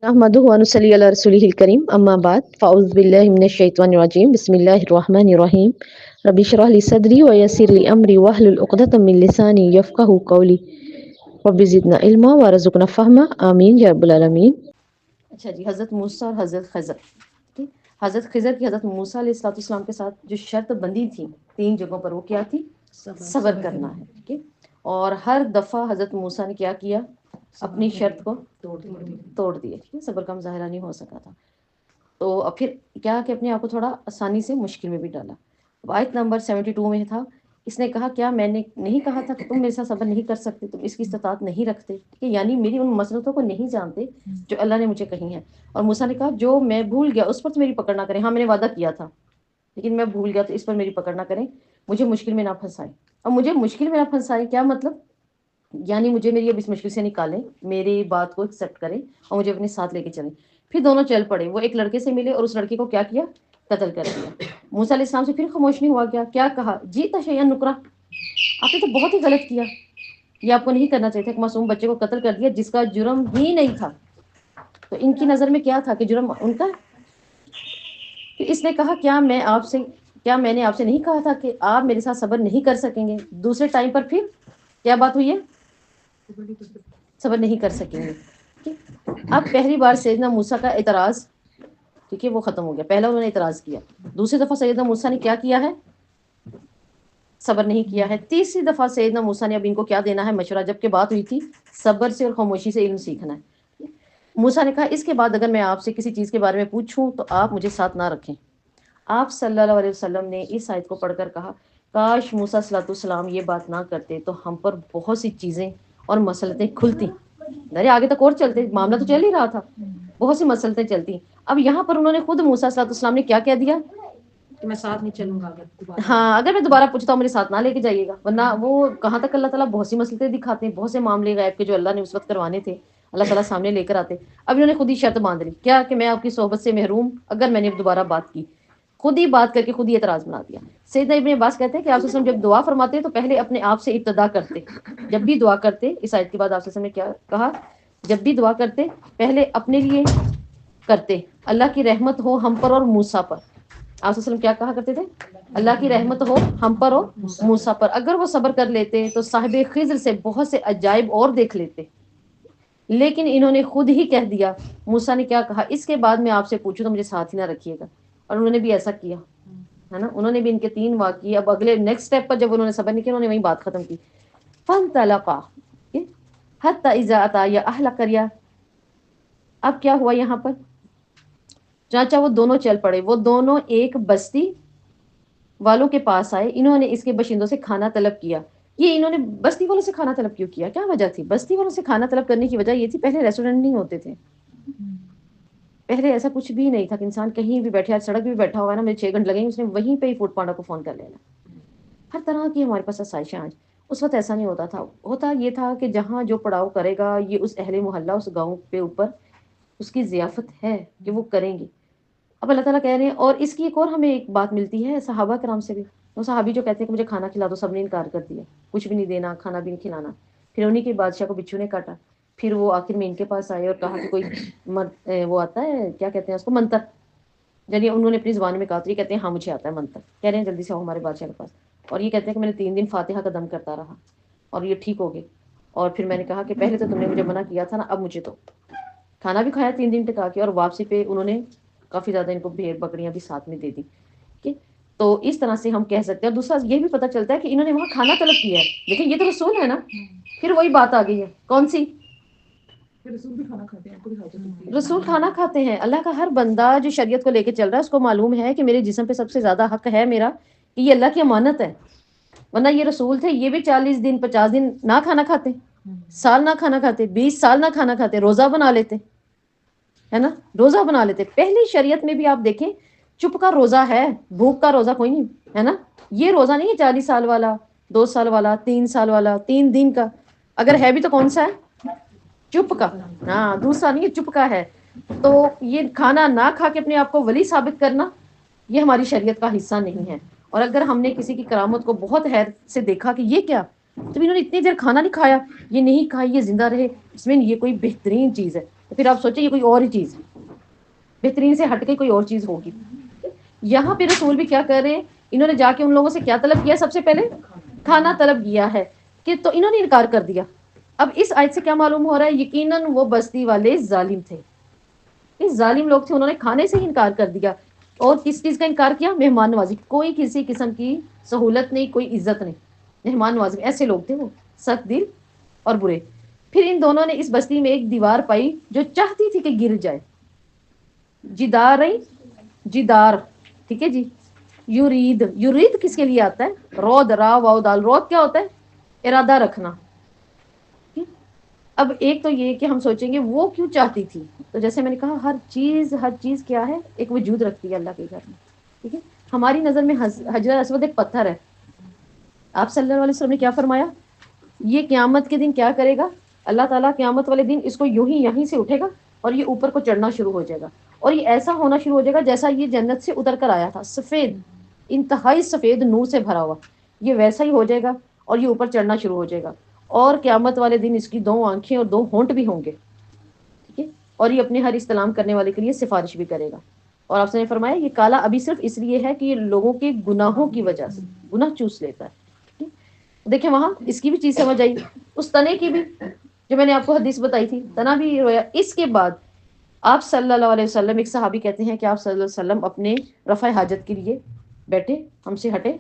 نحمده ونصلي على رسوله الكريم اما بعد فاعوذ بالله من الشيطان الرجيم بسم الله الرحمن الرحيم رب اشرح لي صدري ويسر لي امري واحلل عقدة من لساني يفقهوا قولي رب زدنا علما وارزقنا فهما آمین یا رب العالمین۔ اچھا جی، حضرت موسیٰ اور حضرت خضر، ٹھیک؟ حضرت خضر کی حضرت موسیٰ علیہ السلام کے ساتھ جو شرط بندی تھی 3 جگہوں پر، وہ کیا تھی؟ صبر کرنا ہے، ٹھیک ہے؟ اور ہر دفعہ حضرت موسیٰ نے کیا کیا؟ اپنی شرط کو توڑ دیا، ٹھیک ہے؟ صبر کا مظاہرہ نہیں ہو سکا تھا، تو اب پھر کیا کہ اپنے آپ کو تھوڑا آسانی سے مشکل میں بھی ڈالا۔ اب آیت نمبر 72 میں تھا، اس نے کہا کیا میں نے نہیں کہا تھا کہ تم میرے ساتھ صبر نہیں کر سکتے، تم اس کی استطاعت نہیں رکھتے، ٹھیک ہے؟ یعنی میری ان مسلطوں کو نہیں جانتے جو اللہ نے مجھے کہی ہیں۔ اور موسیٰ نے کہا جو میں بھول گیا اس پر تو میری پکڑ نہ کریں، ہاں میں نے وعدہ کیا تھا لیکن میں بھول گیا تو اس پر میری پکڑ نہ کریں، مجھے مشکل میں نہ پھنسائیں۔ اب مجھے مشکل میں نہ پھنسائیں کیا مطلب؟ یعنی مجھے میری اب اس مشکل سے نکالیں، میری بات کو ایکسیپٹ کریں اور مجھے اپنے ساتھ لے کے چلیں۔ پھر دونوں چل پڑے، وہ ایک لڑکے سے ملے اور اس لڑکے کو کیا کیا؟ قتل کر دیا۔ موسیٰ علیہ السلام سے پھر خاموش نہیں ہوا، کیا کہا؟ جیتا شیئن نکرا، آپ نے تو بہت ہی غلط کیا، یہ آپ کو نہیں کرنا چاہیے تھا، ایک معصوم بچے کو قتل کر دیا جس کا جرم ہی نہیں تھا۔ تو ان کی نظر میں کیا تھا کہ جرم ان کا؟ پھر اس نے کہا کیا میں نے آپ سے نہیں کہا تھا کہ آپ میرے ساتھ صبر نہیں کر سکیں گے؟ دوسرے ٹائم پر پھر کیا بات ہوئی ہے؟ صبر نہیں کر سکیں گے، ٹھیک؟ اب پہلی بار سیدنا موسیٰ کا اعتراض، ٹھیک ہے، وہ ختم ہو گیا، پہلا انہوں نے اعتراض کیا، دوسری دفعہ سیدنا موسیٰ نے کیا کیا ہے؟ صبر نہیں کیا ہے۔ تیسری دفعہ سیدنا موسیٰ نے اب ان کو کیا دینا ہے؟ مشورہ، جبکہ بات ہوئی تھی صبر سے اور خاموشی سے علم سیکھنا ہے۔ موسیٰ نے کہا اس کے بعد اگر میں آپ سے کسی چیز کے بارے میں پوچھوں تو آپ مجھے ساتھ نہ رکھیں۔ آپ صلی اللہ علیہ وسلم نے اس آیت کو پڑھ کر کہا کاش موسیٰ صلی اللہ علیہ وسلم یہ بات نہ کرتے تو ہم پر بہت سی چیزیں اور مسلطیں کھلتی، ارے آگے تک اور چلتے، معاملہ تو چل ہی رہا تھا، بہت سی مسلطیں چلتی۔ اب یہاں پر انہوں نے خود موسیٰ صلی اللہ علیہ وسلم نے کیا کہہ دیا کہ میں ساتھ نہیں چلوں گا اگر دوبارہ۔ ہاں، اگر میں دوبارہ پوچھتا ہوں مجھے ساتھ نہ لے کے جائیے گا، ورنہ وہ کہاں تک اللہ تعالیٰ بہت سی مسلطیں دکھاتے ہیں، بہت سے معاملے غیب کے جو اللہ نے اس وقت کروانے تھے اللہ تعالیٰ سامنے لے کر آتے۔ اب انہوں نے خود ہی شرط باندھ لی، کیا کہ میں آپ کی صحبت سے محروم اگر میں نے دوبارہ بات کی، خود ہی بات کر کے خود ہی اعتراض بنا دیا۔ سیدنا ابن عباس کہتے ہیں کہ آپ صلی اللہ علیہ وسلم جب دعا فرماتے تو پہلے اپنے آپ سے ابتدا کرتے، جب بھی دعا کرتے، اس آیت کے بعد آپ صلی اللہ علیہ وسلم نے کیا کہا؟ جب بھی دعا کرتے پہلے اپنے لیے کرتے، اللہ کی رحمت ہو ہم پر اور موسیٰ پر۔ آپ صلی اللہ علیہ وسلم کیا کہا کرتے تھے؟ اللہ کی رحمت ہو ہم پر اور موسیٰ پر۔ اگر وہ صبر کر لیتے تو صاحب خضر سے بہت سے عجائب اور دیکھ لیتے، لیکن انہوں نے خود ہی کہہ دیا۔ موسیٰ نے کیا کہا؟ اس کے بعد میں آپ سے پوچھوں تو مجھے ساتھ ہی نہ رکھیے گا، اور انہوں نے بھی ایسا کیا ہے نا، انہوں نے بھی ان کے 3 واقعے، اب اگلے نیکسٹ سٹیپ پر جب انہوں نے صبر نہیں کیا انہوں نے وہیں بات ختم کی۔ فانطلقا حتی اذا اتیا اہل قریہ، اب کیا ہوا یہاں پر؟ چانچہ وہ دونوں چل پڑے، وہ دونوں ایک بستی والوں کے پاس آئے، انہوں نے اس کے باشندوں سے کھانا طلب کیا۔ یہ انہوں نے بستی والوں سے کھانا طلب کیوں کیا؟ کیا وجہ تھی؟ بستی والوں سے کھانا طلب کرنے کی وجہ یہ تھی پہلے ریسٹورینٹ نہیں ہوتے تھے، پہلے ایسا کچھ بھی نہیں تھا کہ انسان کہیں بھی بیٹھے، سڑک بھی بیٹھا ہوا ہے نا، مجھے 6 گھنٹے لگیں گے، اس نے وہیں پہ ہی فوڈ پانڈا کو فون کر لینا۔ ہر طرح کی ہمارے پاس آسائشیں آج، اس وقت ایسا نہیں ہوتا تھا، ہوتا یہ تھا کہ جہاں جو پڑاؤ کرے گا یہ اس اہل محلہ، اس گاؤں پہ اوپر اس کی ضیافت ہے کہ وہ کریں گے۔ اب اللہ تعالیٰ کہہ رہے ہیں، اور اس کی ایک اور ہمیں ایک بات ملتی ہے صحابہ کرام سے بھی، وہ صحابی جو کہتے ہیں کہ مجھے کھانا کھلا دو، سب نے انکار کر دیا، کچھ بھی نہیں دینا، کھانا بھی نہیں کھلانا۔ پھر انہی کے بادشاہ کو بچھو نے کاٹا، پھر وہ آخر میں ان کے پاس آئے اور کہا کہ کوئی وہ آتا ہے کیا کہتے ہیں اس کو، منتر، یعنی انہوں نے اپنی زبان میں کہا، تو یہ کہتے ہیں ہاں مجھے آتا ہے منتر، کہہ رہے ہیں جلدی سے آؤ ہمارے بادشاہ کے پاس، اور یہ کہتے ہیں کہ میں نے 3 دن فاتحہ کا دم کرتا رہا اور یہ ٹھیک ہو گئے، اور پھر میں نے کہا کہ پہلے تو تم نے مجھے منع کیا تھا نا، اب مجھے تو کھانا بھی کھایا 3 دن ٹکا کے، اور واپسی پہ انہوں نے کافی زیادہ ان کو بھیڑ بکریاں بھی ساتھ میں دے دی، ٹھیک ہے؟ تو اس طرح سے ہم کہہ سکتے ہیں۔ اور دوسرا یہ بھی پتہ چلتا ہے کہ انہوں نے وہاں کھانا طلب کیا ہے، لیکن یہ تو رسول ہے نا، پھر وہی بات آ گئی ہے، کون سی؟ رسول بھی کھانا کھاتے ہیں، کوئی حاجت ہوتی ہے۔ رسول کھانا کھاتے ہیں، اللہ کا ہر بندہ جو شریعت کو لے کے چل رہا ہے اس کو معلوم ہے کہ میرے جسم پہ سب سے زیادہ حق ہے میرا، کہ یہ اللہ کی امانت ہے، ورنہ یہ رسول تھے یہ بھی 40 دن 50 دن نہ کھانا کھاتے، سال نہ کھانا کھاتے، 20 سال نہ کھانا کھاتے، روزہ بنا لیتے، ہے نا، روزہ بنا لیتے۔ پہلی شریعت میں بھی آپ دیکھیں چپ کا روزہ ہے، بھوک کا روزہ کوئی نہیں ہے نا، یہ روزہ نہیں ہے 40 سال والا، 2 سال والا، 3 سال والا، 3 دن کا، اگر ہے بھی تو کون سا ہے؟ چپ کا، ہاں دوسرا نہیں ہے، چپ کا ہے۔ تو یہ کھانا نہ کھا کے اپنے آپ کو ولی ثابت کرنا یہ ہماری شریعت کا حصہ نہیں ہے۔ اور اگر ہم نے کسی کی کرامت کو بہت حیرت سے دیکھا کہ یہ کیا، تو انہوں نے اتنی دیر کھانا نہیں کھایا، یہ نہیں کھائی، یہ زندہ رہے، اس میں یہ کوئی بہترین چیز ہے، تو پھر آپ سوچیں یہ کوئی اور ہی چیز ہے، بہترین سے ہٹ کے کوئی اور چیز ہوگی. یہاں پہ رسول بھی کیا کر رہے ہیں، انہوں نے جا کے ان لوگوں سے کیا طلب کیا، سب سے پہلے کھانا طلب کیا ہے کہ تو انہوں نے انکار کر دیا. اب اس آیت سے کیا معلوم ہو رہا ہے، یقیناً وہ بستی والے ظالم تھے، یہ ظالم لوگ تھے، انہوں نے کھانے سے ہی انکار کر دیا. اور کس چیز کا انکار کیا، مہمان نوازی. کوئی کسی قسم کی سہولت نہیں، کوئی عزت نہیں، مہمان نوازی. ایسے لوگ تھے وہ، سخت دل اور برے. پھر ان دونوں نے اس بستی میں ایک دیوار پائی جو چاہتی تھی کہ گر جائے. جدار جدار، ٹھیک ہے جی. یرید، یرید کس کے لیے آتا ہے، رود، را واو دال. رود کیا ہوتا ہے، ارادہ رکھنا. اب ایک تو یہ کہ ہم سوچیں گے وہ کیوں چاہتی تھی، تو جیسے میں نے کہا ہر چیز کیا ہے، ایک وجود رکھتی ہے اللہ کے گھر میں. ٹھیک ہے، ہماری نظر میں حجر اسود ایک پتھر ہے. آپ صلی اللہ علیہ وسلم نے کیا فرمایا، یہ قیامت کے دن کیا کرے گا، اللہ تعالیٰ قیامت والے دن اس کو یوں ہی یہیں سے اٹھے گا اور یہ اوپر کو چڑھنا شروع ہو جائے گا. اور یہ ایسا ہونا شروع ہو جائے گا جیسا یہ جنت سے اتر کر آیا تھا، سفید، انتہائی سفید نور سے بھرا ہوا. یہ ویسا ہی ہو جائے گا اور یہ اوپر چڑھنا شروع ہو جائے گا. اور قیامت والے دن اس کی 2 آنکھیں اور 2 ہونٹ بھی ہوں گے. ٹھیک ہے، اور یہ اپنے ہر استلام کرنے والے کے لیے سفارش بھی کرے گا. اور آپ سے نے فرمایا یہ کالا ابھی صرف اس لیے ہے کہ یہ لوگوں کے گناہوں کی وجہ سے گناہ چوس لیتا ہے. دیکھیں وہاں اس کی بھی چیز سمجھ آئی، اس تنے کی بھی، جو میں نے آپ کو حدیث بتائی تھی، تنا بھی رویا. اس کے بعد آپ صلی اللہ علیہ وسلم، ایک صحابی کہتے ہیں کہ آپ صلی اللہ علیہ وسلم اپنے رفع حاجت کے لیے بیٹھے، ہم سے ہٹے،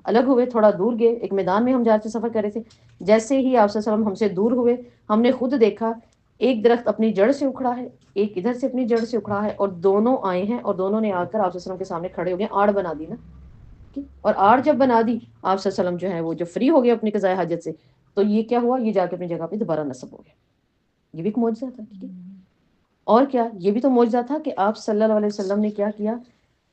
الگ ہوئے، تھوڑا دور گئے. ایک میدان میں ہم جا کے سفر کر رہے تھے. جیسے ہی آپ صلی اللہ علیہ وسلم ہم سے دور ہوئے، ہم نے خود دیکھا ایک درخت اپنی جڑ سے اکھڑا ہے، ایک ادھر سے اپنی جڑ سے اکھڑا ہے، اور دونوں آئے ہیں اور دونوں نے آ کر آپ صلی اللہ علیہ وسلم کے سامنے کھڑے ہو گئے. آڑ بنا دی نا. اور آڑ جب بنا دی، آپ صلی اللہ علیہ وسلم جو ہے وہ جو فری ہو گئے اپنی قضاء حاجت سے، تو یہ کیا ہوا، یہ جا کے اپنی جگہ پہ دوبارہ نصب ہو گیا. یہ بھی ایک معجزہ تھا. ٹھیک ہے، اور کیا، یہ بھی تو معجزہ تھا کہ آپ صلی اللہ علیہ وسلم نے کیا کیا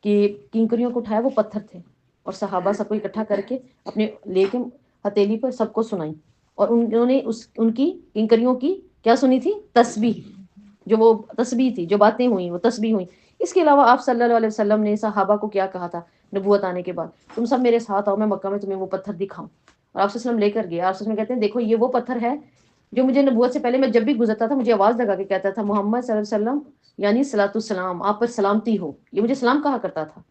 کہ کنکریوں کو اٹھایا، وہ پتھر تھے، اور صحابہ سب کو اکٹھا کر کے اپنے لے کے ہتھیلی پر سب کو سنائی. اور انہوں نے ان کی کنکریوں کی کیا سنی تھی، تسبیح. جو وہ تسبیح تھی، جو باتیں ہوئیں وہ تسبیح ہوئیں. اس کے علاوہ آپ صلی اللہ علیہ وسلم نے صحابہ کو کیا کہا تھا نبوت آنے کے بعد، تم سب میرے ساتھ آؤ، میں مکہ میں تمہیں وہ پتھر دکھاؤں. اور آپ صلی اللہ علیہ وسلم لے کر گئے. آپ صلی اللہ علیہ وسلم کہتے ہیں دیکھو یہ وہ پتھر ہے جو مجھے نبوت سے پہلے میں جب بھی گزرتا تھا مجھے آواز لگا کے کہتا تھا محمد صلی اللہ علیہ وسلم یعنی صلاۃ السلام، آپ پر سلامتی ہو. یہ مجھے سلام کہا کرتا تھا.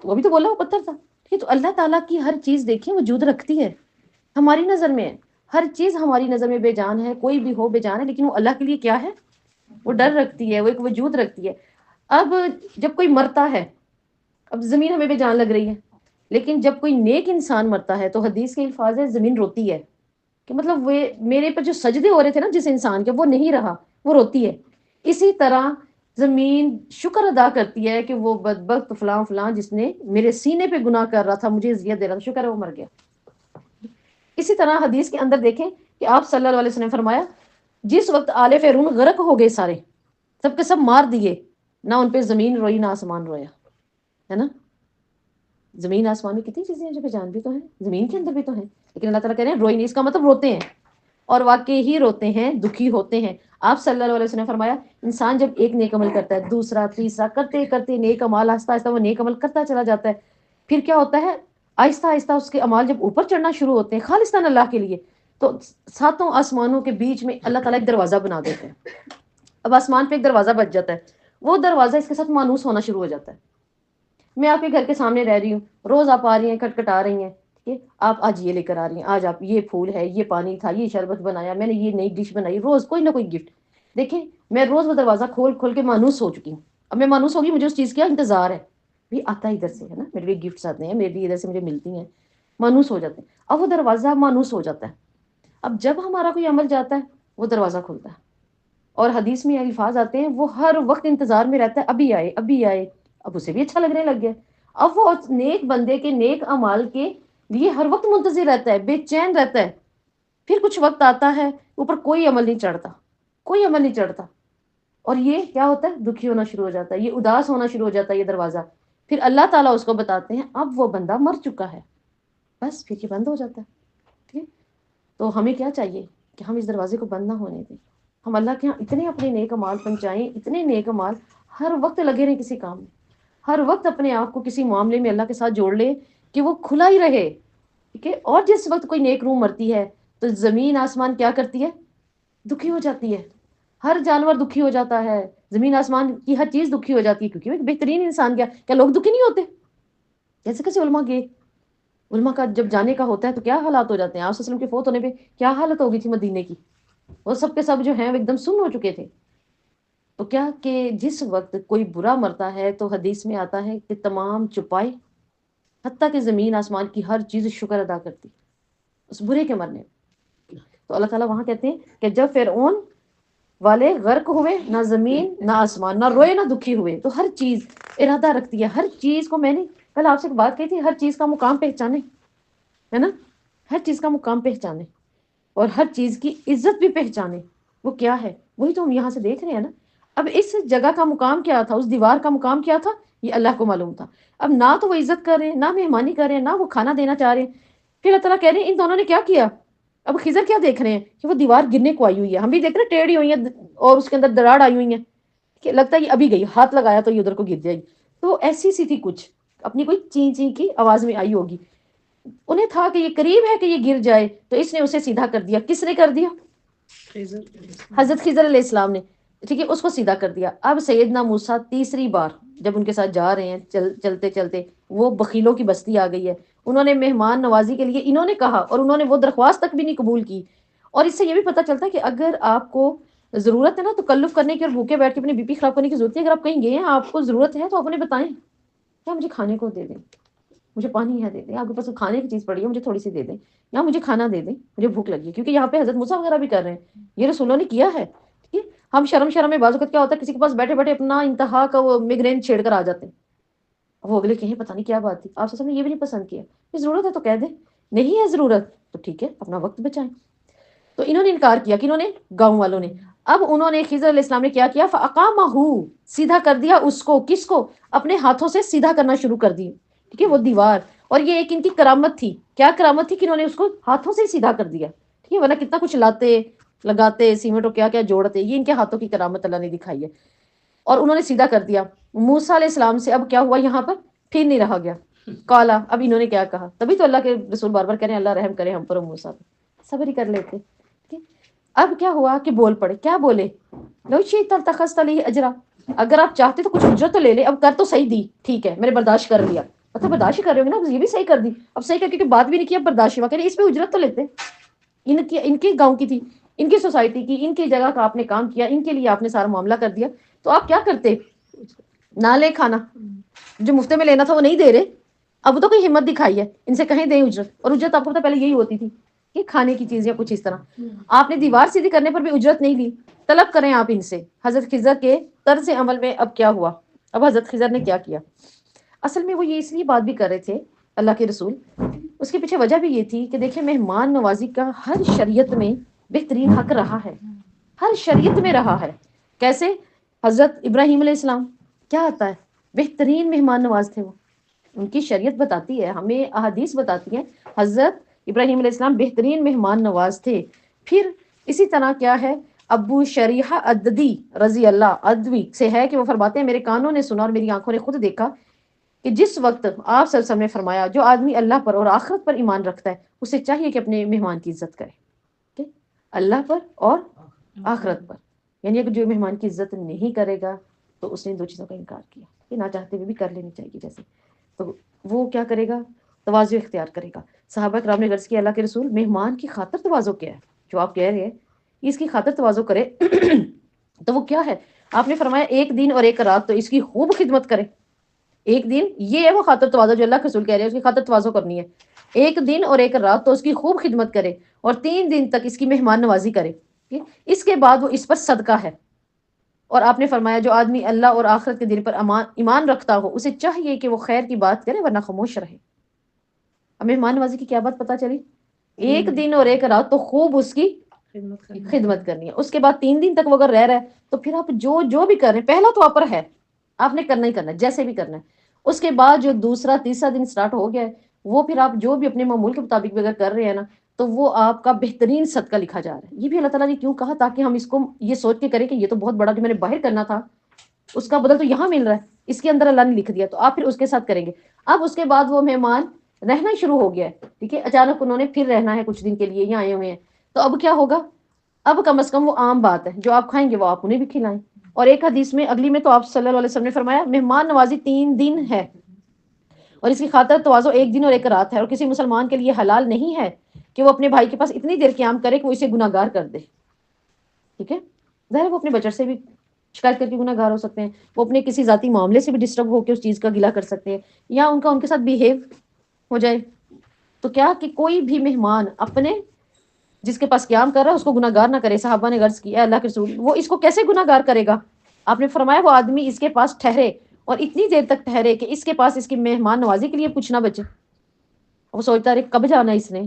وہ بھی تو بولا وہ پتھر تھا. ٹھیک ہے، تو اللہ تعالیٰ کی ہر چیز دیکھیں وجود رکھتی ہے. ہماری نظر میں ہر چیز ہماری نظر میں بے جان ہے، کوئی بھی ہو بے جان ہے، لیکن وہ اللہ کے لیے کیا ہے، وہ ڈر رکھتی ہے، وہ ایک وجود رکھتی ہے. اب جب کوئی مرتا ہے، اب زمین ہمیں بے جان لگ رہی ہے، لیکن جب کوئی نیک انسان مرتا ہے تو حدیث کے الفاظ ہے زمین روتی ہے. کہ مطلب وہ میرے پر جو سجدے ہو رہے تھے نا جس انسان کے، وہ نہیں رہا، وہ روتی ہے. اسی طرح زمین شکر ادا کرتی ہے کہ وہ بدبخت فلاں فلاں جس نے میرے سینے پہ گناہ کر رہا تھا، مجھے اذیت دے رہا تھا، شکر ہے وہ مر گیا. اسی طرح حدیث کے اندر دیکھیں کہ آپ صلی اللہ علیہ وسلم نے فرمایا جس وقت آل فرعون غرق ہو گئے، سارے سب کے سب مار دیے، نہ ان پہ زمین روئی نہ آسمان رویا. ہے نا، زمین آسمان میں کتنی چیزیں ہیں جو پہچان بھی تو ہیں، زمین کے اندر بھی تو ہیں، لیکن اللہ تعالیٰ کہہ رہے ہیں روئی نہیں. اس کا مطلب روتے ہیں، اور واقعی ہی روتے ہیں، دکھی ہوتے ہیں. آپ صلی اللہ علیہ وسلم نے فرمایا انسان جب ایک نیک عمل کرتا ہے، دوسرا، تیسرا، کرتے کرتے نیک عمل آہستہ آہستہ وہ نیک عمل کرتا چلا جاتا ہے. پھر کیا ہوتا ہے، آہستہ آہستہ اس کے اعمال جب اوپر چڑھنا شروع ہوتے ہیں خالصتاً اللہ کے لیے، تو 7 آسمانوں کے بیچ میں اللہ تعالیٰ ایک دروازہ بنا دیتے ہیں. اب آسمان پہ ایک دروازہ بچ جاتا ہے، وہ دروازہ اس کے ساتھ مانوس ہونا شروع ہو جاتا ہے. میں آپ کے گھر کے سامنے رہ رہی ہوں، روز آپ آ رہی ہیں، کھٹکھٹا رہی ہیں، ٹھیک ہے، آپ آج یہ لے کر آ رہی ہیں، آج آپ یہ پھول ہے، یہ پانی تھا، یہ شربت بنایا میں نے، یہ نئی ڈش بنائی، روز کوئی نہ کوئی گفٹ. دیکھیں میں روز وہ دروازہ کھول کھول کے مانوس ہو چکی ہوں. اب میں مانوس ہوگی، مجھے اس چیز کا انتظار ہے، بھی آتا ہے ادھر سے، ہے نا، میرے لیے گفٹس آتے ہیں، میرے لیے ادھر سے مجھے ملتی ہیں، مانوس ہو جاتے ہیں. اب وہ دروازہ مانوس ہو جاتا ہے. اب جب ہمارا کوئی عمل جاتا ہے وہ دروازہ کھلتا ہے، اور حدیث میں الفاظ آتے ہیں وہ ہر وقت انتظار میں رہتا ہے، ابھی آئے ابھی آئے. اب اسے بھی اچھا لگنے لگ گیا. اب وہ نیک بندے کے نیک اعمال کے لیے ہر وقت منتظر رہتا ہے، بے چین رہتا ہے. پھر کچھ وقت آتا ہے اوپر کوئی عمل نہیں چڑھتا، کوئی عمل نہیں چڑھتا، اور یہ کیا ہوتا ہے، دکھی ہونا شروع ہو جاتا ہے، یہ اداس ہونا شروع ہو جاتا ہے یہ دروازہ. پھر اللہ تعالیٰ اس کو بتاتے ہیں اب وہ بندہ مر چکا ہے، بس پھر یہ بند ہو جاتا ہے. ٹھیک ہے، تو ہمیں کیا چاہیے کہ ہم اس دروازے کو بند نہ ہونے دیں. ہم اللہ کے ہاں اتنے اپنے نیک اعمال پہنچائیں، اتنے نیک اعمال، ہر وقت لگے رہیں کسی کام میں، ہر وقت اپنے آپ کو کسی معاملے میں اللہ کے ساتھ جوڑ لے کہ وہ کھلا ہی رہے. ٹھیک ہے، اور جس وقت کوئی نیک روح مرتی ہے تو زمین آسمان کیا کرتی ہے، دکھی ہو جاتی ہے. ہر جانور دکھی ہو جاتا ہے، زمین آسمان کی ہر چیز دکھی ہو جاتی ہے، کیونکہ وہ ایک بہترین انسان کیا لوگ دکھی نہیں ہوتے؟ جیسے کیسے علماء گئے، علماء کا جب جانے کا ہوتا ہے تو کیا حالات ہو جاتے ہیں، آپ صلی اللہ علیہ وسلم کے فوت ہونے پہ کیا حالت ہو گئی تھی مدینے کی، وہ سب کے سب جو ہیں وہ ایک دم سن ہو چکے تھے۔ تو کیا کہ جس وقت کوئی برا مرتا ہے تو حدیث میں آتا ہے کہ تمام چپائے، حتیٰ کہ زمین آسمان کی ہر چیز شکر ادا کرتی اس برے کے مرنے میں۔ تو اللہ تعالیٰ وہاں کہتے ہیں کہ جب فرعون والے غرق ہوئے، نہ زمین نہ آسمان، نہ روئے نہ دکھی ہوئے، تو ہر چیز ارادہ رکھتی ہے، ہر چیز کو، میں نے کل آپ سے ایک بات کہی تھی، ہر چیز کا مقام پہچانے، ہے نا، ہر چیز کا مقام پہچانے اور ہر چیز کی عزت بھی پہچانے، وہ کیا ہے، وہی تو ہم یہاں سے دیکھ رہے ہیں نا۔ اب اس جگہ کا مقام کیا تھا، اس دیوار کا مقام کیا تھا، یہ اللہ کو معلوم تھا۔ اب نہ تو وہ عزت کر رہے ہیں، نہ مہمانی کر رہے ہیں، نہ وہ کھانا دینا چاہ رہے ہیں، پھر اللہ تعالیٰ کہہ رہے ہیں ان دونوں نے کیا کیا۔ اب خضر کیا دیکھ رہے ہیں کہ وہ دیوار گرنے کو آئی ہوئی ہے، ہم بھی دیکھ رہے ہیں ٹیڑھی ہوئی ہیں اور اس کے اندر دراڑ آئی ہوئی ہیں، کہ لگتا ہے یہ ابھی گئی، ہاتھ لگایا تو یہ ادھر کو گر جائے گی، تو ایسی سی تھی، کچھ اپنی کوئی چین چین کی آواز میں آئی ہوگی، انہیں تھا کہ یہ قریب ہے کہ یہ گر جائے، تو اس نے اسے سیدھا کر دیا۔ کس نے کر دیا؟ حضرت خضر علیہ السلام نے، ٹھیک ہے، اس کو سیدھا کر دیا۔ اب سیدنا موسیٰ تیسری بار جب ان کے ساتھ جا رہے ہیں، چلتے چلتے وہ بخیلوں کی بستی آ گئی ہے، انہوں نے مہمان نوازی کے لیے انہوں نے کہا اور انہوں نے وہ درخواست تک بھی نہیں قبول کی۔ اور اس سے یہ بھی پتہ چلتا ہے کہ اگر آپ کو ضرورت ہے نا تکلف کرنے کی اور بھوکے بیٹھ کے اپنی بی پی خراب کرنے کی ضرورت ہے، اگر آپ کہیں گئے ہیں آپ کو ضرورت ہے تو آپ انہیں بتائیں، کیا مجھے کھانے کو دے دیں، مجھے پانی ہے دے دیں، آپ کے پاس کھانے کی چیز پڑی ہے مجھے تھوڑی سی دے دیں، یا مجھے کھانا دے دیں، مجھے بھوک لگی ہے، کیونکہ یہاں پہ حضرت موسیٰ وغیرہ بھی کر رہے ہیں، یہ رسولوں نے کیا ہے، ٹھیک ہے۔ ہم شرم میں بعض اوقات کیا ہوتا ہے کسی کے پاس بیٹھے بیٹھے اپنا انتہا کا وہ میگرین چھیڑ کر آ جاتے ہیں، وہ اگلے کہیں پتہ نہیں کیا بات تھی، آپ نے یہ بھی نہیں پسند کیا، یہ ضرورت ہے تو کہہ دیں، نہیں ہے ضرورت تو ٹھیک ہے اپنا وقت بچائیں۔ تو انہوں نے انکار کیا، کہ انہوں نے گاؤں والوں نے، اب انہوں نے خضر علیہ السلام نے کیا کیا، فَأَقَامَهُ، سیدھا کر دیا اس کو، کس کو؟ اپنے ہاتھوں سے سیدھا کرنا شروع کر دی، ٹھیک ہے، وہ دیوار۔ اور یہ ایک ان کی کرامت تھی، کیا کرامت تھی، کہ انہوں نے اس کو ہاتھوں سے ہی سیدھا کر دیا، ٹھیک ہے، ورنہ کتنا کچھ لاتے لگاتے سیمنٹ اور کیا کیا جوڑتے، یہ ان کے ہاتھوں کی کرامت اللہ نے دکھائی ہے، اور انہوں نے سیدھا کر دیا۔ موسیٰ علیہ السلام سے اب کیا ہوا یہاں پر، پھر نہیں رہا گیا، کالا، اب انہوں نے کیا کہا، تبھی تو اللہ کے رسول بار بار کہہ رہے ہیں اللہ رحم کرے ہم پر، موسیٰ پہ صبر ہی کر لیتے، ٹھیک ہے۔ اب کیا ہوا کہ بول پڑے، کیا بولے، لو شئت لاتخذت علیہ اجرا، اگر آپ چاہتے تو کچھ اجرت تو لے لے، اب کر تو صحیح دی، ٹھیک ہے میں نے برداشت کر لیا، مطلب برداشت کر رہے ہوں گے نا، یہ بھی صحیح کر دی، اب صحیح کر کے بات بھی نہیں کی، اب برداشت ہوا، کہ اس پہ اجرت تو لیتے، ان کے گاؤں کی تھی، ان کی سوسائٹی کی، ان کی جگہ کا آپ نے کام کیا، ان کے لیے آپ نے سارا معاملہ کر دیا، تو آپ کیا کرتے، نہ لے کھانا، جو مفتے میں لینا تھا وہ نہیں دے رہے، اب تو کوئی ہمت دکھائی ہے، ان سے کہیں دیں اجرت، اور اجرت آپ کو پتہ پہلے یہی ہوتی تھی کہ کھانے کی چیز یا کچھ اس طرح، آپ نے دیوار سیدھی کرنے پر بھی اجرت نہیں لی، طلب کریں آپ ان سے۔ حضرت خضر کے طرز عمل میں اب کیا ہوا، اب حضرت خضر نے کیا کیا، اصل میں وہ یہ اس لیے بات بھی کر رہے تھے اللہ کے رسول، اس کے پیچھے وجہ بھی یہ تھی کہ دیکھیں مہمان نوازی کا ہر شریعت میں بہترین حق رہا ہے، ہر شریعت میں رہا ہے، کیسے؟ حضرت ابراہیم علیہ السلام کیا آتا ہے، بہترین مہمان نواز تھے، وہ ان کی شریعت بتاتی ہے، ہمیں احادیث بتاتی ہیں حضرت ابراہیم علیہ السلام بہترین مہمان نواز تھے۔ پھر اسی طرح کیا ہے، ابو شریحہ عددی رضی اللہ عدوی سے ہے کہ وہ فرماتے ہیں میرے کانوں نے سنا اور میری آنکھوں نے خود دیکھا کہ جس وقت آپ صلی اللہ علیہ وسلم نے فرمایا جو آدمی اللہ پر اور آخرت پر ایمان رکھتا ہے اسے چاہیے کہ اپنے مہمان کی عزت کرے، ٹھیک، اللہ پر اور آخرت پر، یعنی اگر جو مہمان کی عزت نہیں کرے گا تو اس نے دو چیزوں کا انکار کیا، کہ نہ چاہتے ہوئے بھی کر لینی چاہیے، جیسے تو وہ کیا کرے گا، تواضع اختیار کرے گا۔ صحابہ کرام نے عرض کیا اللہ کے رسول مہمان کی خاطر تواضع کیا ہے، جو آپ کہہ رہے ہیں اس کی خاطر تواضع کرے تو وہ کیا ہے، آپ نے فرمایا ایک دن اور ایک رات تو اس کی خوب خدمت کرے، ایک دن یہ ہے وہ خاطر تواضع جو اللہ کے رسول کہہ رہے ہیں، اس کی خاطر تواضع کرنی ہے، ایک دن اور ایک رات تو اس کی خوب خدمت کرے، اور 3 دن تک اس کی مہمان نوازی کرے، اس کے بعد وہ اس پر صدقہ ہے۔ اور آپ نے فرمایا جو آدمی اللہ اور آخرت کے دن پر ایمان رکھتا ہو اسے چاہیے کہ وہ خیر کی بات کرے ورنہ خاموش رہے۔ اب مہمان نوازی کی کیا بات پتا چلی، ایک دن اور ایک رات تو خوب اس کی خدمت کرنی ہے، اس کے بعد 3 دن تک وہ اگر رہ رہا ہے تو پھر آپ جو بھی کر رہے ہیں پہلا تو آپ پر ہے، آپ نے کرنا ہی کرنا ہے جیسے بھی کرنا ہے، اس کے بعد جو دوسرا تیسرا دن سٹارٹ ہو گیا ہے وہ پھر آپ جو بھی اپنے معمول کے مطابق بھی اگر کر رہے ہیں نا تو وہ آپ کا بہترین صدقہ لکھا جا رہا ہے۔ یہ بھی اللہ تعالیٰ نے کیوں کہا، تاکہ ہم اس کو یہ سوچ کے کریں کہ یہ تو بہت بڑا جو میں نے باہر کرنا تھا اس کا بدل تو یہاں مل رہا ہے، اس کے اندر اللہ نے لکھ دیا، تو آپ پھر اس کے ساتھ کریں گے۔ اب اس کے بعد وہ مہمان رہنا شروع ہو گیا ہے، ٹھیک ہے، اچانک انہوں نے پھر رہنا ہے کچھ دن کے لیے یہاں آئے ہوئے ہیں، تو اب کیا ہوگا، اب کم از کم وہ عام بات ہے، جو آپ کھائیں گے وہ آپ انہیں بھی کھلائیں۔ اور ایک حدیث میں اگلی میں تو آپ صلی اللہ علیہ وسلم نے فرمایا مہمان نوازی 3 دن ہے، اور اس کی خاطر تواضع 1 دن اور 1 رات ہے، اور کسی مسلمان کے لیے حلال نہیں ہے کہ وہ اپنے بھائی کے پاس اتنی دیر قیام کرے کہ وہ اسے گناہ گار کر دے۔ ٹھیک ہے، ظاہر ہے وہ اپنے بچر سے بھی شکایت کر کے گناہ گار ہو سکتے ہیں، وہ اپنے کسی ذاتی معاملے سے بھی ڈسٹرب ہو کے اس چیز کا گلہ کر سکتے ہیں، یا ان کے ساتھ بیہیو ہو جائے۔ تو کیا کہ کوئی بھی مہمان اپنے جس کے پاس قیام کر رہا ہے اس کو گناہ گار نہ کرے۔ صحابہ نے عرض کیا اللہ کے رسول وہ اس کو کیسے گناہ گار کرے گا؟ آپ نے فرمایا وہ آدمی اس کے پاس ٹھہرے اور اتنی دیر تک ٹھہرے کہ اس کے پاس اس کی مہمان نوازی کے لیے کچھ نہ بچے۔ وہ سوچتا رہے کب جانا اس نے،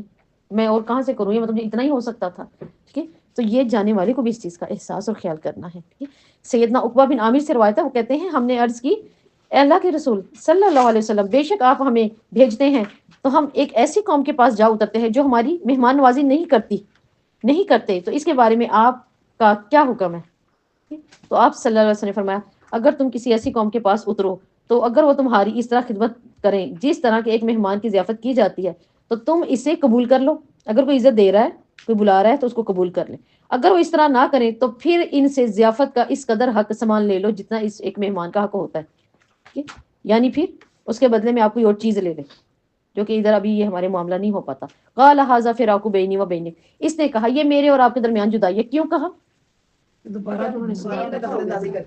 میں اور کہاں سے کروں، یہ مطلب اتنا ہی ہو سکتا تھا۔ ٹھیک ہے، تو یہ جانے والے کو بھی اس چیز کا احساس اور خیال کرنا ہے۔ ٹھیک ہے، سیدنا عقبہ بن عامر سے روایت ہے، وہ کہتے ہیں ہم نے عرض کی اے اللہ کے رسول صلی اللہ علیہ وسلم بے شک آپ ہمیں بھیجتے ہیں تو ہم ایک ایسی قوم کے پاس جا اترتے ہیں جو ہماری مہمان نوازی نہیں کرتے، تو اس کے بارے میں آپ کا کیا حکم ہے؟ تو آپ صلی اللہ علیہ وسلم نے فرمایا اگر تم کسی ایسی قوم کے پاس اترو تو اگر وہ تمہاری اس طرح خدمت کریں جس طرح کے ایک مہمان کی ضیافت کی جاتی ہے تو تم اسے قبول کر لو۔ اگر کوئی عزت دے رہا ہے، کوئی بلا رہا ہے تو اس کو قبول کر لیں۔ اگر وہ اس طرح نہ کریں تو پھر ان سے ضیافت کا اس قدر حق سامان لے لو جتنا اس ایک مہمان کا حق ہوتا ہے۔ ٹھیک ہے؟ یعنی پھر اس کے بدلے میں آپ کوئی اور چیز لے لیں، جو کہ ادھر ابھی یہ ہمارے معاملہ نہیں ہو پاتا۔ قال ھذا فراق بینی و بینک، اس نے کہا یہ میرے اور آپ کے درمیان جدائی ہے۔ کیوں کہا؟ دوبارہ جو انہوں نے سوال کیا،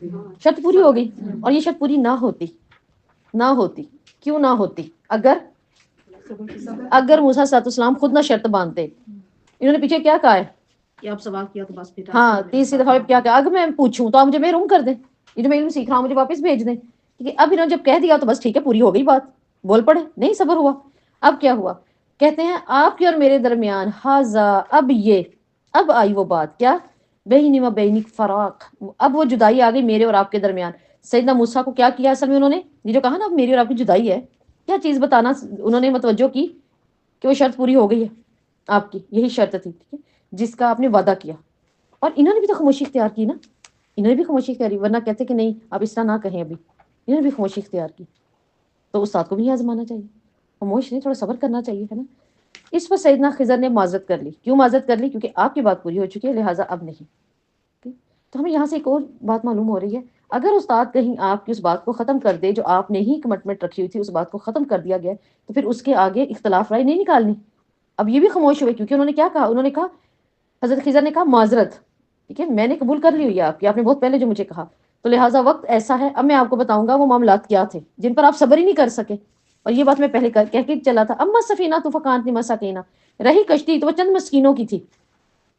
شرط پوری ہو گئی، اور یہ شرط پوری نہ ہوتی کیوں نہ ہوتی؟ اگر موسیٰ صلی اللہ علیہ وسلم خود نہ شرط باندھتے۔ انہوں نے پیچھے کیا کہا ہے؟ کہ آپ سوال کیا تو بس بیٹا ہاں، تیسری دفعہ کیا کہا اگر میں پوچھوں تو آپ مجھے محروم کر دیں، یہ جو میں علم سیکھ رہا ہوں مجھے واپس بھیج دیں۔ ٹھیک ہے، اب انہوں نے جب کہہ دیا تو بس ٹھیک ہے، پوری ہو گئی بات، بول پڑے، نہیں صبر ہوا۔ اب کیا ہوا؟ کہتے ہیں آپ کے اور میرے درمیان ھذا، اب آئی وہ بات کیا؟ بینی و بینک فراق، اب وہ جدائی آ گئی میرے اور آپ کے درمیان۔ سیدنا موسیٰ کو کیا کیا اصل میں انہوں نے؟ یہ جو کہا نا اب میری اور آپ کی جدائی ہے، کیا چیز بتانا انہوں نے متوجہ کی کہ وہ شرط پوری ہو گئی ہے آپ کی، یہی شرط تھی، ٹھیک ہے، جس کا آپ نے وعدہ کیا۔ اور انہوں نے بھی تو خاموشی اختیار کی نا، انہوں نے بھی خاموشی اختیار کی، ورنہ کہتے کہ نہیں آپ اس طرح نہ کہیں ابھی، انہوں نے بھی خاموشی اختیار کی۔ تو استاد کو بھی آزمانا چاہیے، خاموش نہیں، تھوڑا صبر کرنا چاہیے، ہے نا۔ اس پر سیدنا خضر نے معذرت کر لی۔ کیوں معذرت کر لی؟ کیونکہ آپ کی بات پوری ہو چکی ہے، لہٰذا اب نہیں۔ تو ہمیں یہاں سے ایک اور بات معلوم ہو رہی ہے، اگر استاد کہیں آپ کی اس بات کو ختم کر دے جو آپ نے ہی کمٹمنٹ رکھی ہوئی تھی، اس بات کو ختم کر دیا گیا تو پھر اس کے آگے اختلاف رائے نہیں نکالنی۔ اب یہ بھی خاموش ہوئے کیونکہ انہوں نے کیا کہا؟ انہوں نے کہا، حضرت خضر نے کہا معذرت، ٹھیک ہے، میں نے قبول کر لی ہوئی ہے آپ نے بہت پہلے جو مجھے کہا، تو لہٰذا وقت ایسا ہے اب میں آپ کو بتاؤں گا وہ معاملات کیا تھے جن پر آپ صبر ہی نہیں کر سکے۔ اور یہ بات میں پہلے کہہ کے چلا تھا، اما سفینہ تو فکانت مساکینہ، رہی کشتی تو وہ چند مسکینوں کی تھی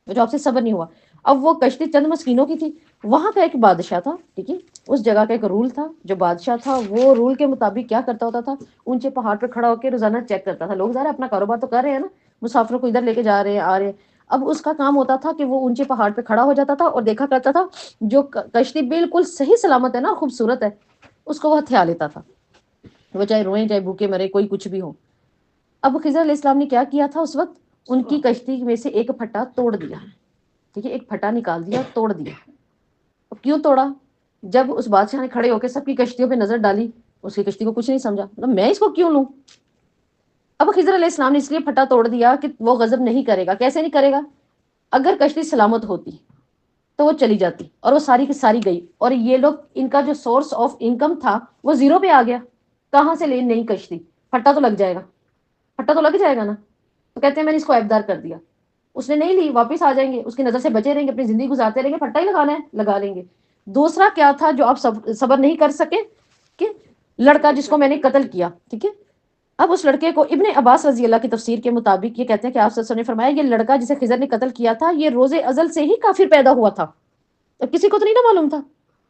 جو آپ سے صبر نہیں ہوا۔ اب وہ کشتی چند مسکینوں کی تھی، وہاں کا ایک بادشاہ تھا، ٹھیک ہے، اس جگہ کا ایک رول تھا، جو بادشاہ تھا وہ رول کے مطابق کیا کرتا ہوتا تھا؟ اونچے پہاڑ پہ کھڑا ہو کے روزانہ چیک کرتا تھا، لوگ ظاہر اپنا کاروبار تو کر رہے ہیں نا، مسافروں کو ادھر لے کے جا رہے ہیں آ رہے ہیں، اب اس کا کام ہوتا تھا کہ وہ اونچے پہاڑ پہ کھڑا ہو جاتا تھا اور دیکھا کرتا تھا جو کشتی بالکل صحیح سلامت ہے نا، خوبصورت ہے، اس کو وہ ہتھیا لیتا تھا، وہ چاہے روئیں چاہے بھوکے مرے کوئی کچھ بھی ہو۔ اب خضر علیہ السلام نے کیا کیا تھا اس وقت؟ ان کی کشتی میں سے ایک پھٹا توڑ دیا، ٹھیک ہے، ایک پھٹا نکال دیا، توڑ دیا۔ اب کیوں توڑا؟ جب اس بادشاہ نے کھڑے ہو کے سب کی کشتیوں پہ نظر ڈالی، اس کی کشتی کو کچھ نہیں سمجھا، مطلب میں اس کو کیوں لوں؟ اب خضر علیہ السلام نے اس لیے پھٹا توڑ دیا کہ وہ غضب نہیں کرے گا۔ کیسے نہیں کرے گا؟ اگر کشتی سلامت ہوتی تو وہ چلی جاتی اور وہ ساری کی ساری گئی، اور یہ لوگ ان کا جو سورس آف انکم تھا وہ زیرو پہ آ گیا، کہاں سے لے نئی کشتی؟ پھٹا تو لگ جائے گا، پھٹا تو لگ جائے گا نا۔ تو کہتے ہیں میں نے اس کو عیبدار کر دیا، اس نے نہیں لی، واپس آ جائیں گے، اس کی نظر سے بچے رہیں گے، اپنی زندگی گزارتے رہیں گے، پھٹا ہی لگانا ہے لگا لیں گے۔ دوسرا کیا تھا جو آپ صبر نہیں کر سکے؟ کہ لڑکا جس کو میں نے قتل کیا، ٹھیک ہے، اب اس لڑکے کو ابن عباس رضی اللہ کی تفسیر کے مطابق یہ کہتے ہیں کہ آپ صلی اللہ علیہ وسلم نے فرمایا یہ لڑکا جسے خضر نے قتل کیا تھا یہ روز ازل سے ہی کافر پیدا ہوا تھا، اب کسی کو تو نہیں نا معلوم تھا،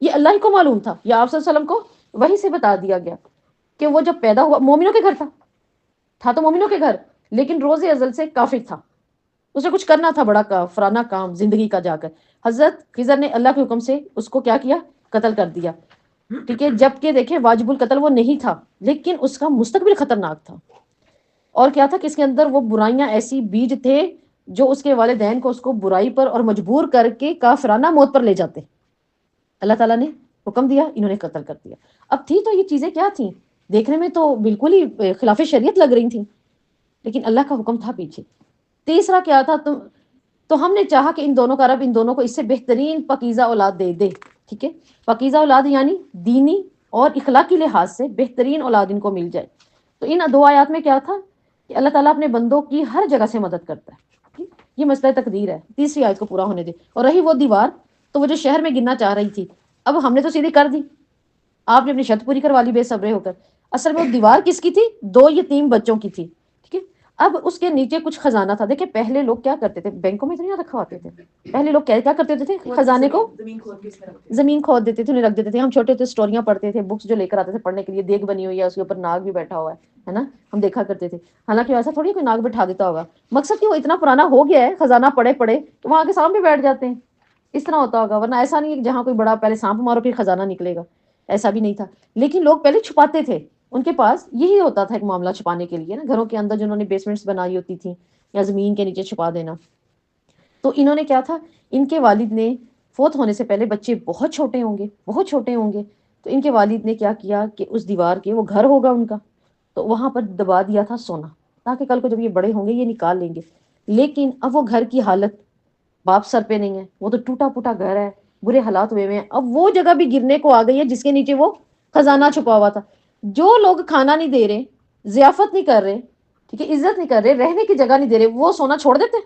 یہ اللہ ہی کو معلوم تھا، یا آپ صلی اللہ علیہ وسلم کو وہی سے بتا دیا گیا کہ وہ جب پیدا ہوا مومنوں کے گھر تھا تو مومنوں کے گھر، لیکن روز ازل سے کافر تھا، اسے کچھ کرنا تھا بڑا کافرانہ کام زندگی کا جا کر، حضرت خضر نے اللہ کے حکم سے اس کو کیا کیا؟ قتل کر دیا، ٹھیک ہے، جبکہ دیکھیں واجب القتل وہ نہیں تھا، لیکن اس کا مستقبل خطرناک تھا، اور کیا تھا کہ اس کے اندر وہ برائیاں ایسی بیج تھے جو اس کے والدین کو اس کو برائی پر اور مجبور کر کے کافرانہ موت پر لے جاتے۔ اللہ تعالیٰ نے حکم دیا، انہوں نے قتل کر دیا۔ اب تھی تو یہ چیزیں کیا تھیں؟ دیکھنے میں تو بالکل ہی خلاف شریعت لگ رہی تھیں، لیکن اللہ کا حکم تھا پیچھے۔ تیسرا کیا تھا؟ تو ہم نے چاہا کہ ان دونوں کا رب ان دونوں کو اس سے بہترین پاکیزہ اولاد دے دے. ٹھیک ہے، پاکیزہ اولاد یعنی دینی اور اخلاقی لحاظ سے بہترین اولاد ان کو مل جائے. تو ان دو آیات میں کیا تھا کہ اللہ تعالیٰ اپنے بندوں کی ہر جگہ سے مدد کرتا ہے. یہ مسئلہ تقدیر ہے. تیسری آیت کو پورا ہونے دے. اور رہی وہ دیوار، تو وہ جو شہر میں گرنا چاہ رہی تھی، اب ہم نے تو سیدھی کر دی، آپ نے اپنی شرط پوری کروا لی بے صبرے ہو کر. اصل میں وہ دیوار کس کی تھی؟ 2 یتیم بچوں کی تھی. ٹھیک ہے، اب اس کے نیچے کچھ خزانہ تھا. دیکھیں پہلے لوگ کیا کرتے تھے، بینکوں میں تو نہیں رکھا ہوتے تھے. پہلے لوگ کیا کرتے تھے، خزانے کو زمین کھود دیتے تھے، انہیں رکھ دیتے تھے. ہم چھوٹے ہوتے اسٹوریاں پڑھتے تھے، بکس جو لے کر آتے تھے پڑھنے کے لیے، دیگ بنی ہوئی ہے، اس کے اوپر ناگ بھی بیٹھا ہوا ہے نا، ہم دیکھا کرتے تھے. حالانکہ ایسا تھوڑی کوئی ناگ بٹھا دیتا ہوگا. مقصد کہ وہ اتنا پرانا ہو گیا ہے خزانہ پڑے پڑے تو وہاں کے سامنے بیٹھ جاتے ہیں، اس طرح ہوتا ہوگا. ورنہ ایسا نہیں ہے کہ جہاں کوئی بڑا پہلے سانپ مارو پھر خزانہ نکلے گا، ایسا بھی نہیں تھا. لیکن لوگ پہلے چھپاتے تھے، ان کے پاس یہی ہوتا تھا ایک معاملہ چھپانے کے لیے نا، گھروں کے اندر جنہوں نے بیسمنٹس بنائی ہوتی تھی یا زمین کے نیچے چھپا دینا. تو انہوں نے کیا تھا، ان کے والد نے فوت ہونے سے پہلے، بچے بہت چھوٹے ہوں گے، بہت چھوٹے ہوں گے، تو ان کے والد نے کیا کیا کہ اس دیوار کے، وہ گھر ہوگا ان کا، تو وہاں پر دبا دیا تھا سونا، تاکہ کل کو جب یہ بڑے ہوں گے یہ نکال لیں گے. لیکن اب وہ گھر کی حالت باپ سر پہ نہیں ہے، وہ تو ٹوٹا پھوٹا گھر ہے، برے حالات ہوئے ہیں. اب وہ جگہ بھی گرنے کو آ گئی ہے جس کے نیچے وہ خزانہ چھپا ہوا تھا. جو لوگ کھانا نہیں دے رہے، ضیافت نہیں کر رہے، ٹھیک ہے، عزت نہیں کر رہے، رہنے کی جگہ نہیں دے رہے، وہ سونا چھوڑ دیتے؟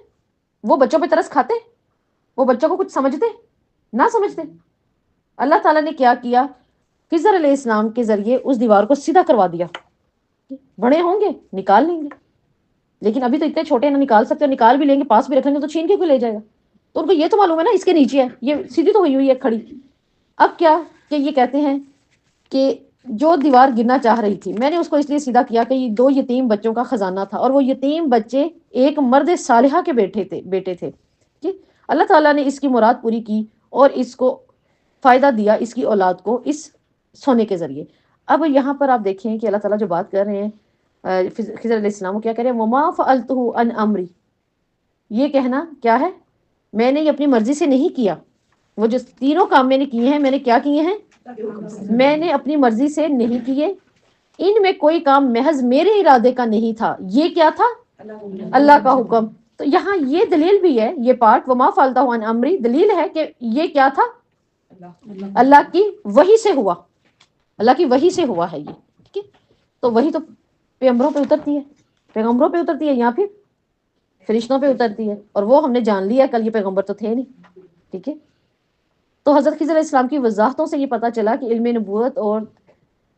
وہ بچوں پہ ترس کھاتے؟ وہ بچوں کو کچھ سمجھتے؟ نہ سمجھتے. اللہ تعالیٰ نے کیا کیا، خضر علیہ السلام کے ذریعے اس دیوار کو سیدھا کروا دیا. بڑے ہوں گے نکال لیں گے، لیکن ابھی تو اتنے چھوٹے نہ نکال سکتے، نکال بھی لیں گے پاس بھی رکھیں گے تو چھین کے کوئی لے جائے گا. تو ان کو یہ تو معلوم ہے نا اس کے نیچے ہے، یہ سیدھی تو ہوئی ہوئی ہے کھڑی. اب کیا کہ یہ کہتے ہیں کہ جو دیوار گرنا چاہ رہی تھی، میں نے اس کو اس لیے سیدھا کیا کہ یہ 2 یتیم بچوں کا خزانہ تھا، اور وہ یتیم بچے ایک مرد صالحہ کے بیٹے تھے. اللہ تعالیٰ نے اس کی مراد پوری کی اور اس کو فائدہ دیا، اس کی اولاد کو، اس سونے کے ذریعے. اب یہاں پر آپ دیکھیں کہ اللہ تعالیٰ جو بات کر رہے ہیں خضر علیہ السلام کو، کیا کہہ رہے ہیں، وما فعلته عن امری. یہ کہنا کیا ہے، میں نے یہ اپنی مرضی سے نہیں کیا. وہ جو تینوں کام میں نے کیے ہیں، میں نے کیا کیے ہیں، میں نے اپنی مرضی سے نہیں کیے. ان میں کوئی کام محض میرے ارادے کا نہیں تھا. یہ کیا تھا، اللہ کا حکم. تو یہاں یہ دلیل بھی ہے، یہ پارٹ وما فعلتہ عن امری دلیل ہے کہ یہ کیا تھا، اللہ کی وحی سے ہوا، اللہ کی وحی سے ہوا ہے یہ. ٹھیک ہے، تو وہی تو پیغمبروں پہ اترتی ہے، پیغمبروں پہ اترتی ہے یا پھر فرشتوں پہ اترتی ہے، اور وہ ہم نے جان لیا کل یہ پیغمبر تو تھے نہیں. ٹھیک ہے، تو حضرت خضر علیہ السلام کی وضاحتوں سے یہ پتا چلا کہ علم نبوت اور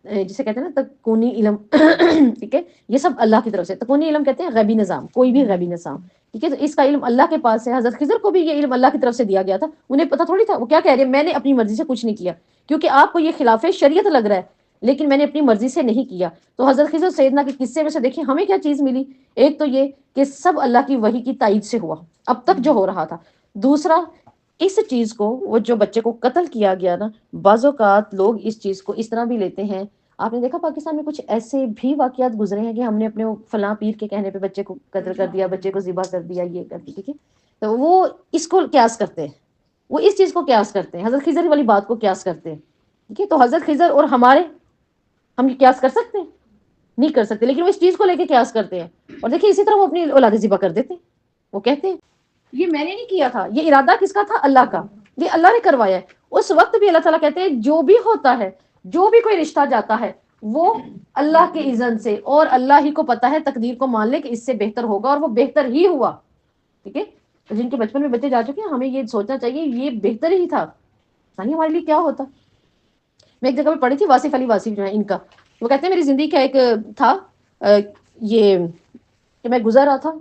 جسے کہتے ہیں نا تکونی علم، ٹھیک ہے، یہ سب اللہ کی طرف سے. تکونی علم کہتے ہیں غیبی نظام، کوئی بھی غیبی نظام. ٹھیک ہے، تو اس کا علم اللہ کے پاس ہے. حضرت خضر کو بھی یہ علم اللہ کی طرف سے دیا گیا تھا، انہیں پتا تھوڑی تھا. وہ کیا کہہ رہے ہیں، میں نے اپنی مرضی سے کچھ نہیں کیا، کیونکہ آپ کو یہ خلاف شریعت لگ رہا ہے، لیکن میں نے اپنی مرضی سے نہیں کیا. تو حضرت خضر سیدنا کے قصے میں سے دیکھیں ہمیں کیا چیز ملی. ایک تو یہ کہ سب اللہ کی وحی کی تائید سے ہوا اب تک جو ہو رہا تھا. دوسرا، اس چیز کو، وہ جو بچے کو قتل کیا گیا نا، بعض اوقات لوگ اس چیز کو اس طرح بھی لیتے ہیں. آپ نے دیکھا پاکستان میں کچھ ایسے بھی واقعات گزرے ہیں کہ ہم نے اپنے فلاں پیر کے کہنے پہ بچے کو قتل کر دیا، بچے کو ذبح کر دیا، یہ کر دیا. ٹھیک ہے، تو وہ اس کو قیاس کرتے ہیں، وہ اس چیز کو قیاس کرتے ہیں، حضرت خضر والی بات کو قیاس کرتے ہیں. ٹھیک ہے، تو حضرت خضر اور ہمارے، ہم یہ قیاس کر سکتے ہیں؟ نہیں کر سکتے. لیکن وہ اس چیز کو لے کے قیاس کرتے ہیں. اور دیکھیں اسی طرح وہ اپنی اولاد ذبح کر دیتے ہیں. وہ کہتے ہیں یہ میں نے نہیں کیا تھا، یہ ارادہ کس کا تھا، اللہ کا، یہ اللہ نے کروایا ہے. اس وقت بھی اللہ تعالیٰ کہتے ہیں جو بھی ہوتا ہے، جو بھی کوئی رشتہ جاتا ہے، وہ اللہ کے اذن سے، اور اللہ ہی کو پتا ہے. تقدیر کو مان لے کہ اس سے بہتر ہوگا، اور وہ بہتر ہی ہوا. ٹھیک ہے، جن کے بچپن میں بچے جا چکے ہیں ہمیں یہ سوچنا چاہیے یہ بہتر ہی تھا، نہیں ہمارے لیے کیا ہوتا. میں ایک جگہ پہ پڑھی تھی، واصف علی واصف جو ہے ان کا، وہ کہتے ہیں میری زندگی کا ایک تھا یہ کہ میں گزر رہا تھا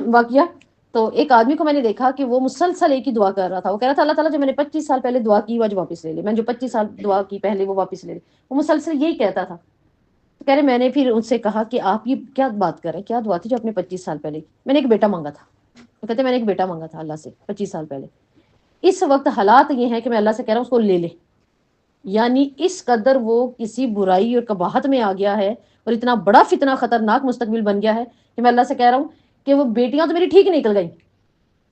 واقعہ. تو ایک آدمی کو میں نے دیکھا کہ وہ مسلسل ایک ہی دعا کر رہا تھا. وہ کہہ رہا تھا اللہ تعالیٰ جو میں نے 25 سال پہلے دعا کی وہ آج واپس لے لے، میں نے جو 25 سال دعا کی پہلے وہ واپس لے لے. وہ مسلسل یہی کہتا تھا. تو کہہ رہے میں نے پھر ان سے کہا کہ آپ یہ کیا بات کر رہے ہیں، کیا دعا تھی جو آپ نے 25 سال پہلے؟ میں نے ایک بیٹا مانگا تھا. وہ کہتے ہیں میں نے ایک بیٹا مانگا تھا اللہ سے 25 سال پہلے. اس وقت حالات یہ ہیں کہ میں اللہ سے کہہ رہا ہوں اس کو لے لے. یعنی اس قدر وہ کسی برائی اور قباحت میں آ گیا ہے، اور اتنا بڑا فتنہ خطرناک مستقبل بن گیا ہے کہ میں اللہ سے کہہ رہا ہوں کہ وہ بیٹیاں تو میری ٹھیک نکل گئی،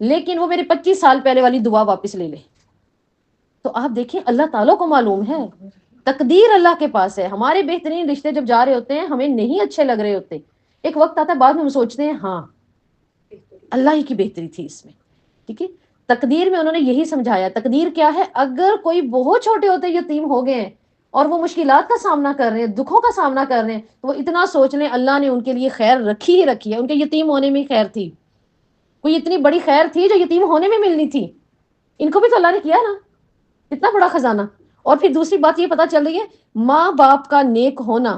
لیکن وہ میرے 25 سال پہلے والی دعا واپس لے لے. تو آپ دیکھیں اللہ تعالیٰ کو معلوم ہے، تقدیر اللہ کے پاس ہے. ہمارے بہترین رشتے جب جا رہے ہوتے ہیں ہمیں نہیں اچھے لگ رہے ہوتے، ایک وقت آتا ہے بعد میں ہم سوچتے ہیں ہاں اللہ ہی کی بہتری تھی اس میں. ٹھیک ہے، تقدیر میں انہوں نے یہی سمجھایا. تقدیر کیا ہے؟ اگر کوئی بہت چھوٹے ہوتے یتیم ہو گئے ہیں اور وہ مشکلات کا سامنا کر رہے ہیں، دکھوں کا سامنا کر رہے ہیں، تو وہ اتنا سوچ لیں اللہ نے ان کے لیے خیر رکھی ہی رکھی ہے. ان کے یتیم ہونے میں خیر تھی، کوئی اتنی بڑی خیر تھی جو یتیم ہونے میں ملنی تھی. ان کو بھی تو اللہ نے کیا نا، اتنا بڑا خزانہ. اور پھر دوسری بات یہ پتا چل رہی ہے، ماں باپ کا نیک ہونا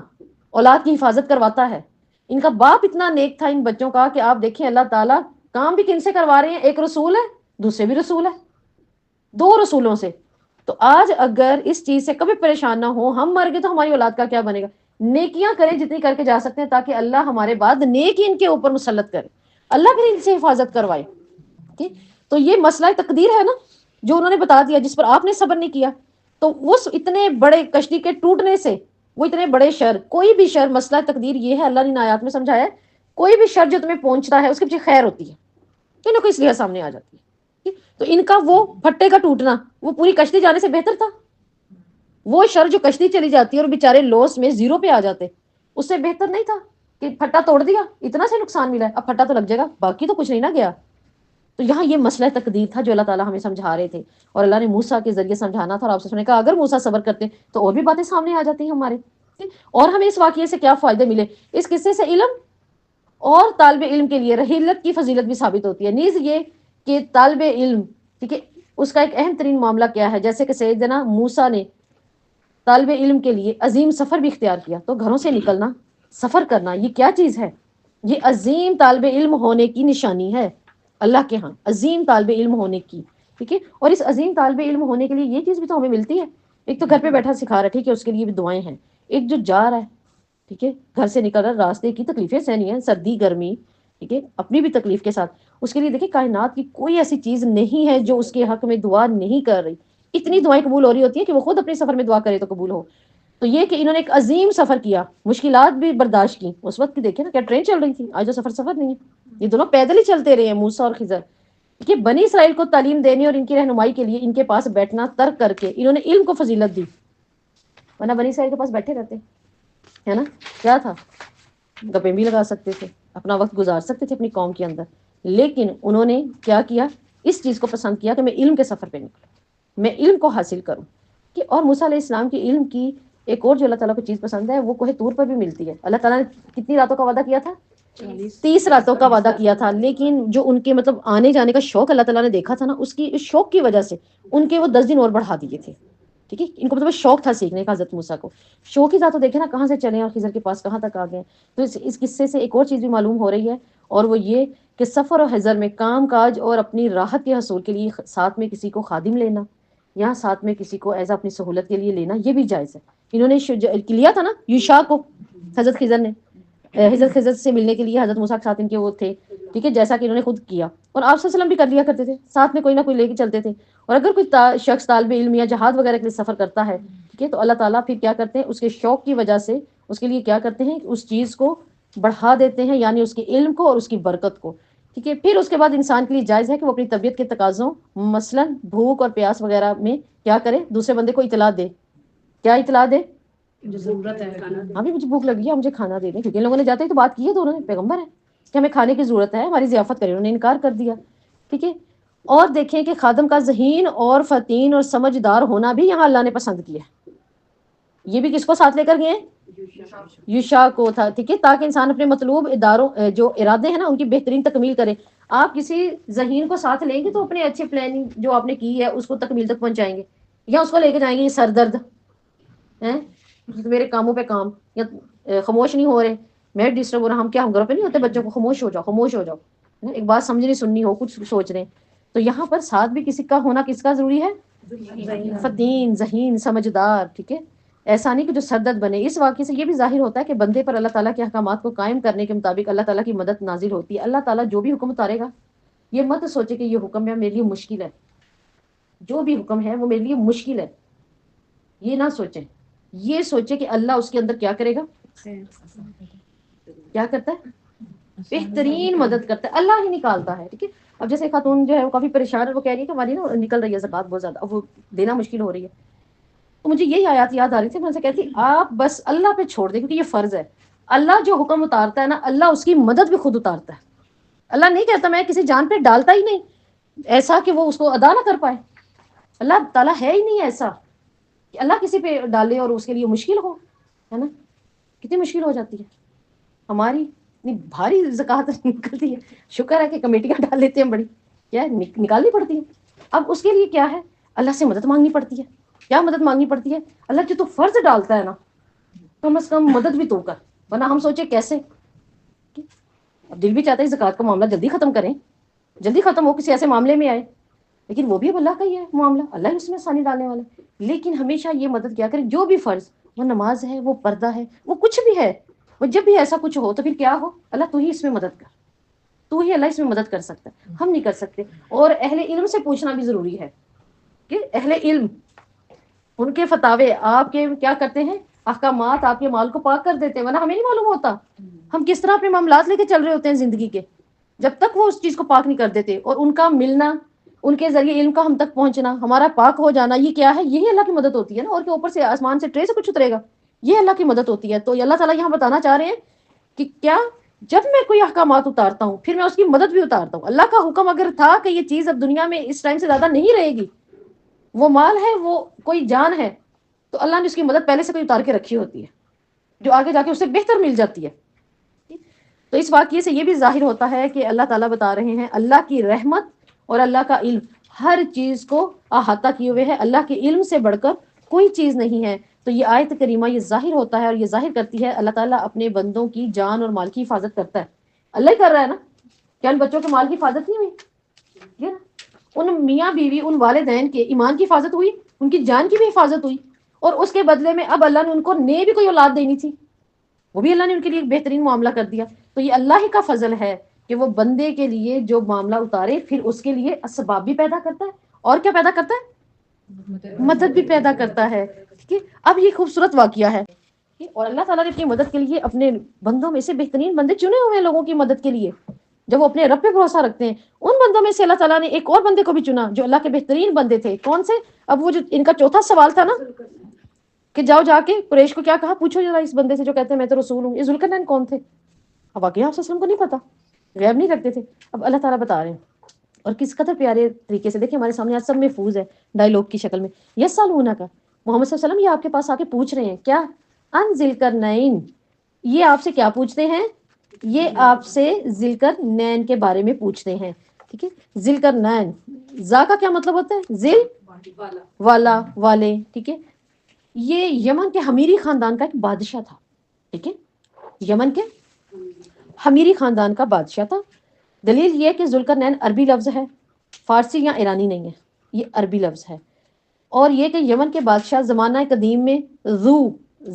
اولاد کی حفاظت کرواتا ہے. ان کا باپ اتنا نیک تھا ان بچوں کا کہ آپ دیکھیں اللہ تعالیٰ کام بھی کن سے کروا رہے ہیں؟ ایک رسول ہے، دوسرے بھی رسول ہے، دو رسولوں سے. تو آج اگر اس چیز سے کبھی پریشان نہ ہو، ہم مر گئے تو ہماری اولاد کا کیا بنے گا؟ نیکیاں کریں جتنی کر کے جا سکتے ہیں تاکہ اللہ ہمارے بعد نیکی ان کے اوپر مسلط کرے، اللہ پھر ان سے حفاظت کروائے. ٹھیک، تو یہ مسئلہ تقدیر ہے نا جو انہوں نے بتا دیا، جس پر آپ نے صبر نہیں کیا. تو اس اتنے بڑے کشتی کے ٹوٹنے سے وہ اتنے بڑے شر، کوئی بھی شر، مسئلہ تقدیر یہ ہے، اللہ نے ان آیات میں سمجھایا ہے، کوئی بھی شر جو تمہیں پہنچتا ہے اس کے پیچھے خیر ہوتی ہے، کوئی نہ کوئی اس لیے سامنے آ جاتی ہے. تو ان کا وہ پھٹے کا ٹوٹنا وہ پوری کشتی جانے سے بہتر تھا. وہ شر جو کشتی چلی جاتی ہے اور بیچارے لوس میں زیرو پہ آ جاتے، اس سے بہتر نہیں تھا کہ پھٹا توڑ دیا، اتنا سے نقصان ملا ہے، اب پھٹا تو لگ جائے گا، باقی تو کچھ نہیں نہ گیا. تو یہاں یہ مسئلہ تقدیر تھا جو اللہ تعالیٰ ہمیں سمجھا رہے تھے، اور اللہ نے موسیٰ کے ذریعے سمجھانا تھا. اور آپ سے سننے کا اگر موسیٰ صبر کرتے تو اور بھی باتیں سامنے آ جاتی ہیں ہمارے. اور ہمیں اس واقعے سے کیا فائدے ملے؟ اس قصے سے علم اور طالب علم کے لیے رحیلت کی فضیلت بھی ثابت ہوتی ہے. نیز یہ کہ طالب علم، ٹھیک ہے، اس کا ایک اہم ترین معاملہ کیا ہے، جیسے کہ سیدنا موسیٰ نے طالب علم کے لیے عظیم سفر بھی اختیار کیا. تو گھروں سے نکلنا، سفر کرنا، یہ کیا چیز ہے؟ یہ عظیم طالب علم ہونے کی نشانی ہے اللہ کے ہاں، عظیم طالب علم ہونے کی. ٹھیک ہے، اور اس عظیم طالب علم ہونے کے لیے یہ چیز بھی تو ہمیں ملتی ہے. ایک تو گھر پہ بیٹھا سکھا رہا ہے، ٹھیک ہے، اس کے لیے بھی دعائیں ہیں. ایک جو جا رہا ہے، ٹھیک ہے، گھر سے نکل رہا، راستے کی تکلیفیں سہنی ہیں، سردی گرمی، ٹھیک ہے، اپنی بھی تکلیف کے ساتھ، اس کے لیے دیکھیں کائنات کی کوئی ایسی چیز نہیں ہے جو اس کے حق میں دعا نہیں کر رہی. اتنی دعائیں قبول ہو رہی ہوتی ہیں کہ وہ خود اپنے سفر میں دعا کرے تو قبول ہو. تو یہ کہ انہوں نے ایک عظیم سفر کیا، مشکلات بھی برداشت کی. اس وقت کی دیکھیں نا، کیا ٹرین چل رہی تھی؟ آج تو سفر نہیں ہے، یہ دونوں پیدل ہی چلتے رہے ہیں موسیٰ اور خضر. کہ بنی اسرائیل کو تعلیم دینے اور ان کی رہنمائی کے لیے ان کے پاس بیٹھنا ترک کر کے انہوں نے علم کو فضیلت دی. ورنہ بنی اسرائیل کے پاس بیٹھے رہتے، ہے نا، کیا تھا؟ گپیں بھی لگا سکتے تھے، اپنا وقت گزار سکتے تھے اپنی قوم کے اندر. لیکن انہوں نے کیا کیا؟ اس چیز کو پسند کیا کہ میں علم کے سفر پہ نکلوں، میں علم کو حاصل کروں. کہ اور موسیٰ علیہ السلام کی علم کی ایک اور جو اللہ تعالیٰ کو چیز پسند ہے وہ کوہ طور پر بھی ملتی ہے. اللہ تعالیٰ نے کتنی راتوں کا وعدہ کیا تھا؟ 30 راتوں کا وعدہ کیا تھا. لیکن جو ان کے مطلب آنے جانے کا شوق اللہ تعالیٰ نے دیکھا تھا نا، اس شوق کی وجہ سے ان کے وہ 10 دن اور بڑھا دیے تھے. ٹھیک ہے، ان کو مطلب شوق تھا سیکھنے کا حضرت موسیٰ کو. شوق ہی تھا تو دیکھیں نا کہاں سے چلے اور خضر کے پاس کہاں تک آ گئے. تو اس قصے سے ایک اور چیز بھی معلوم ہو رہی ہے، اور وہ یہ کہ سفر اور حضر میں کام کاج اور اپنی راحت کے حصول کے لیے ساتھ میں کسی کو خادم لینا یا ساتھ میں کسی کو ایز اپنی سہولت کے لیے لینا یہ بھی جائز ہے. انہوں نے لیا تھا نا یوشع کو، حضرت خضر نے، حضرت خضر سے ملنے کے لیے حضرت موسیٰ کے ساتھ ان کے وہ تھے، ٹھیک ہے، جیسا کہ انہوں نے خود کیا. اور آپ صلی اللہ علیہ وسلم بھی کر لیا کرتے تھے، ساتھ میں کوئی نہ کوئی لے کے چلتے تھے. اور اگر کوئی شخص طالب علم یا جہاد وغیرہ کے لیے سفر کرتا ہے، ٹھیک ہے، تو اللہ تعالیٰ پھر کیا کرتے ہیں؟ اس کے شوق کی وجہ سے اس کے لیے کیا کرتے ہیں؟ اس چیز کو بڑھا دیتے ہیں، یعنی اس کے علم کو اور اس کی برکت کو. ٹھیک ہے، پھر اس کے بعد انسان کے لیے جائز ہے کہ وہ اپنی طبیعت کے تقاضوں، مثلاً بھوک اور پیاس وغیرہ میں کیا کرے؟ دوسرے بندے کو اطلاع دے. کیا اطلاع دے؟ جو ضرورت ہے کھانا ہاں بھی مجھے بھوک لگی ہے، مجھے کھانا دے دیں. کیونکہ ان لوگوں نے جاتے ہی تو بات کی ہے، تو انہوں نے پیغمبر ہے کہ ہمیں کھانے کی ضرورت ہے، ہماری ضیافت کریں، انہوں نے انکار کر دیا. ٹھیک ہے، اور دیکھیں کہ خادم کا ذہین اور فطین اور سمجھدار ہونا بھی یہاں اللہ نے پسند کیا. یہ بھی کس کو ساتھ لے کر گئے ہیں؟ یوشع کو تھا. ٹھیک ہے، تاکہ انسان اپنے مطلوب اداروں جو ارادے ہیں نا ان کی بہترین تکمیل کرے. آپ کسی ذہین کو ساتھ لیں گے تو اپنے اچھے پلاننگ جو آپ نے کی ہے اس کو تکمیل تک پہنچائیں گے، یا اس کو لے کے جائیں گے یہ سر درد ہیں میرے کاموں پہ کام، یا خاموش نہیں ہو رہے، میں ڈسٹرب ہو رہا. ہم کیا ہم گھروں پہ نہیں ہوتے بچوں کو خاموش ہو جاؤ خاموش ہو جاؤ، ایک بات سمجھنی سننی ہو، کچھ سوچ رہے ہیں. تو یہاں پر ساتھ بھی کسی کا ہونا کس کا ضروری ہے؟ فطین، ذہین، سمجھدار. ٹھیک ہے، ایسا نہیں کہ جو سردرد بنے. اس واقعے سے یہ بھی ظاہر ہوتا ہے کہ بندے پر اللہ تعالیٰ کے احکامات کو قائم کرنے کے مطابق اللہ تعالیٰ کی مدد نازل ہوتی ہے. اللہ تعالیٰ جو بھی حکم اتارے گا، یہ مت سوچے کہ یہ حکم ہے میرے لیے مشکل ہے، جو بھی حکم ہے وہ میرے لیے مشکل ہے، یہ نہ سوچیں. یہ سوچے کہ اللہ اس کے اندر کیا کرے گا، کیا کرتا ہے؟ بہترین مدد کرتا ہے، اللہ ہی نکالتا ہے. ٹھیک ہے، اب جیسے خاتون جو ہے وہ کافی پریشان ہے، وہ کہہ رہی ہے کہ ہماری نا نکل رہی ہے زکوٰۃ بہت زیادہ، اب وہ دینا مشکل ہو رہی ہے. تو مجھے یہی آیات یاد آ رہی تھی، میں ان سے کہتی آپ بس اللہ پہ چھوڑ دیں، کیونکہ یہ فرض ہے. اللہ جو حکم اتارتا ہے نا، اللہ اس کی مدد بھی خود اتارتا ہے. اللہ نہیں کہتا میں کسی جان پہ ڈالتا ہی نہیں، ایسا کہ وہ اس کو ادا نہ کر پائے. اللہ تعالیٰ ہے ہی نہیں ایسا کہ اللہ کسی پہ ڈالے اور اس کے لیے مشکل ہو، ہے نا. کتنی مشکل ہو جاتی ہے ہماری، اتنی بھاری زکوٰۃ نکلتی ہے. شکر ہے کہ کمیٹیاں ڈال لیتے ہیں بڑی، کیا ہے نکالنی پڑتی ہے. اب اس کے لیے کیا ہے، اللہ سے مدد مانگنی پڑتی ہے. کیا مدد مانگنی پڑتی ہے؟ اللہ جو تو فرض ڈالتا ہے نا، کم از کم مدد بھی تو کر، ورنہ ہم سوچے کیسے. اب دل بھی چاہتا ہے زکوٰۃ کا معاملہ جلدی ختم کریں، جلدی ختم ہو، کسی ایسے معاملے میں آئے، لیکن وہ بھی اب اللہ کا ہی ہے معاملہ، اللہ ہی اس میں آسانی ڈالنے والا ہے. لیکن ہمیشہ یہ مدد کیا کریں، جو بھی فرض، وہ نماز ہے، وہ پردہ ہے، وہ کچھ بھی ہے، وہ جب بھی ایسا کچھ ہو تو پھر کیا ہو، اللہ تو ہی اس میں مدد کر، تو ہی اللہ اس میں مدد کر سکتا ہے، ہم نہیں کر سکتے. اور اہل علم سے پوچھنا بھی ضروری ہے کہ اہل علم ان کے فتاوے آپ کے کیا کرتے ہیں، احکامات آپ کے مال کو پاک کر دیتے ہیں، ورنہ ہمیں نہیں معلوم ہوتا ہم کس طرح اپنے معاملات لے کے چل رہے ہوتے ہیں زندگی کے، جب تک وہ اس چیز کو پاک نہیں کر دیتے. اور ان کا ملنا، ان کے ذریعے علم کا ہم تک پہنچنا، ہمارا پاک ہو جانا، یہ کیا ہے، یہی اللہ کی مدد ہوتی ہے نا. اور کہ اوپر سے آسمان سے ٹرے سے کچھ اترے گا، یہ اللہ کی مدد ہوتی ہے. تو اللہ تعالیٰ یہاں بتانا چاہ رہے ہیں کہ کیا، جب میں کوئی احکامات اتارتا ہوں پھر میں اس کی مدد بھی اتارتا ہوں. اللہ کا حکم اگر تھا کہ یہ چیز اب دنیا میں اس ٹائم سے زیادہ نہیں رہے گی، وہ مال ہے، وہ کوئی جان ہے، تو اللہ نے اس کی مدد پہلے سے کوئی اتار کے رکھی ہوتی ہے جو آگے جا کے اسے بہتر مل جاتی ہے. تو اس واقعے سے یہ بھی ظاہر ہوتا ہے کہ اللہ تعالیٰ بتا رہے ہیں اللہ کی رحمت اور اللہ کا علم ہر چیز کو احاطہ کیے ہوئے ہے، اللہ کے علم سے بڑھ کر کوئی چیز نہیں ہے. تو یہ آیت کریمہ یہ ظاہر ہوتا ہے اور یہ ظاہر کرتی ہے اللہ تعالیٰ اپنے بندوں کی جان اور مال کی حفاظت کرتا ہے. اللہ ہی کر رہا ہے نا، کیا ان بچوں کے مال کی حفاظت نہیں ہوئی؟ یہ نا، ان میاں بیوی، ان والدین کے ایمان کی حفاظت ہوئی، ان کی جان کی بھی حفاظت ہوئی. اور اس کے بدلے میں اب اللہ نے ان کو بھی کوئی اولاد دینی تھی، وہ بھی اللہ نے ان کے لیے ایک بہترین معاملہ کر دیا. تو یہ اللہ ہی کا فضل ہے کہ وہ بندے کے لیے جو معاملہ اتارے پھر اس کے لیے اسباب بھی پیدا کرتا ہے، اور کیا پیدا کرتا ہے، مدد بھی پیدا کرتا ہے. ٹھیک ہے، اب یہ خوبصورت واقعہ ہے. اور اللہ تعالیٰ نے اپنی مدد کے لیے اپنے بندوں میں سے بہترین بندے چنے ہوئے ہیں لوگوں کی مدد کے لیے. جب وہ اپنے رب پہ بھروسہ رکھتے ہیں، ان بندوں میں سے اللہ تعالیٰ نے ایک اور بندے کو بھی چنا جو اللہ کے بہترین بندے تھے. کون سے؟ اب وہ جو ان کا چوتھا سوال تھا نا کہ جاؤ جا کے قریش کو کیا کہا، پوچھو ذرا اس بندے سے جو کہتے ہیں میں تو رسول ہوں. یہ ذوالقرنین کون تھے؟ اب واقعی آپ وسلم کو نہیں پتا، غیب نہیں رکھتے تھے. اب اللہ تعالیٰ بتا رہے ہیں اور کس قدر پیارے طریقے سے. دیکھیں ہمارے سامنے آج سب محفوظ ہے ڈائلاگ کی شکل میں. یسالونہ کا، محمد صلی اللہ علیہ وسلم یہ آپ کے پاس آ کے پوچھ رہے ہیں کیا، ان ذوالقرنین، یہ آپ سے کیا پوچھتے ہیں، یہ آپ سے ذوالقرنین کے بارے میں پوچھتے ہیں. ٹھیک ہے، ذوالقرنین، ذا کا کیا مطلب ہوتا ہے، ذل والا، والے. ٹھیک ہے، یہ یمن کے حمیری خاندان کا ایک بادشاہ تھا. ٹھیک ہے، یمن کے حمیری خاندان کا بادشاہ تھا. دلیل یہ کہ ذوالقرنین عربی لفظ ہے، فارسی یا ایرانی نہیں ہے، یہ عربی لفظ ہے. اور یہ کہ یمن کے بادشاہ زمانہ قدیم میں ذو،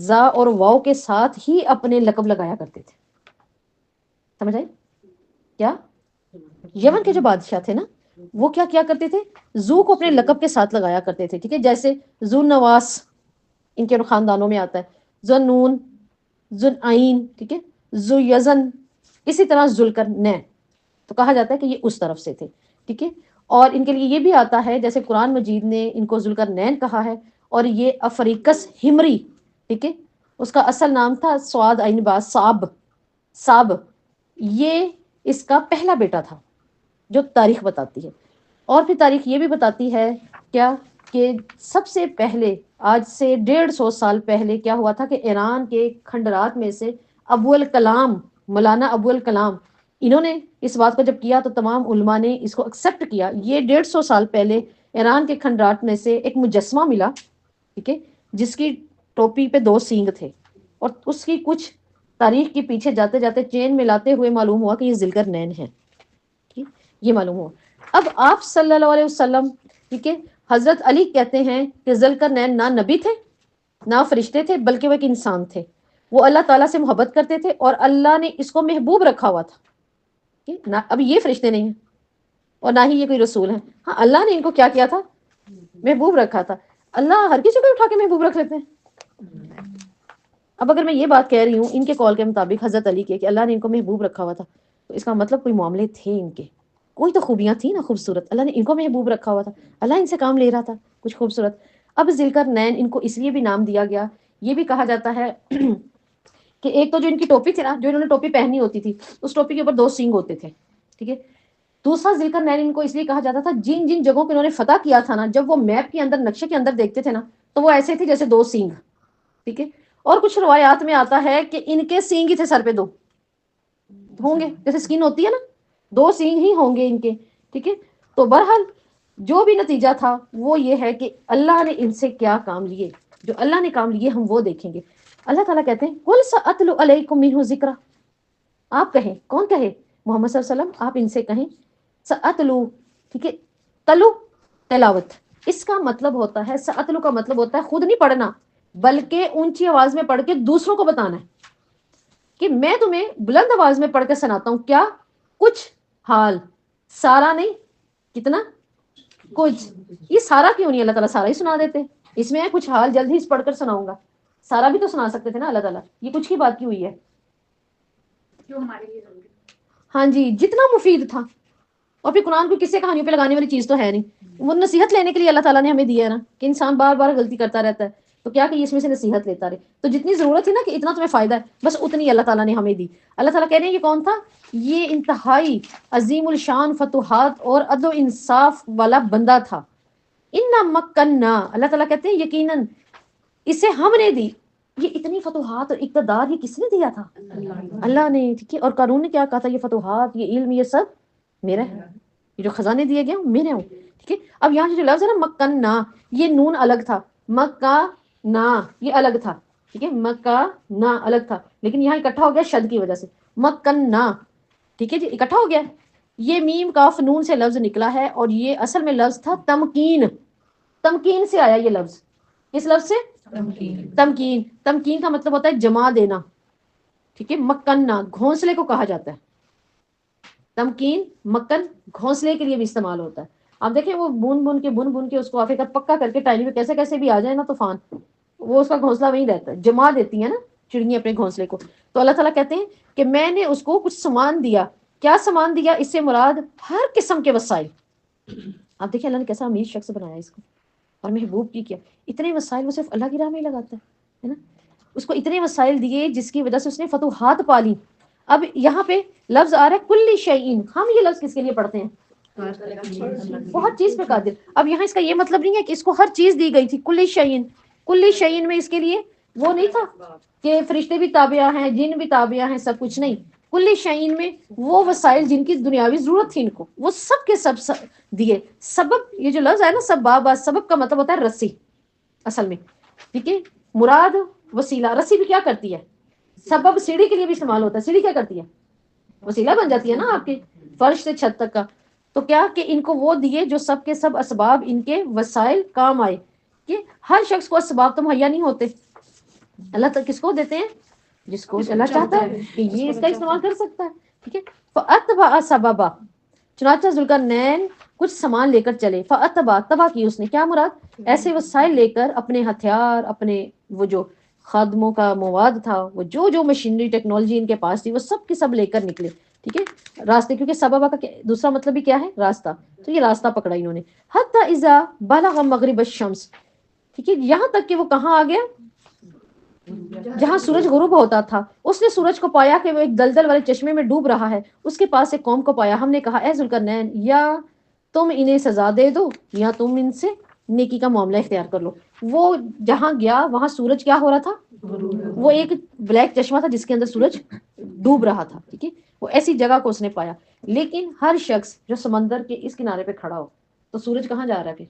زا اور واو کے ساتھ ہی اپنے لقب لگایا کرتے تھے. سمجھ آئی کیا؟ یمن کے جو بادشاہ تھے نا وہ کیا کیا کرتے تھے، زو کو اپنے لقب کے ساتھ لگایا کرتے تھے. ٹھیک ہے، جیسے ذو نواس ان کے خاندانوں میں آتا ہے، ذو نون، ذو عین، ٹھیک ہے، ذو یزن، اسی طرح ذوالقرنین. تو کہا جاتا ہے کہ یہ اس طرف سے تھے. ٹھیک ہے، اور ان کے لیے یہ بھی آتا ہے جیسے قرآن مجید نے ان کو ذوالقرنین کہا ہے. اور یہ افریقس ہمری، ٹھیک ہے، اس کا اصل نام تھا سواد عین با صاب، صاب، یہ اس کا پہلا بیٹا تھا جو تاریخ بتاتی ہے. اور پھر تاریخ یہ بھی بتاتی ہے کیا کہ سب سے پہلے آج سے 150 سال پہلے کیا ہوا تھا کہ ایران کے کھنڈرات میں سے ابو الکلام، مولانا ابو الکلام، انہوں نے اس بات کو جب کیا تو تمام علماء نے اس کو ایکسیپٹ کیا. یہ 150 سال پہلے ایران کے کھنڈرات میں سے ایک مجسمہ ملا، ٹھیک ہے، جس کی ٹوپی پہ 2 سینگ تھے. اور اس کی کچھ تاریخ کے پیچھے جاتے جاتے چین ملاتے ہوئے معلوم ہوا کہ یہ ذوالقرنین ہے. یہ معلوم ہوا. اب آپ صلی اللہ علیہ وسلم، ٹھیک ہے، حضرت علی کہتے ہیں کہ ذوالقرنین نہ نبی تھے نہ فرشتے تھے بلکہ وہ ایک انسان تھے. وہ اللہ تعالیٰ سے محبت کرتے تھے اور اللہ نے اس کو محبوب رکھا ہوا تھا. اب یہ فرشتے نہیں ہیں اور نہ ہی یہ کوئی رسول ہیں. ہاں اللہ نے ان کو کیا کیا تھا، محبوب رکھا تھا. اللہ ہر کسی کو اٹھا کے محبوب رکھ لیتے ہیں. اب اگر میں یہ بات کہہ رہی ہوں ان کے قول کے مطابق حضرت علی کے کہ اللہ نے ان کو محبوب رکھا ہوا تھا، تو اس کا مطلب کوئی معاملے تھے ان کے، کوئی تو خوبیاں تھیں نا خوبصورت، اللہ نے ان کو محبوب رکھا ہوا تھا، اللہ ان سے کام لے رہا تھا کچھ خوبصورت. اب ذوالقرنین ان کو اس لیے بھی نام دیا گیا. یہ بھی کہا جاتا ہے کہ ایک تو جو ان کی ٹوپی تھی نا، جو انہوں نے ٹوپی پہنی ہوتی تھی، اس ٹوپی کے اوپر 2 سینگ ہوتے تھے. ٹھیک ہے، دوسرا ذوالقرنین ان کو اس لیے کہا جاتا تھا جن جن جگہوں پہ انہوں نے فتح کیا تھا نا، جب وہ میپ کے اندر نقشے کے اندر دیکھتے تھے نا تو وہ ایسے تھے جیسے دو سینگ. ٹھیک ہے. اور کچھ روایات میں آتا ہے کہ ان کے سینگ ہی تھے سر پہ، دو ہوں گے جیسے سکین ہوتی ہے نا، دو سینگ ہی ہوں گے ان کے. ٹھیک ہے. تو بہرحال جو بھی نتیجہ تھا وہ یہ ہے کہ اللہ نے ان سے کیا کام لیے، جو اللہ نے کام لیے ہم وہ دیکھیں گے. اللہ تعالیٰ کہتے ہیں قُلْ سَأَتْلُو عَلَيْكُم مِّنْهُ ذِكْرًا. آپ کہیں، کون کہے؟ محمد صلی اللہ علیہ وسلم. آپ ان سے کہیں سَأَتْلُو. ٹھیک ہے. تلو تلاوت، اس کا مطلب ہوتا ہے، سَأَتْلُو کا مطلب ہوتا ہے خود نہیں پڑھنا بلکہ اونچی آواز میں پڑھ کے دوسروں کو بتانا ہے کہ میں تمہیں بلند آواز میں پڑھ کے سناتا ہوں. کیا؟ کچھ حال، سارا نہیں. کتنا؟ کچھ. یہ سارا کیوں نہیں؟ اللہ تعالیٰ سارا ہی سنا دیتے. اس میں ہے کچھ حال جلد ہی اس پڑھ کر سناؤں گا. سارا بھی تو سنا سکتے تھے نا اللہ تعالیٰ. یہ کچھ کی بات کی ہوئی ہے جو ہمارے لیے ضروری ہے. ہاں جی، جتنا مفید تھا. اور پھر قرآن کو کسے کہانیوں پہ لگانے والی چیز تو ہے نہیں. وہ نصیحت لینے کے لیے اللہ تعالیٰ نے ہمیں دیا ہے نا کہ انسان بار بار غلطی کرتا رہتا ہے، تو کیا کہ اس میں سے نصیحت لیتا رہے. تو جتنی ضرورت تھی نا کہ اتنا تمہیں فائدہ ہے، بس اتنی اللہ تعالیٰ نے ہمیں دی. اللہ تعالیٰ کہہ رہے ہیں یہ کون تھا؟ یہ انتہائی عظیم الشان فتوحات اور عدل و انصاف والا بندہ تھا. اِنَّا مَكَّنَّا، اللہ تعالیٰ کہتے ہیں یقیناً اسے ہم نے دی. یہ اتنی فتوحات اور اقتدار یہ کس نے دیا تھا؟ اللہ نے. ٹھیک ہے. اور قارون نے کیا کہا تھا؟ یہ فتوحات، یہ علم، یہ سب میرا ہے. یہ جو خزانے دیے گئے میرے ہوں. ٹھیک ہے. اب یہاں جو لفظ ہے نا مکنا، یہ نون الگ تھا، مکنا یہ الگ تھا. ٹھیک ہے. مکنا الگ تھا، لیکن یہاں اکٹھا ہو گیا شد کی وجہ سے مکنا. ٹھیک ہے جی، اکٹھا ہو گیا. یہ میم کاف نون سے لفظ نکلا ہے اور یہ اصل میں لفظ تھا تمکین. تمکین سے آیا یہ لفظ. اس لفظ سے تمکین. تمکین کا مطلب ہوتا ہے جما دینا. ٹھیک ہے. مکنا گھونسلے کو کہا جاتا ہے. تمکین مکن گھونسلے کے لیے بھی استعمال ہوتا ہے. آپ دیکھیں وہ بن کے اس کو آفے کر پکا کر کے ٹائنی میں کیسے کیسے بھی آ جائے نا طوفان، وہ اس کا گھونسلہ وہیں رہتا ہے. جما دیتی ہے نا چڑیاں اپنے گھونسلے کو. تو اللہ تعالیٰ کہتے ہیں کہ میں نے اس کو کچھ سامان دیا. کیا سامان دیا؟ اس سے مراد ہر قسم کے وسائل. آپ دیکھیں اللہ نے کیسا امیر شخص بنایا اس کو، اور محبوب کی کیا اتنے وسائل وہ صرف اللہ کی راہ میں ہی لگاتا ہے نا. اس کو اتنے وسائل دیے جس کی وجہ سے اس نے فتوحات پالی. اب یہاں پہ لفظ آ رہا ہے کلی شیئین. ہم یہ لفظ کس کے لیے پڑھتے ہیں؟ بہت چیز پہ قادر. اب یہاں اس کا یہ مطلب نہیں ہے کہ اس کو ہر چیز دی گئی تھی. کلی شیئین، کلی شیئین میں اس کے لیے وہ نہیں تھا کہ فرشتے بھی تابعہ ہیں، جن بھی تابعہ ہیں، سب کچھ نہیں. کلی شیئین میں وہ وسائل جن کی دنیاوی ضرورت تھی ان کو، وہ سب کے سب دیے. سبب، یہ جو لفظ ہے نا سبب، سبب کا مطلب ہوتا ہے رسی اصل میں. ٹھیک ہے. مراد وسیلہ. رسی بھی کیا کرتی ہے؟ سبب سیڑھی کے لیے بھی استعمال ہوتا ہے. سیڑھی کیا کرتی ہے؟ وسیلہ بن جاتی ہے نا آپ کے فرش سے چھت تک کا. تو کیا کہ ان کو وہ دیے جو سب کے سب اسباب ان کے وسائل کام آئے. کہ ہر شخص کو اسباب تو مہیا نہیں ہوتے. اللہ تعالیٰ کس کو دیتے ہیں؟ جس کو اللہ چاہتا ہے کہ یہ اس کا استعمال کر سکتا ہے. ٹھیک ہے. فَأَتْبَعَ سَبَبًا، چنانچہ ذوالقرنین کچھ سامان لے کر چلے. فَأَتْبَعَ، تباہ کی اس نے. کیا مراد؟ ایسے وسائل لے کر، اپنے ہتھیار، اپنے وہ جو خادموں کا مواد تھا، وہ جو مشینری ٹیکنالوجی ان کے پاس تھی، وہ سب کے سب لے کر نکلے. ٹھیک ہے. راستے، کیونکہ سببہ کا دوسرا مطلب بھی کیا ہے؟ راستہ. تو یہ راستہ پکڑا انہوں نے. حتی اذا بلغ مغرب الشمس. ٹھیک ہے. یہاں تک کہ وہ کہاں آ گیا؟ جہاں سورج غروب ہوتا تھا. اس نے سورج کو پایا کہ وہ ایک دلدل والے چشمے میں ڈوب رہا ہے. اس کے پاس ایک قوم کو پایا. ہم نے کہا اے ذوالقرنین، یا تم انہیں سزا دے دو یا تم ان سے نیکی کا معاملہ اختیار کر لو. وہ جہاں گیا وہاں سورج کیا ہو رہا تھا؟ وہ ایک بلیک چشمہ تھا جس کے اندر سورج ڈوب رہا تھا. ٹھیک ہے. وہ ایسی جگہ کو اس نے پایا. لیکن ہر شخص جو سمندر کے اس کنارے پہ کھڑا ہو تو سورج کہاں جا رہا ہے؟ پھر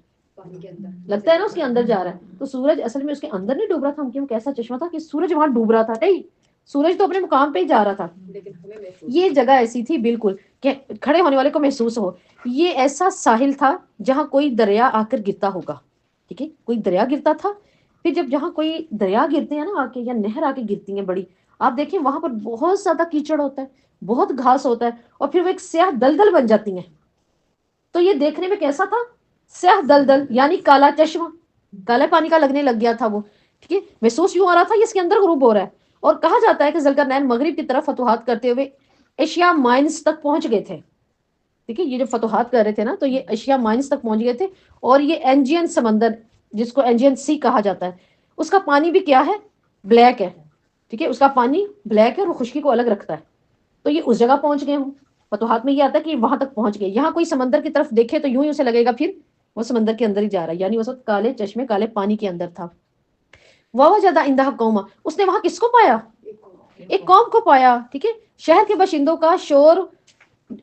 لگتا ہے نا اس کے اندر جا رہا ہے. تو سورج اصل میں اس کے اندر نہیں ڈوب رہا تھا. کیوں؟ کیسا چشمہ تھا کہ سورج وہاں ڈوب رہا تھا. نہیں، سورج تو اپنے مقام پہ ہی جا رہا تھا. یہ جگہ ایسی تھی بالکل کہ کھڑے ہونے والے کو محسوس ہو. یہ ایسا ساحل تھا جہاں کوئی دریا آ کر گرتا ہوگا. ٹھیک ہے. کوئی دریا گرتا تھا. پھر جب جہاں کوئی دریا گرتے ہیں نا آ کے، یا نہر آ کے گرتی ہیں بڑی، آپ دیکھیں وہاں پر بہت زیادہ کیچڑ ہوتا ہے، بہت گھاس ہوتا ہے، اور پھر وہ ایک سیاہ دلدل بن جاتی ہیں. تو یہ دیکھنے میں کیسا تھا؟ سیاہ دلدل، یعنی کالا چشمہ، کالے پانی کا لگنے لگ گیا تھا وہ. ٹھیک ہے. محسوس یوں ہو رہا تھا یہ اس کے اندر غروب ہو رہا ہے. اور کہا جاتا ہے کہ ذوالقرنین مغرب کی طرف فتوحات کرتے ہوئے ایشیا مائنز تک پہنچ گئے تھے. ٹھیک ہے. یہ جو فتوحات کر رہے تھے نا، تو یہ ایشیا مائنز تک پہنچ گئے تھے. اور یہ اینجین سمندر، جس کو اینجین سی کہا جاتا ہے، اس کا پانی بھی کیا ہے؟ بلیک ہے. ٹھیک ہے. اس کا پانی بلیک ہے اور وہ خشکی کو الگ رکھتا ہے. تو یہ اس جگہ پہنچ گئے ہوں. فتوحات میں یہ آتا ہے کہ وہاں تک پہنچ گئے. یہاں کوئی سمندر کی طرف دیکھے تو یوں ہی اسے لگے گا پھر وہ سمندر کے اندر ہی جا رہا ہے، یعنی اس وقت کالے چشمے کالے پانی کے اندر تھا. وَوَجَدَ عِندَهَا قَوْمًا، اس نے وہاں کس کو پایا؟ ایک قوم کو پایا. ٹھیک ہے، شہر کے باشندوں کا شور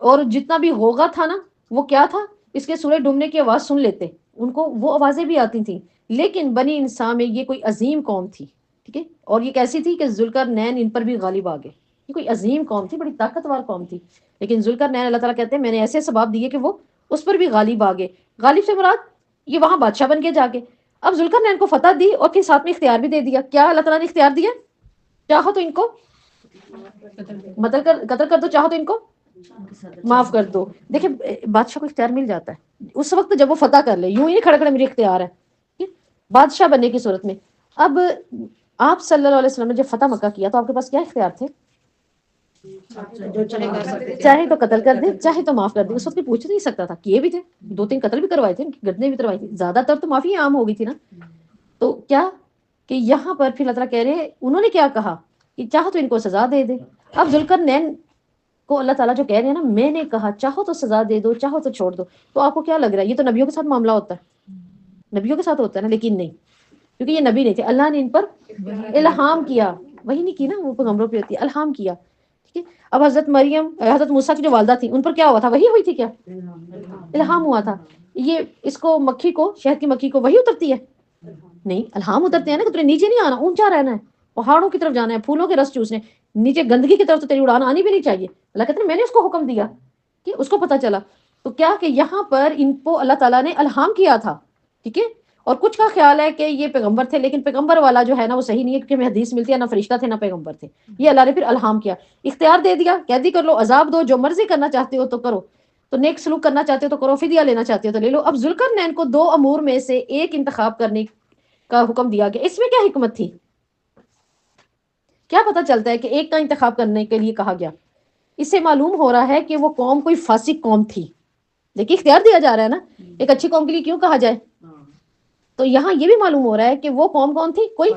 اور جتنا بھی ہوگا تھا نا وہ کیا تھا، اس کے سورج ڈوبنے کی آواز سن لیتے، ان کو وہ آوازیں بھی آتی تھیں. لیکن بنی انسان میں یہ کوئی عظیم قوم تھی. ٹھیک ہے، اور یہ کیسی تھی کہ ذوالقرنین ان پر بھی غالب آ گئے. یہ کوئی عظیم قوم تھی، بڑی طاقتور قوم تھی، لیکن ذوالقرنین اللہ تعالیٰ کہتے ہیں میں نے ایسے اسباب دیے کہ وہ اس پر بھی غالب آ گئے. غالب سے مراد یہ وہاں بادشاہ بن کے جا کے اب ذوالقرنین کو فتح دی اور پھر ساتھ میں اختیار بھی دے دیا. کیا اللہ تعالیٰ نے اختیار دیا؟ چاہو تو ان کو قتل کر دو، چاہو تو ان کو معاف کر دو. دیکھیں بادشاہ کو اختیار مل جاتا ہے اس وقت جب وہ فتح کر لے، یوں ہی نہیں کھڑے کھڑے میرے اختیار ہے. ٹھیک؟ بادشاہ بننے کی صورت میں اب آپ صلی اللہ علیہ وسلم نے جب فتح مکہ کیا تو آپ کے پاس کیا اختیار تھے؟ جو چاہے کر سکتے تھے. چاہے تو قتل کر دے، چاہے تو معاف کر دے. اس وقت پوچھ نہیں سکتا تھا، کیے بھی تھے، 2-3 قتل بھی کروائے تھے، گردنیں بھی کروائی تھی، زیادہ تر تو معافی عام ہو گئی تھی نا. تو کیا کہ یہاں پر پھر اللہ تعالیٰ کہہ رہے ہیں انہوں نے کیا کہا کہ چاہو تو ان کو سزا دے دے. اب ذوالقرنین کو اللہ تعالیٰ جو کہہ رہے ہیں نا میں نے کہا چاہو تو سزا دے دو چاہو تو چھوڑ دو، تو آپ کو کیا لگ رہا ہے یہ تو نبیوں کے ساتھ معاملہ ہوتا ہے، نبیوں کے ساتھ ہوتا ہے نا، لیکن نہیں، کیونکہ یہ نبی نہیں تھے، اللہ نے ان پر الہام کیا. وہی نہیں کی نا، وہ پیغمبروں پہ ہوتی ہے، الہام کیا. ٹھیک ہے، اب حضرت مریم حضرت موسیٰ کی جو والدہ تھی ان پر کیا ہوا تھا؟ وہی ہوئی تھی کیا؟ الہام ہوا تھا. یہ اس کو مکھی کو، شہد کی مکھی کو وہی اترتی ہے؟ نہیں، الہام اترتے ہیں نا کہ تمہیں نیچے نہیں آنا، اونچا رہنا ہے، پہاڑوں کی طرف جانا ہے، پھولوں کے رس چوسنے، نیچے گندگی کی طرف تو تیری اڑان آنی بھی نہیں چاہیے. اللہ کہتے ہیں میں نے اس کو حکم دیا کہ اس کو پتہ چلا. تو کیا کہ یہاں پر ان کو اللہ تعالیٰ نے الہام کیا تھا. ٹھیک ہے، اور کچھ کا خیال ہے کہ یہ پیغمبر تھے، لیکن پیغمبر والا جو ہے نا وہ صحیح نہیں ہے، کیونکہ ہمیں حدیث ملتی ہے نہ فرشتہ تھے نہ پیغمبر تھے. یہ اللہ نے پھر الہام کیا، اختیار دے دیا، قیدی کر لو، عذاب دو، جو مرضی کرنا چاہتے ہو تو کرو، تو نیک سلوک کرنا چاہتے ہو تو کرو، فدیہ لینا چاہتے ہو تو لے لو. اب ذوالقرنین کو 2 امور میں سے ایک انتخاب کرنے کا حکم دیا گیا. اس میں کیا حکمت تھی؟ کیا پتہ چلتا ہے کہ ایک کا انتخاب کرنے کے لیے کہا گیا؟ اس سے معلوم ہو رہا ہے کہ وہ قوم کوئی فاسق قوم تھی. دیکھیے اختیار دیا جا رہا ہے نا، ایک اچھی قوم کے لیے کیوں کہا جائے؟ تو یہاں یہ بھی معلوم ہو رہا ہے کہ وہ قوم کون تھی؟ کوئی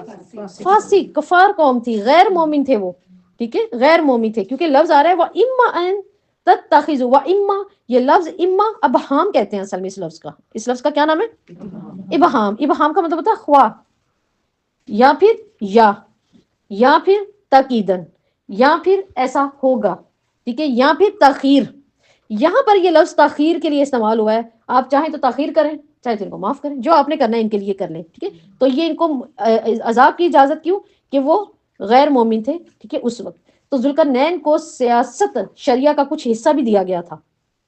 فاسق کفار قوم تھی، غیر مومن تھے وہ. ٹھیک ہے، غیر مومن تھے، کیونکہ لفظ آ رہا ہے وہ اما ان تتخذوا و اما، یہ لفظ اما ابہام کہتے ہیں اصل میں. اس لفظ کا کیا نام ہے؟ ابہام. ابہام کا مطلب ہوتا ہے خواہ، یا پھر یا پھر تاکیدن، یا پھر ایسا ہوگا. ٹھیک ہے، یا پھر تاخیر. یہاں پر یہ لفظ تاخیر کے لیے استعمال ہوا ہے. آپ چاہیں تو تاخیر کریں، چاہے تو ان کو معاف کریں، جو آپ نے کرنا ہے ان کے لیے کر لیں. ٹھیک ہے، تو یہ ان کو عذاب کی اجازت کیوں؟ کہ وہ غیر مومن تھے. ٹھیک ہے، اس وقت تو ذوالقرنین کو سیاست شریعہ کا کچھ حصہ بھی دیا گیا تھا.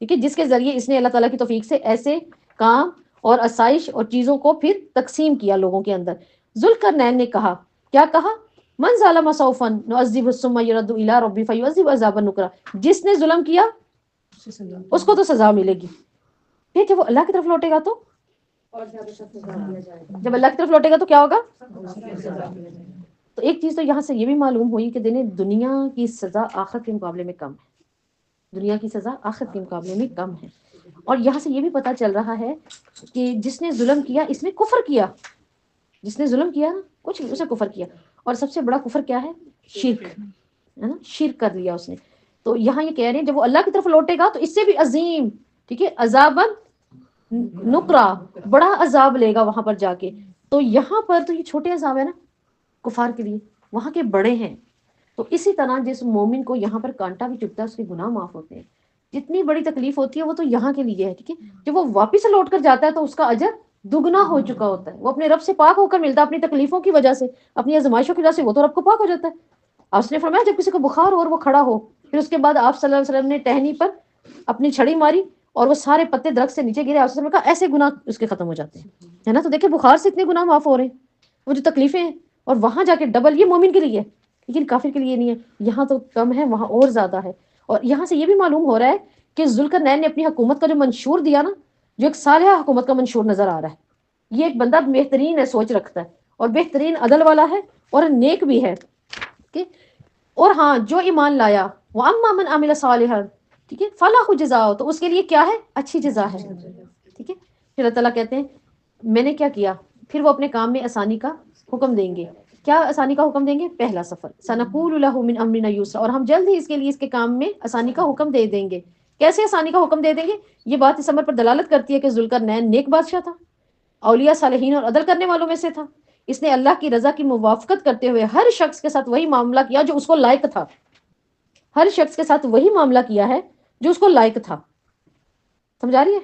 ٹھیک ہے، جس کے ذریعے اس نے اللہ تعالیٰ کی توفیق سے ایسے کام اور آسائش اور چیزوں کو پھر تقسیم کیا لوگوں کے اندر. ذوالقرنین نے کہا، کیا کہا؟ من ظالم سوفا نعذبہ ثم يرد الى ربه فيعذب عذابا نکرا. جس نے ظلم کیا اس کو تو سزا ملے گی، پھر جب وہ اللہ کی طرف لوٹے گا تو جب اللہ کی طرف لوٹے گا تو کیا ہوگا؟ تو ایک چیز تو یہاں سے یہ بھی معلوم ہوئی کہ دنیا کی سزا آخرت کے مقابلے میں کم ہے. دنیا کی سزا آخرت کے مقابلے میں کم ہے. اور یہاں سے یہ بھی پتہ چل رہا ہے کہ جس نے ظلم کیا اس نے کفر کیا. جس نے ظلم کیا کچھ اس نے کفر کیا، اور سب سے بڑا کفر کیا ہے؟ شرک ہے نا، شرک کر لیا اس نے. تو یہاں یہ کہہ رہے ہیں جب وہ اللہ کی طرف لوٹے گا تو اس سے بھی عظیم، ٹھیک ہے، عذاباً نکرا، بڑا عذاب لے گا وہاں پر جا کے. تو یہاں پر تو یہ چھوٹے عذاب ہے نا کفار کے لیے، وہاں کے بڑے ہیں. تو اسی طرح جس مومن کو یہاں پر کانٹا بھی چبھتا ہے اس کے گناہ معاف ہوتے ہیں. جتنی بڑی تکلیف ہوتی ہے وہ تو یہاں کے لیے ہے. ٹھیک ہے، جب وہ واپس لوٹ کر جاتا ہے تو اس کا اجر دگنا ہو چکا ہوتا ہے. وہ اپنے رب سے پاک ہو کر ملتا ہے، اپنی تکلیفوں کی وجہ سے، اپنی آزمائشوں کی وجہ سے وہ تو رب کو پاک ہو جاتا ہے. آپ نے فرمایا جب کسی کو بخار ہو اور وہ کھڑا ہو، پھر اس کے بعد آپ صلی اللہ علیہ وسلم نے ٹہنی پر اپنی چھڑی ماری اور وہ سارے پتے درخت سے نیچے گرے، آپ نے کہا ایسے گناہ اس کے ختم ہو جاتے ہیں، ہے نا. تو دیکھیں بخار سے اتنے گناہ معاف ہو رہے ہیں، وہ جو تکلیفیں ہیں، اور وہاں جا کے ڈبل. یہ مومن کے لیے ہے لیکن کافر کے لیے نہیں ہے. یہاں تو کم ہے، وہاں اور زیادہ ہے. اور یہاں سے یہ بھی معلوم ہو رہا ہے کہ ذوالقرنین نے اپنی حکومت کا جو منشور دیا نا، جو ایک صالحہ حکومت کا منشور نظر آ رہا ہے. یہ ایک بندہ بہترین ہے، سوچ رکھتا ہے اور بہترین عدل والا ہے اور نیک بھی ہے. ٹھیک، اور ہاں جو ایمان لایا وَأَمَّا مَنْ عَمِلَ صَالِحًا، ٹھیک ہے، فَلَهُ جَزَاءُ، تو اس کے لیے کیا ہے؟ اچھی جزا ہے. ٹھیک ہے، پھر اللہ تعالیٰ کہتے ہیں میں نے کیا کیا، پھر وہ اپنے کام میں آسانی کا حکم دیں گے. کیا آسانی کا حکم دیں گے؟ پہلا سفر، سَنَقُولُ لَهُ مِنْ أَمْرِنَا يُسْرًا، اور ہم جلد ہی اس کے لیے اس کے کام میں آسانی کا حکم دے دیں گے. کیسے آسانی کا حکم دے دیں گے؟ یہ بات اس امر پر دلالت کرتی ہے کہ ذوالقرنین نیک بادشاہ تھا، اولیاء صالحین اور عدل کرنے والوں میں سے تھا. اس نے اللہ کی رضا کی موافقت کرتے ہوئے ہر شخص کے ساتھ وہی معاملہ کیا جو اس کو لائق تھا. ہر شخص کے ساتھ وہی معاملہ کیا ہے جو اس کو لائق تھا. سمجھا رہی ہے؟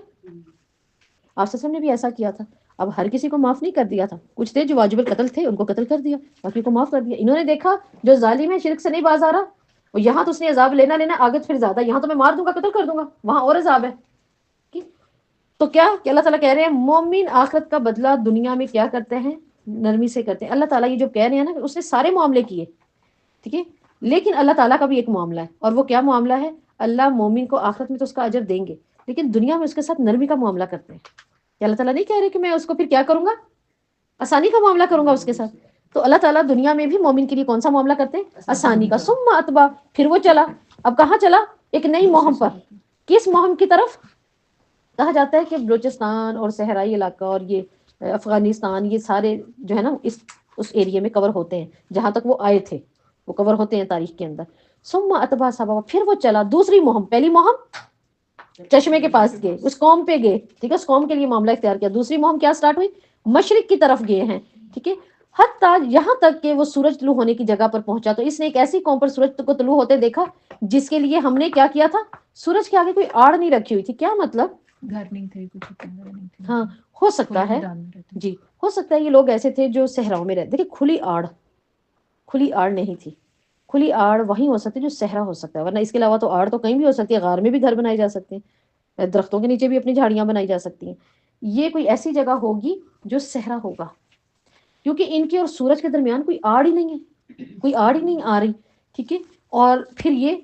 آپ نے بھی ایسا کیا تھا. اب ہر کسی کو معاف نہیں کر دیا تھا، کچھ تھے جو واجب القتل تھے، ان کو قتل کر دیا، باقی کو معاف کر دیا. انہوں نے دیکھا جو ظالم ہے، شرک سے نہیں باز آ رہا، اور یہاں تو اس نے عذاب لینا آگے پھر زیادہ، یہاں تو میں مار دوں گا، قتل کر دوں گا، وہاں اور عذاب ہے. تو کیا کہ اللہ تعالیٰ کہہ رہے ہیں مومن آخرت کا بدلہ دنیا میں کیا کرتے ہیں؟ نرمی سے کرتے ہیں. اللہ تعالیٰ یہ جو کہہ رہے ہیں نا، اس نے سارے معاملے کیے، ٹھیک ہے، لیکن اللہ تعالیٰ کا بھی ایک معاملہ ہے، اور وہ کیا معاملہ ہے؟ اللہ مومن کو آخرت میں تو اس کا اجر دیں گے، لیکن دنیا میں اس کے ساتھ نرمی کا معاملہ کرتے ہیں. کہ اللہ تعالیٰ نہیں کہہ رہے کہ میں اس کو پھر کیا کروں گا؟ آسانی کا معاملہ کروں گا اس کے ساتھ. تو اللہ تعالیٰ دنیا میں بھی مومن کے لیے کون سا معاملہ کرتے ہیں؟ آسانی کا. ثم اتبع، پھر وہ چلا. اب کہاں چلا؟ ایک نئی مہم پر. کس مہم کی طرف؟ کہا جاتا ہے کہ بلوچستان اور صحرائی علاقہ اور یہ افغانستان، یہ سارے جو ہے نا اس ایریے میں کور ہوتے ہیں، جہاں تک وہ آئے تھے وہ کور ہوتے ہیں تاریخ کے اندر. ثم اتبع سببا، پھر وہ چلا. دوسری مہم، پہلی مہم چشمے کے پاس گئے، اس قوم پہ گئے، ٹھیک ہے، اس قوم کے لیے معاملہ اختیار کیا. دوسری مہم کیا سٹارٹ ہوئی؟ مشرق کی طرف گئے ہیں، ٹھیک ہے، حتیٰ یہاں تک کہ وہ سورج طلوع ہونے کی جگہ پر پہنچا. تو اس نے ایک ایسی قوم پر سورج کو طلوع ہوتے دیکھا جس کے لیے ہم نے کیا کیا تھا؟ سورج کے آگے کوئی آڑ نہیں رکھی ہوئی تھی. کیا مطلب؟ گھر نہیں تھے، کچھ نہیں تھے. ہاں، ہو سکتا ہے، جی ہو سکتا ہے یہ لوگ ایسے تھے جو صحراؤں میں رہتے. دیکھیں کھلی آڑ نہیں تھی. کھلی آڑ وہیں ہو سکتی جو صحرا ہو سکتا ہے، ورنہ اس کے علاوہ تو آڑ تو کہیں بھی ہو سکتی ہے. غار میں بھی گھر بنائے جا سکتے ہیں، درختوں کے نیچے بھی اپنی جھاڑیاں بنائی جا سکتی ہیں. یہ کوئی ایسی جگہ ہوگی جو صحرا ہوگا، کیونکہ ان کے اور سورج کے درمیان کوئی آڑ ہی نہیں ہے، کوئی آڑ ہی نہیں آ رہی، ٹھیک ہے. اور پھر یہ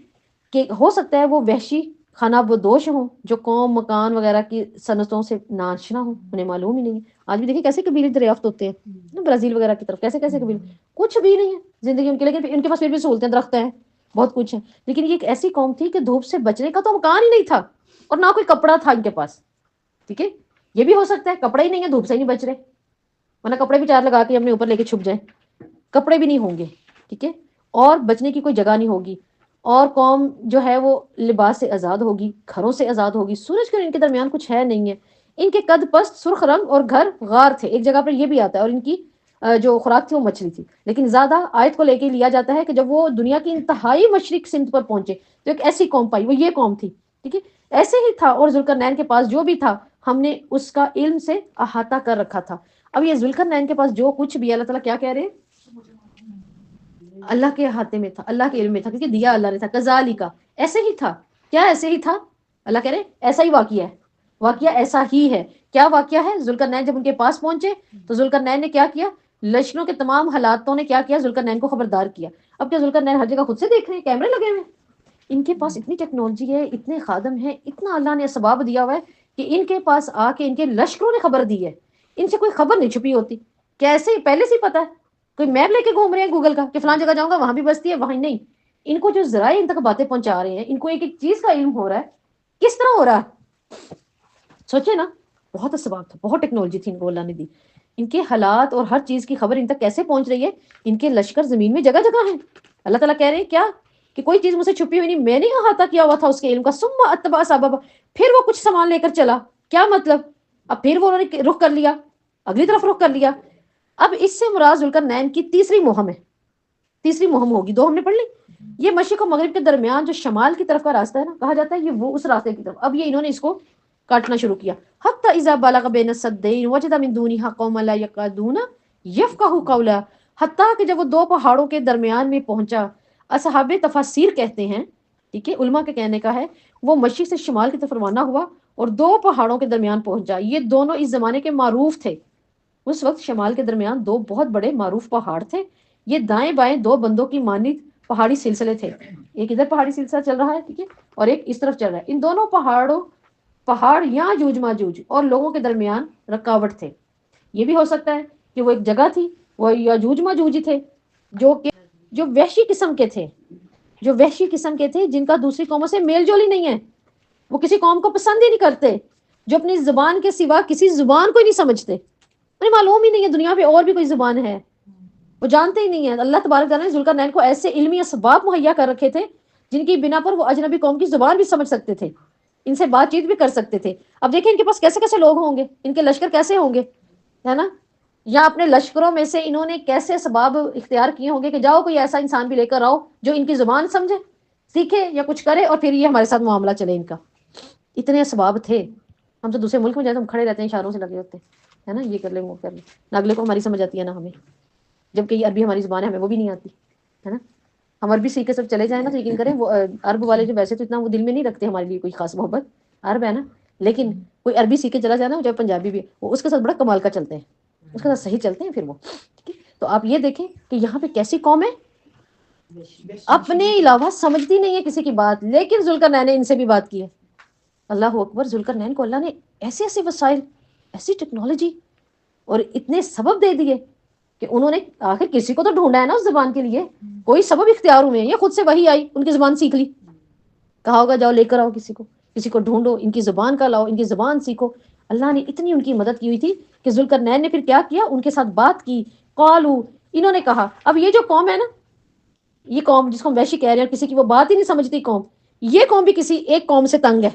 کہ ہو سکتا ہے وہ وحشی خانہ بدوش ہوں جو قوم مکان وغیرہ کی صنعتوں سے ناشنا ہوں، انہیں معلوم ہی نہیں ہے. آج بھی دیکھیں کیسے قبیلے دریافت ہوتے ہیں برازیل وغیرہ کی طرف، کیسے کیسے قبیلے، کچھ بھی نہیں ہے زندگی ان کے، لیکن ان کے پاس پھر بھی سہولتیں، درخت ہیں، بہت کچھ ہے. لیکن یہ ایک ایسی قوم تھی کہ دھوپ سے بچنے کا تو مکان ہی نہیں تھا، اور نہ کوئی کپڑا تھا ان کے پاس، ٹھیک ہے. یہ بھی ہو سکتا ہے کپڑا ہی نہیں ہے، دھوپ سے ہی نہیں بچ رہے، ورنہ کپڑے بھی چار لگا کے اپنے اوپر لے کے چھپ جائیں. کپڑے بھی نہیں ہوں گے، ٹھیک ہے، اور بچنے کی کوئی جگہ نہیں ہوگی. اور قوم جو ہے وہ لباس سے آزاد ہوگی، گھروں سے آزاد ہوگی. سورج کے ان کے درمیان کچھ ہے نہیں ہے. ان کے قد پست، سرخ رنگ، اور گھر غار تھے. ایک جگہ پر یہ بھی آتا ہے. اور ان کی جو خوراک تھی وہ مچھلی تھی. لیکن زیادہ آیت کو لے کے لیا جاتا ہے کہ جب وہ دنیا کی انتہائی مشرق سمت پر پہنچے تو ایک ایسی قوم پائی، وہ یہ قوم تھی، ٹھیک ہے. ایسے ہی تھا. اور ذوالقرنین کے پاس جو بھی تھا ہم نے اس کا علم سے احاطہ کر رکھا تھا. اب یہ ذوالقرنین کے پاس جو کچھ بھی، اللہ تعالیٰ کیا کہہ رہے ہیں؟ اللہ کے احاطے میں تھا، اللہ کے علم میں تھا، کیونکہ دیا اللہ نے تھا. کذالک، ایسے ہی تھا. کیا ایسے ہی تھا؟ اللہ کہہ رہے ایسا ہی واقعہ ہے، واقعہ ایسا ہی ہے. کیا واقعہ ہے؟ ذوالقرنین جب ان کے پاس پہنچے تو ذوالقرنین نے کیا کیا؟ لشکروں کے تمام حالاتوں نے کیا کیا؟ ذوالقرنین کو خبردار کیا. اب کیا ذوالقرنین ہر جگہ خود سے دیکھ رہے ہیں؟ کیمرے لگے ہوئے ہیں. ان کے پاس اتنی ٹیکنالوجی ہے، اتنے خادم ہیں، اتنا اللہ نے اسباب دیا ہوا ہے کہ ان کے پاس آ کے ان کے لشکروں نے خبر دی ہے. ان سے کوئی خبر نہیں چھپی ہوتی. کیسے؟ پہلے سے ہی پتا ہے. کوئی میپ لے کے گھوم رہے ہیں گوگل کا کہ فلان جگہ جاؤں گا وہاں بھی بستی ہے، وہاں نہیں. ان کو جو ذرائع ان تک باتیں پہنچا رہے ہیں، ان کو ایک ایک چیز کا علم ہو رہا ہے. کس طرح ہو رہا ہے؟ سوچے نا، بہت اسباب تھا، بہت ٹیکنالوجی تھی ان کو اللہ نے دی. ان کے حالات اور ہر چیز کی خبر ان تک کیسے پہنچ رہی ہے؟ ان کے لشکر زمین میں جگہ جگہ ہیں. اللہ تعالیٰ کہہ رہے ہیں کیا کہ کوئی چیز مجھ سے چھپی ہوئی نہیں، میں نے احاطہ کیا ہوا تھا اس کے علم کا. ثم اتبع سببا، پھر وہ کچھ سامان لے کر چلا. کیا مطلب؟ اب پھر وہ انہوں نے رخ کر لیا، اگلی طرف رخ کر لیا. اب اس سے مراد ذوالقرنین کی تیسری مہم ہے. تیسری مہم ہوگی، دو ہم نے پڑھ لی. یہ مشرق و مغرب کے درمیان جو شمال کی طرف کا راستہ ہے نا، کہا جاتا ہے یہ وہ اس راستے کی طرف. اب یہ انہوں نے اس کو کاٹنا شروع کیا. حتی اذا بلغ بین السدین وجد من دونها قوما لا يكادون يفقهوا قولا، حتیٰ کہ جب وہ دو پہاڑوں کے درمیان میں پہنچا. اصحاب تفاسیر کہتے ہیں، ٹھیک ہے، علماء کے کہنے کا ہے، وہ مشرق سے شمال کی طرف روانہ ہوا اور دو پہاڑوں کے درمیان پہنچا. یہ دونوں اس زمانے کے معروف تھے. اس وقت شمال کے درمیان دو بہت بڑے معروف پہاڑ تھے. یہ دائیں بائیں دو بندوں کی مانند پہاڑی سلسلے تھے. ایک ادھر پہاڑی سلسلہ چل رہا ہے، ٹھیک ہے، اور ایک اس طرف چل رہا ہے. ان دونوں پہاڑ یاجوج ماجوج اور لوگوں کے درمیان رکاوٹ تھے. یہ بھی ہو سکتا ہے کہ وہ ایک جگہ تھی، وہ یاجوج ماجوج تھے جو وحشی قسم کے تھے، جن کا دوسری قوموں سے میل جول ہی نہیں ہے. وہ کسی قوم کو پسند ہی نہیں کرتے، جو اپنی زبان کے سوا کسی زبان کو ہی نہیں سمجھتے. انہیں معلوم ہی نہیں ہے دنیا پہ اور بھی کوئی زبان ہے، وہ جانتے ہی نہیں ہے. اللہ تبارک تعالیٰ نے ذوالقرنین کو ایسے علمی اسباب مہیا کر رکھے تھے جن کی بنا پر وہ اجنبی قوم کی زبان بھی سمجھ سکتے تھے. ان سے بات چیت بھی کر سکتے تھے. اب دیکھیں ان کے پاس کیسے کیسے لوگ ہوں گے, ان کے لشکر کیسے ہوں گے, ہے نا, یا اپنے لشکروں میں سے انہوں نے کیسے اسباب اختیار کیے ہوں گے کہ جاؤ کوئی ایسا انسان بھی لے کر آؤ جو ان کی زبان سمجھے, سیکھے یا کچھ کرے, اور پھر یہ ہمارے ساتھ معاملہ چلے ان کا. اتنے اسباب تھے. ہم تو دوسرے ملک میں جائیں تو ہم کھڑے رہتے ہیں, اشاروں سے لگے ہوتے ہیں, ہے نا, یہ کر لیں وہ کر لیں, نہ اگلے کو ہماری سمجھ آتی ہے نہ ہمیں, جبکہ یہ عربی ہماری زبان ہے, ہمیں وہ بھی نہیں آتی, ہے نا. ہم عربی سیکھ کے سب چلے جائیں نا تو یقین کریں وہ عرب والے جو ویسے تو اتنا وہ دل میں نہیں رکھتے ہمارے لیے کوئی خاص محبت, عرب ہے نا, لیکن کوئی عربی سیکھ کے چلا جائے نا, جو پنجابی بھی, وہ اس کے ساتھ بڑا کمال کا چلتے ہیں, اس کے ساتھ صحیح چلتے ہیں پھر وہ. تو آپ یہ دیکھیں کہ یہاں پہ کیسی قوم ہے, اپنے علاوہ سمجھتی نہیں ہے کسی کی بات, لیکن ذوالقرنین نے ان سے بھی بات کی ہے. اللہ اکبر. ذوالقرنین کو اللہ نے ایسے ایسے وسائل, ایسی ٹیکنالوجی اور اتنے سبب دے دیے کہ انہوں نے آخر کسی کو تو ڈھونڈا ہے نا اس زبان کے لیے, کوئی سبب اختیار ہوئے ہیں, یا خود سے وہی آئی ان کی زبان سیکھ لی, کہا ہوگا جاؤ لے کر آؤ کسی کو ڈھونڈو, ان کی زبان کا لاؤ, ان کی زبان سیکھو. اللہ نے اتنی ان کی مدد کی ہوئی تھی کہ ذوالقرنین نے پھر کیا کیا, ان کے ساتھ بات کی. قالو, انہوں نے کہا. اب یہ جو قوم ہے نا, یہ قوم جس کو ہم ویشی کہہ رہے ہیں, کسی کی وہ بات ہی نہیں سمجھتی قوم, یہ قوم بھی کسی ایک قوم سے تنگ ہے.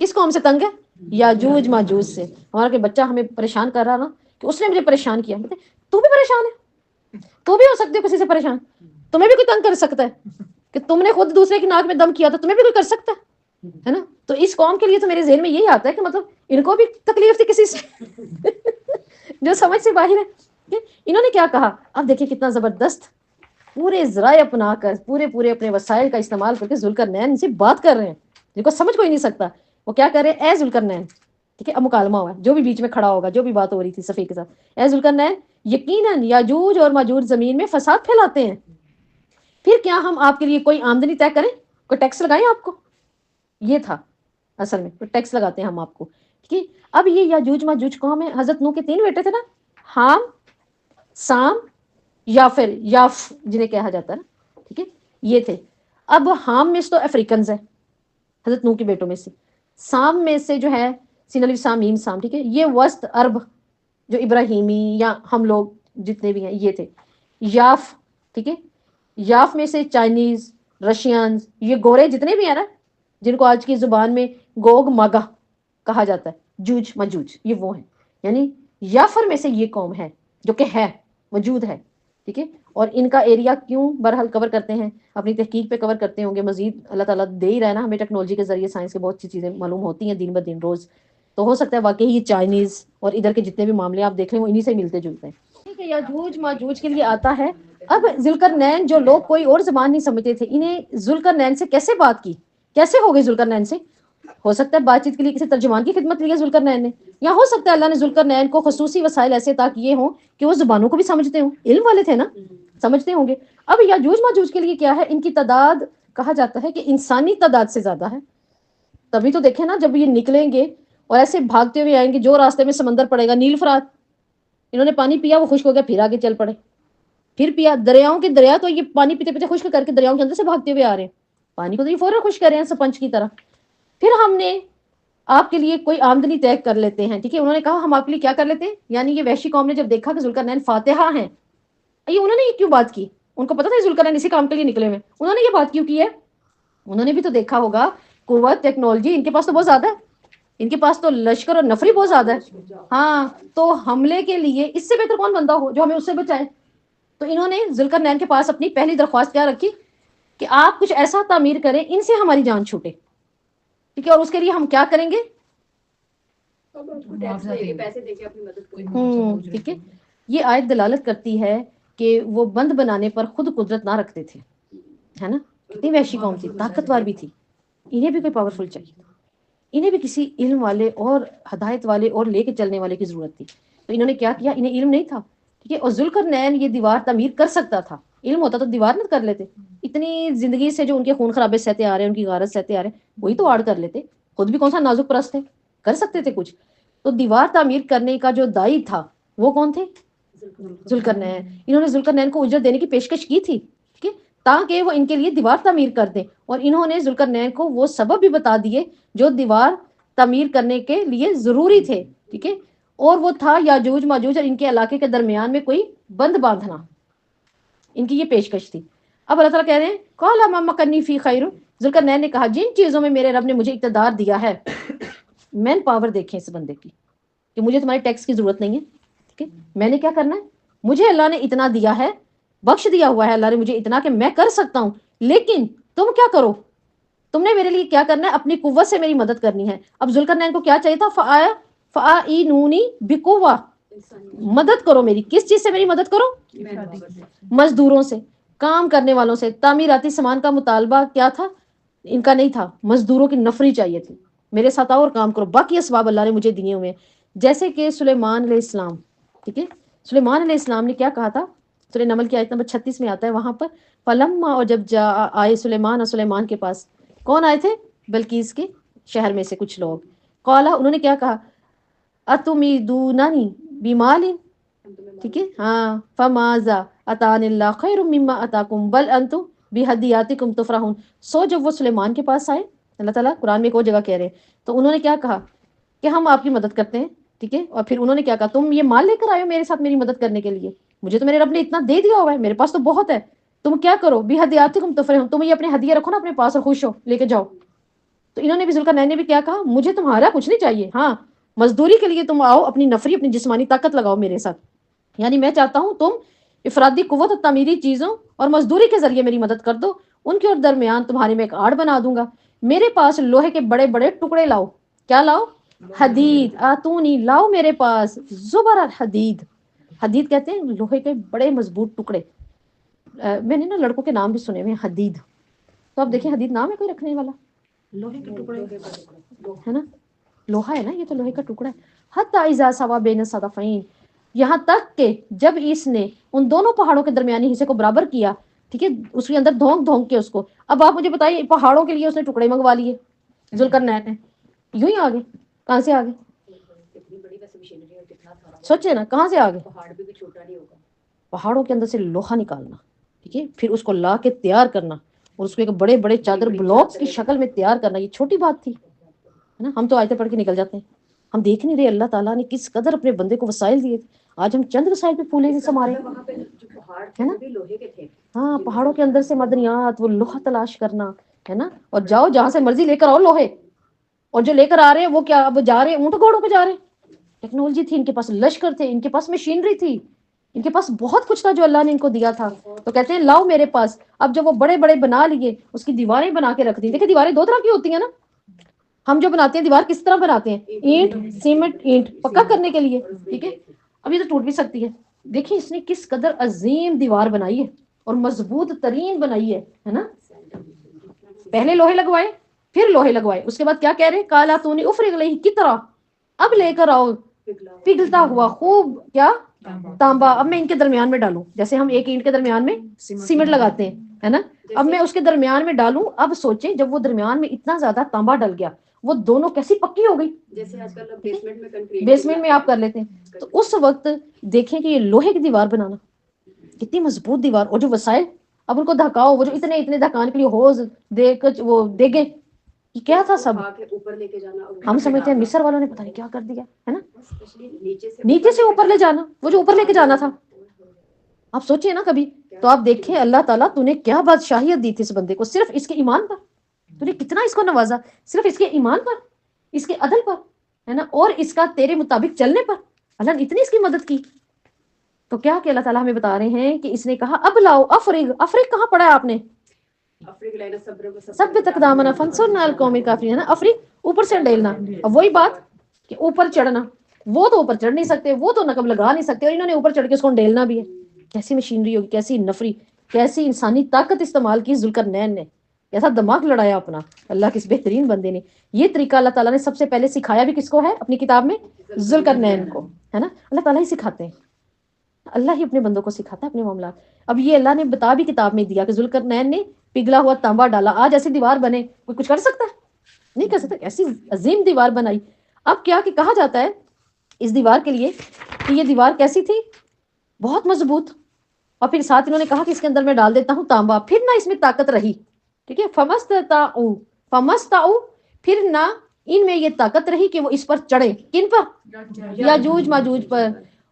کس قوم سے تنگ ہے؟ یاجوج ماجوج سے. ہمارا کہ بچہ ہمیں پریشان کر رہا نا, کہ اس نے مجھے پریشان کیا, تو بھی پریشان ہے, تو بھی ہو سکتے ہو کسی سے پریشان, تمہیں بھی کوئی تنگ کر سکتا ہے, کہ تم نے خود دوسرے کی ناک میں دم کیا تو تمہیں بھی کوئی کر سکتا ہے نا. تو اس قوم کے لیے تو میرے ذہن میں یہی آتا ہے کہ مطلب ان کو بھی تکلیف تھی کسی سے جو سمجھ سے باہر ہے. انہوں نے کیا کہا, اب دیکھیں کتنا زبردست, پورے ذرائع اپنا کر, پورے اپنے وسائل کا استعمال کر کے ذوالقرنین سے بات کر رہے ہیں, جن کو سمجھ کوئی نہیں سکتا. وہ کیا کر رہے ہیں, اے ذوالقرنین, ٹھیک ہے, اب مکالمہ ہوا ہے, جو بھی بیچ میں کھڑا ہوگا, جو بھی بات ہو رہی تھی صفی کے ساتھ, اے ذوالقرنین, یقیناً یاجوج اور ماجوج زمین میں فساد پھیلاتے ہیں, پھر کیا ہم آپ کے لیے کوئی آمدنی طے کریں, کوئی ٹیکس لگائیں آپ کو. یہ تھا اصل میں, کوئی ٹیکس لگاتے ہیں ہم آپ کو, ٹھیک ہے. اب یہ یاجوج ماجوج قوم ہے, حضرت نوح کے 3 بیٹے تھے نا, حام, سام, یافر, یاف جنہیں کہا جاتا ہے نا, ٹھیک ہے, یہ تھے. اب حام میں سے تو افریقنز ہے حضرت نوح کے بیٹوں میں سے, سام میں سے جو ہے سین الف سام میم سام, ٹھیک ہے, یہ وسط عرب جو ابراہیمی یا ہم لوگ جتنے بھی ہیں یہ تھے. یاف, ٹھیک ہے, یاف میں سے چائنیز, رشینز, یہ گورے جتنے بھی ہیں نا, جن کو آج کی زبان میں گوگ ماگا کہا جاتا ہے, جوج مجوج, یہ وہ ہیں. یعنی یافر میں سے یہ قوم ہے جو کہ ہے, موجود ہے, ٹھیک ہے. اور ان کا ایریا کیوں برحال کور کرتے ہیں, اپنی تحقیق پہ کور کرتے ہوں گے, مزید اللہ تعالیٰ دے ہی رہا ہے نا ہمیں ٹیکنالوجی کے ذریعے, سائنس کے بہت سی چیزیں معلوم ہوتی ہیں دن بہ دن روز, تو ہو سکتا ہے واقعی یہ چائنیز اور ادھر کے جتنے بھی معاملے آپ دیکھ لیں وہ انہی سے ملتے جلتے ہیں. ٹھیک ہے, یاجوج ماجوج کے لیے آتا ہے. اب ذوالقرنین, جو لوگ کوئی اور زبان نہیں سمجھتے تھے, انہیں ذوالقرنین سے کیسے بات کی, کیسے ہو گئی ذوالقرنین سے. ہو سکتا ہے بات چیت کے لیے کسی ترجمان کی خدمت لی ہے ذوالقرنین نے, یا ہو سکتا ہے اللہ نے ذوالقرنین کو خصوصی وسائل ایسے عطا کیے ہوں کہ وہ زبانوں کو بھی سمجھتے ہوں, علم والے تھے نا, سمجھتے ہوں گے. اب یاجوج ماجوج کے لیے کیا ہے, ان کی تعداد کہا جاتا ہے کہ انسانی تعداد سے زیادہ ہے. تبھی تو دیکھیں نا, جب یہ نکلیں گے اور ایسے بھاگتے ہوئے آئیں گے, جو راستے میں سمندر پڑے گا, نیل فرات, انہوں نے پانی پیا, وہ خشک ہو گیا, پھر آگے چل پڑے, پھر پیا. دریاؤں کے دریا تو یہ پانی پیتے پیتے خشک کر کے دریاؤں کے اندر سے بھاگتے ہوئے آ رہے ہیں, پانی کو تو یہ فوراً خشک کر رہے ہیں سپنج کی طرح. پھر ہم نے آپ کے لیے کوئی آمدنی طے کر لیتے ہیں, ٹھیک ہے. انہوں نے کہا ہم آپ کے لیے کیا کر لیتے ہیں, یعنی یہ وحشی قوم نے جب دیکھا کہ ذوالقرنین فاتحہ ہیں, یہ انہوں نے یہ کیوں بات کی, ان کو پتا تھا ذوالقرنین اسی کام کے لیے نکلے ہوئے, انہوں نے یہ بات کیوں کی ہے, انہوں نے بھی تو دیکھا ہوگا قوت ٹیکنالوجی ان کے پاس تو بہت زیادہ ہے, ان کے پاس تو لشکر اور نفری بہت زیادہ ہے. ہاں, تو حملے کے لیے اس سے بہتر کون بندہ ہو جو ہمیں اس سے بچائے. تو انہوں نے ذوالقرنین کے پاس اپنی پہلی درخواست کیا رکھی کہ آپ کچھ ایسا تعمیر کریں ان سے ہماری جان چھوٹے, ٹھیک ہے. اور اس کے لیے ہم کیا کریں گے, ٹھیک ہے. یہ آیت دلالت کرتی ہے کہ وہ بند بنانے پر خود قدرت نہ رکھتے تھے, ہے نا. کتنی وحشی قوم تھی, طاقتور بھی تھی, انہیں بھی کوئی پاورفل چاہیے تھا, انہیں بھی کسی علم والے اور ہدایت والے اور لے کے چلنے والے کی ضرورت تھی. تو انہوں نے کیا کیا, انہیں علم نہیں تھا, ٹھیک ہے. اور ذوالقرنین یہ دیوار تعمیر کر سکتا تھا, علم ہوتا تو دیوار نہ کر لیتے. اتنی زندگی سے جو ان کے خون خرابے سہتے آ رہے ہیں, ان کی غارت سہتے آ رہے ہیں, وہی تو آڑ کر لیتے, خود بھی کون سا نازک پرست تھے, کر سکتے تھے کچھ. تو دیوار تعمیر کرنے کا جو دائی تھا وہ کون تھے, ذوالقرنین. انہوں نے ذوالقرنین کو اجرت دینے کی پیشکش کی تھی, ٹھیک ہے, تاکہ وہ ان کے لیے دیوار تعمیر کر دیں. اور انہوں نے ذوالقرنین کو وہ سبب بھی بتا دیے جو دیوار تعمیر کرنے کے لیے ضروری تھے, ٹھیک ہے. اور وہ تھا یاجوج ماجوج اور ان کے علاقے کے درمیان میں کوئی بند باندھنا, ان کی یہ پیشکش تھی. اب اللہ تعالیٰ کہہ رہے ہیں قال ما مکنی فی خیر، ذوالقرنین نے کہا جن چیزوں میں میرے رب نے مجھے اقتدار دیا ہے، مین پاور دیکھیں اس بندے کی کہ مجھے تمہارے ٹیکس کی ضرورت نہیں ہے، ٹھیک ہے، میں نے کیا کرنا ہے، مجھے اللہ نے اتنا دیا ہے، بخش دیا ہوا ہے اللہ نے مجھے اتنا کہ میں کر سکتا ہوں، لیکن تم کیا کرو، تم نے میرے لیے کیا کرنا ہے، اپنی قوت سے میری مدد کرنی ہے۔ اب ذوالقرنین کو کیا چاہیے تھا، فَأَعِينُونِي بِقُوَّةٍ، مدد کرو میری، کس چیز سے میری مدد کرو، مزدوروں سے، کام کرنے والوں سے۔ تعمیراتی سامان کا مطالبہ کیا تھا، ان کا نہیں تھا، مزدوروں کی نفری چاہیے تھی، میرے ساتھ آؤ اور کام کرو، باقی اسباب اللہ نے مجھے دیے ہوئے ہیں۔ جیسے کہ سلیمان علیہ السلام، ٹھیک ہے، سلیمان علیہ السلام نے کیا کہا تھا، سورہ نمل کی آیت نمبر 36 میں آتا ہے وہاں پر، فلما، اور جب آئے سلیمان، اور سلیمان کے پاس کون آئے تھے، بلقیس کے شہر میں سے کچھ لوگ، قالا، انہوں نے کیا کہا، اتمیدوننی بمال، ٹھیک ہے، ہاں، فماذا اتان اللہ خیر مما اتاکم بل انتم بہدیاتکم تفرحون۔ سو جب وہ سلیمان کے پاس آئے، اللہ تعالیٰ قرآن میں ایک اور جگہ کہہ رہے ہیں، تو انہوں نے کیا کہا کہ ہم آپ کی مدد کرتے ہیں، ٹھیک ہے، اور پھر انہوں نے کیا کہا، تم یہ مال لے کر آئے ہو میرے ساتھ میری مدد کرنے کے لیے، مجھے تو میرے رب نے اتنا دے دیا ہوا ہے، میرے پاس تو بہت ہے، تم کیا کرو، بہدیاتکم تفرحون، تم یہ اپنے ہدیے رکھو نا اپنے پاس اور خوش ہو، لے کے جاؤ۔ تو انہوں نے بھی، ذوالقرنین نے بھی کیا کہا، مجھے تمہارا کچھ نہیں چاہیے، ہاں مزدوری کے لیے تم آؤ، اپنی نفری، اپنی جسمانی طاقت لگاؤ میرے ساتھ، یعنی میں چاہتا ہوں تم افرادی قوت اور تعمیری چیزوں اور مزدوری کے ذریعے میری مدد کر دو، ان کے اور درمیان تمہارے میں ایک آڑ بنا دوں گا، میرے پاس لوہے کے بڑے بڑے ٹکڑے لاؤ، کیا لاؤ، حدید، آتونی، لاؤ میرے پاس زبر الحدید، حدید کہتے ہیں لوہے کے بڑے مضبوط ٹکڑے۔ میں نے نا لڑکوں کے نام بھی سنے ہوئے ہیں حدید، تو آپ دیکھیں حدید نام ہے کوئی رکھنے والا، لوہے کے ٹکڑے ہے نا، لوہا ہے نا، یہ تو لوہے کا ٹکڑا ہے، حتی اذا سوا بین الصدفین، یہاں تک کہ جب اس نے ان دونوں پہاڑوں کے درمیانی حصے کو برابر کیا، ٹھیک ہے، اس کے اندر دھونک دھونک کے اس کو، اب آپ مجھے بتائیے پہاڑوں کے لیے اس نے ٹکڑے منگوا لیے ذوالقرنین نے، یوں ہی آگے، کہاں سے آگے، سوچے نا کہاں سے آگے، پہاڑوں کے اندر سے لوہا نکالنا، ٹھیک ہے، پھر اس کو لا کے تیار کرنا اور اس کو ایک بڑے بڑے چادر بلاکس کی شکل میں تیار کرنا، یہ چھوٹی بات تھی، ہے نا، ہم تو آیتیں پڑھ کے نکل جاتے ہیں، ہم دیکھ نہیں رہے اللہ تعالیٰ نے کس قدر اپنے بندے کو وسائل دیے تھے، آج ہم چند وسائل پہ پھولے نہیں سمارے، ہے نا، ہاں پہاڑوں کے اندر سے معدنیات، وہ لوہا تلاش کرنا، ہے نا، اور جاؤ جہاں سے مرضی لے کر آؤ لوہے، اور جو لے کر آ رہے ہیں وہ کیا، اب جا رہے ہیں اونٹ گھوڑوں پہ جا رہے ہیں، ٹیکنالوجی تھی ان کے پاس، لشکر تھے ان کے پاس، مشینری تھی ان کے پاس، بہت کچھ تھا جو اللہ نے ان کو دیا تھا، تو کہتے ہیں لاؤ میرے پاس، اب جب وہ بڑے بڑے بنا لیے، اس کی دیواریں بنا کے رکھ دی، دیکھیں دیواریں دو طرح کی ہوتی ہیں نا، ہم جو بناتے ہیں دیوار کس طرح بناتے ہیں، اینٹ سیمنٹ، اینٹ پکا کرنے کے لیے، ٹھیک ہے، اب یہ تو ٹوٹ بھی سکتی ہے، دیکھیں اس نے کس قدر عظیم دیوار بنائی ہے اور مضبوط ترین بنائی ہے نا، پہلے لوہے لگوائے، پھر لوہے لگوائے، اس کے بعد کیا کہہ رہے ہیں، کالا تو نہیں افرغ علیہ کی طرح، اب لے کر آؤ پگھلتا ہوا خوب کیا، تانبا، اب میں ان کے درمیان میں ڈالوں، جیسے ہم ایک اینٹ کے درمیان میں سیمنٹ لگاتے ہیں، ہے نا، اب میں اس کے درمیان میں ڈالوں، اب سوچیں جب وہ درمیان میں اتنا زیادہ تانبا ڈل گیا، وہ دونوں کیسی پکی ہو گئی، جیسے آج کل بیسمنٹ میں آپ کر لیتے ہیں، تو اس وقت دیکھیں کہ یہ لوہے کی دیوار بنانا کتنی مضبوط دیوار، اور جو وسائل، اب ان کو دھکاؤ، وہ جو اتنے دھکانے کے لیے ہوز دے کر وہ دیگے، یہ کیا تھا سب، اوپر لے کے جانا، ہم سمجھتے ہیں مصر والوں نے پتہ نہیں کیا کر دیا، ہے نا، نیچے سے اوپر لے جانا، وہ جو اوپر لے کے جانا تھا، آپ سوچئے نا کبھی، تو آپ دیکھیں اللہ تعالیٰ تو نے کیا بادشاہیت دی تھی اس بندے کو، صرف اس کے ایمان پر، تو نے کتنا اس کو نوازا، صرف اس کے ایمان پر، اس کے عدل پر، ہے نا، اور اس کا تیرے مطابق چلنے پر، اللہ نے اتنی اس کی مدد کی، تو کیا کہ اللہ تعالیٰ ہمیں بتا رہے ہیں کہ اس نے کہا اب لاؤ، افریق کہاں پڑھا ہے آپ نے، سب تقدامنا فانصرنا علی القوم الکافرین، ہے نا، افریق اوپر سے ڈیلنا، اب وہی بات کہ اوپر چڑھنا، وہ تو اوپر چڑھ نہیں سکتے، وہ تو نقب لگا نہیں سکتے، اور انہوں نے اوپر چڑھ کے اس کو ڈیلنا بھی ہے، کیسی مشینری ہوگی، کیسی نفری، کیسی انسانی طاقت استعمال کی ذوالقرنین نے، کیسا دماغ لڑایا اپنا اللہ کے اس بہترین بندے نے، یہ طریقہ اللہ تعالیٰ نے سب سے پہلے سکھایا بھی کس کو ہے اپنی کتاب میں، ذوالقرنین کو، ہے نا، اللہ تعالیٰ ہی سکھاتے ہیں، اللہ ہی اپنے بندوں کو سکھاتا ہے اپنے معاملات، اب یہ اللہ نے بتا بھی کتاب میں دیا کہ ذوالقرنین نے پگھلا ہوا تانبا ڈالا، آج ایسی دیوار بنے کوئی کچھ کر سکتا ہے، نہیں کر سکتا، ایسی عظیم دیوار بنائی، اب کیا کہ کہا جاتا ہے اس دیوار کے لیے کہ یہ دیوار کیسی تھی، بہت مضبوط، اور پھر ساتھ انہوں نے کہا کہ اس کے اندر میں ڈال دیتا ہوں تانبا، پھر نہ اس میں طاقت رہی، ٹھیک ہے، فمستطاعوا، پھر نہ ان میں یہ طاقت رہی کہ وہ اس پر چڑھے، کن پر، یاجوج ماجوج پر،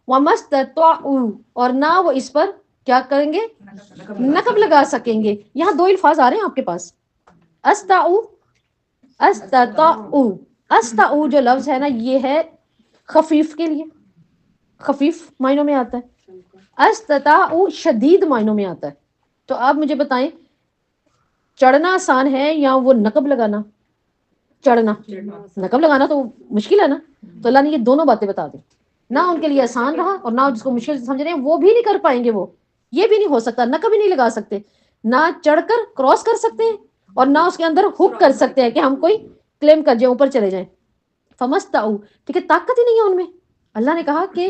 ومستطاعوا، اور نہ وہ اس پر کیا کریں گے؟ نقب لگا سکیں گے. یہاں دو الفاظ آ رہے ہیں آپ کے پاس، استعو، استطاعو. استعو جو لفظ ہے نا یہ ہے خفیف کے لیے، خفیف معنوں میں آتا ہے. استطاعو شدید معنوں میں آتا ہے. تو آپ مجھے بتائیں چڑھنا آسان ہے یا وہ نقب لگانا؟ چڑھنا. نقب لگانا تو مشکل ہے نا. تو اللہ نے یہ دونوں باتیں بتا دی، نہ ان کے لیے آسان رہا اور نہ جس کو مشکل سمجھ رہے ہیں وہ بھی نہیں کر پائیں گے. وہ یہ بھی نہیں ہو سکتا، نقب ہی نہیں لگا سکتے، نہ چڑھ کر کراس کر سکتے ہیں اور نہ اس کے اندر ہک کر سکتے ہیں کہ ہم کوئی کلیم کر جائیں اوپر چلے جائیں. فمستعو، ٹھیک ہے، طاقت ہی نہیں ہے ان میں. اللہ نے کہا کہ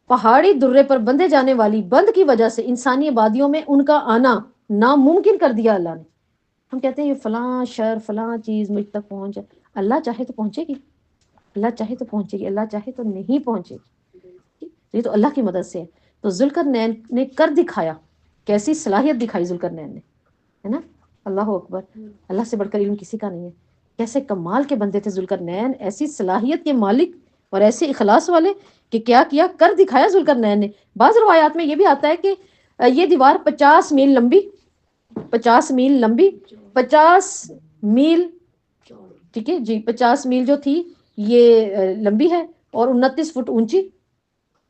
پہاڑی درے پر بندھے جانے والی بند کی وجہ سے انسانی آبادیوں میں ان کا آنا ناممکن کر دیا اللہ نے. ہم کہتے ہیں یہ فلاں شہر فلاں چیز مجھ تک پہنچ جائے، اللہ چاہے تو پہنچے گی، اللہ چاہے تو پہنچے گی، اللہ چاہے تو نہیں پہنچے گی. یہ تو اللہ کی مدد سے ہے. تو ذوالقرنین نے کر دکھایا، کیسی صلاحیت دکھائی ذوالقرنین نے، ہے نا. اللہ اکبر، اللہ سے بڑھ کر علم کسی کا نہیں ہے. کیسے کمال کے بندے تھے ذوالقرنین، ایسی صلاحیت کے مالک اور ایسے اخلاص والے کہ کیا کر دکھایا ذوالقرنین نے. بعض روایات میں یہ بھی آتا ہے کہ یہ دیوار 50 میل لمبی، 50 میل لمبی، 50 میل، ٹھیک ہے جی، 50 میل جو تھی یہ لمبی ہے اور 29 فٹ اونچی،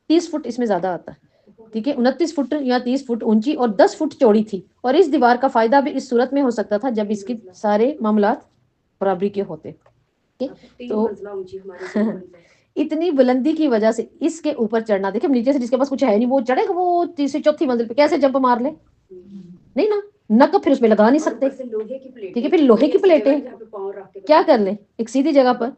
30 فٹ اس میں زیادہ آتا ہے، ٹھیک ہے، 29 فٹ یا 30 فٹ اونچی اور 10 فٹ چوڑی تھی. اور اس دیوار کا فائدہ بھی اس صورت میں ہو سکتا تھا جب اس کے سارے معاملات برابری کے ہوتے. تو اتنی بلندی کی وجہ سے اس کے اوپر چڑھنا، دیکھیں نیچے سے جس کے پاس کچھ ہے نہیں وہ چڑھے گا، وہ تیسری چوتھی منزل پہ کیسے جمپ مار لے؟ نہیں نا، نقب پھر اس میں لگا نہیں سکتے، ٹھیک ہے. پھر لوہے کی پلیٹیں کیا کر لیں ایک سیدھی جگہ پر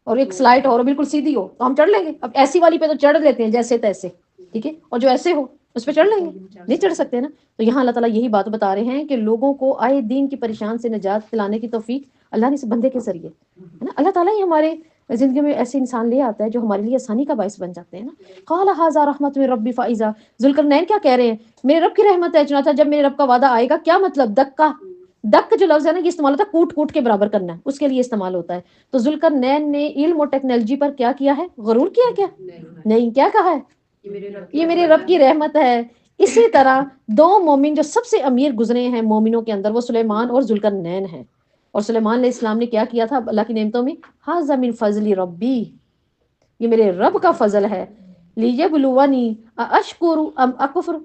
اور ایک سلائٹ اور بالکل سیدھی ہو تو ہم چڑھ لیں گے. اب ایسی والی پہ تو چڑھ لیتے ہیں جیسے تیسے، ٹھیک ہے، اور جو ایسے ہو اس پہ چڑھ لیں گے، نہیں چڑھ سکتے نا. تو یہاں اللہ تعالیٰ یہی بات بتا رہے ہیں کہ لوگوں کو آئے دین کی پریشان سے نجات دلانے کی توفیق اللہ نے اس بندے کے ذریعے، ہے نا. اللہ تعالیٰ ہی ہمارے زندگی میں ایسے انسان لے آتا ہے جو ہمارے لیے آسانی کا باعث بن جاتے ہیں نا. قال ھذا رحمت من ربی فاذا، ذوالقرنین کیا کہہ رہے ہیں؟ میرے رب کی رحمت ہے، چنانچہ جب میرے رب کا وعدہ آئے گا. کیا مطلب؟ دک جو لفظ ہے نا یہ استعمال ہوتا ہے کوٹ کوٹ کے برابر کرنا ہے، اس کے لیے استعمال ہوتا ہے. تو ذوالقرنین نے علم و ٹیکنالوجی پر کیا کیا ہے؟ غرور کیا؟ کیا نہیں، کیا کہا ہے؟ یہ میرے رب کی رحمت ہے. اسی طرح دو مومن جو سب سے امیر گزرے ہیں مومنوں کے اندر وہ سلیمان اور ذوالقرنین ہیں. اور سلیمان علیہ السلام نے کیا کیا تھا اللہ کی نعمتوں میں؟ ھذا من فضل ربی، یہ میرے رب کا فضل ہے. لیبلونی اشکر ام اکفر،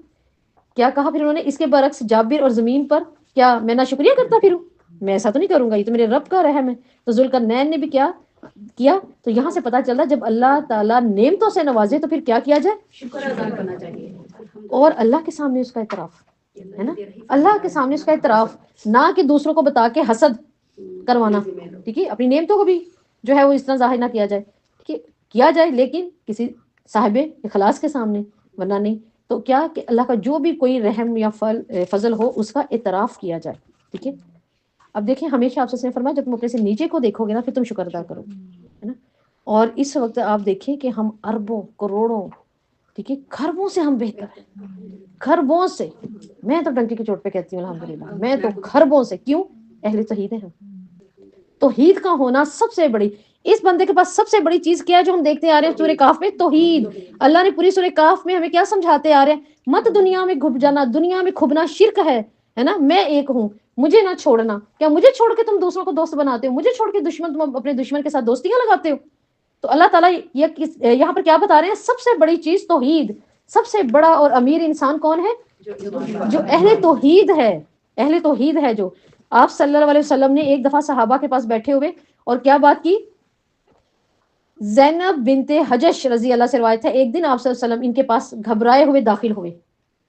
کیا کہا پھر انہوں نے اس کے برعکس جابر اور زمین پر؟ کیا میں ناشکریہ کرتا پھروں؟ میں ایسا تو نہیں کروں گا، یہ تو میرے رب کا رحم ہے. تو ذوالقرنین نے بھی کیا کیا؟ تو یہاں سے پتا چلتا جب اللہ تعالیٰ نعمتوں سے نوازے تو پھر کیا کیا جائے؟ شکر ادا کرنا چاہیے. اور اللہ کے سامنے اس کا اعتراف ہے نا، اللہ کے سامنے اس کا اعتراف، نہ کہ دوسروں کو بتا کے حسد کروانا، ٹھیک ہے. اپنی نعمتوں کو بھی جو ہے وہ اس طرح ظاہر نہ کیا جائے، ٹھیک ہے، کیا جائے لیکن کسی صاحب اخلاص کے سامنے، ورنہ نہیں. تو کیا کہ اللہ کا جو بھی کوئی رحم یا فضل ہو اس کا اعتراف کیا جائے، ٹھیک ہے. اب دیکھیں ہمیشہ آپ سے فرمایا جب تم اپنے سے نیچے کو دیکھو گے نا پھر تم شکر ادا کرو، ہے نا. اور اس وقت آپ دیکھیں کہ ہم اربوں کروڑوں، ٹھیک ہے، خربوں سے ہم بہتر ہیں، خربوں سے. میں تو ڈنکی کی چوٹ پہ کہتی ہوں الحمدللہ، میں تو خربوں سے. کیوں؟ اہل توحید ہیں ہم. توحید کا ہونا سب سے بڑی، اس بندے کے پاس سب سے بڑی چیز کیا ہے جو ہم دیکھتے آ رہے ہیں سورہ کہف میں؟ توحید. اللہ نے پوری سورہ کہف میں ہمیں کیا سمجھاتے آ رہے ہیں؟ مت دنیا میں گھب جانا، دنیا میں کھبنا شرک ہے نا. میں ایک ہوں، مجھے نہ چھوڑنا. کیا مجھے چھوڑ کے تم دوسروں کو دوست بناتے ہو؟ مجھے چھوڑ کے تم اپنے دشمن کے ساتھ دوستیاں لگاتے ہو؟ تو اللہ تعالیٰ یہاں پر کیا بتا رہے ہیں؟ سب سے بڑی چیز توحید. سب سے بڑا اور امیر انسان کون ہے؟ جو اہل توحید ہے. اہل توحید ہے جو. آپ صلی اللہ علیہ وسلم نے ایک دفعہ صحابہ کے پاس بیٹھے ہوئے اور کیا بات کی؟ زینب بنت حجش رضی اللہ سے روایت ہے ایک دن آپ صلی اللہ علیہ وسلم ان کے پاس گھبرائے ہوئے داخل ہوئے،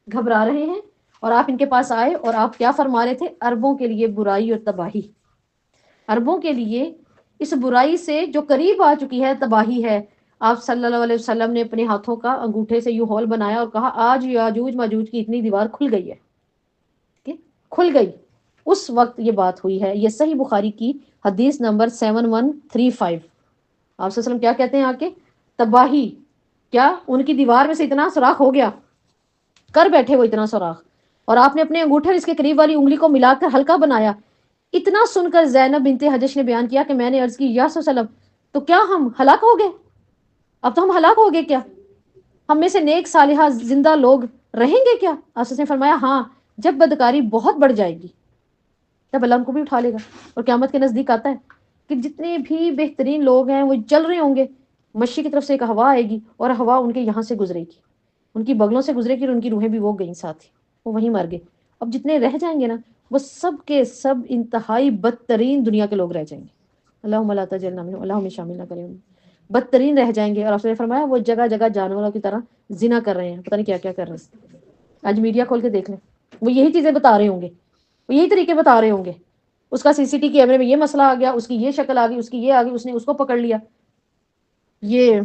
گھبرا رہے ہیں اور آپ ان کے پاس آئے اور آپ کیا فرما رہے تھے؟ عربوں کے لیے برائی اور تباہی، عربوں کے لیے اس برائی سے جو قریب آ چکی ہے تباہی ہے. آپ صلی اللہ علیہ وسلم نے اپنے ہاتھوں کا انگوٹھے سے یوں ہول بنایا اور کہا آج یاجوج ماجوج کی اتنی دیوار کھل گئی ہے، کھل گئی. اس وقت یہ بات ہوئی ہے. یہ صحیح بخاری کی حدیث نمبر 7135. آپ صلی اللہ علیہ وسلم کیا کہتے ہیں آ کے؟ تباہی. کیا ان کی دیوار میں سے اتنا سوراخ ہو گیا، کر بیٹھے وہ اتنا سوراخ، اور آپ نے اپنے انگوٹھے اس کے قریب والی انگلی کو ملا کر ہلکا بنایا. اتنا سن کر زینب بنت حجش نے بیان کیا کہ میں نے عرض کی یا رسول اللہ تو کیا ہم ہلاک ہو گئے؟ اب تو ہم ہلاک ہو گئے کیا؟ ہم میں سے نیک صالحہ زندہ لوگ رہیں گے کیا؟ آپ نے فرمایا ہاں، جب بدکاری بہت بڑھ جائے گی تب اللہ ان کو بھی اٹھا لے گا. اور قیامت کے نزدیک آتا ہے کہ جتنے بھی بہترین لوگ ہیں وہ چل رہے ہوں گے، مشرق کی طرف سے ایک ہوا آئے گی اور ہوا ان کے یہاں سے گزرے گی، ان کی بغلوں سے گزرے گی اور ان کی روحیں بھی وہ گئیں ساتھ ہی، وہ وہیں مر گئے. اب جتنے رہ جائیں گے نا وہ سب کے سب انتہائی بدترین دنیا کے لوگ رہ جائیں گے. اللہم لا تجعلنا منہم، اللہ ہمیں شامل نہ کرے ان میں. بدترین رہ جائیں گے. اور آپ نے فرمایا وہ جگہ جگہ جانوروں کی طرح زنا کر رہے ہیں، پتہ نہیں کیا کیا کر رہے ہیں. آج میڈیا کھول کے دیکھ لیں، وہ یہی چیزیں بتا رہے ہوں گے، وہ یہی طریقے بتا رہے ہوں گے. اس کا CCTV کیمرے میں یہ مسئلہ آ گیا، اس کی یہ شکل آ گئی، اس کی یہ آ گئی، اس نے اس کو پکڑ لیا. یہ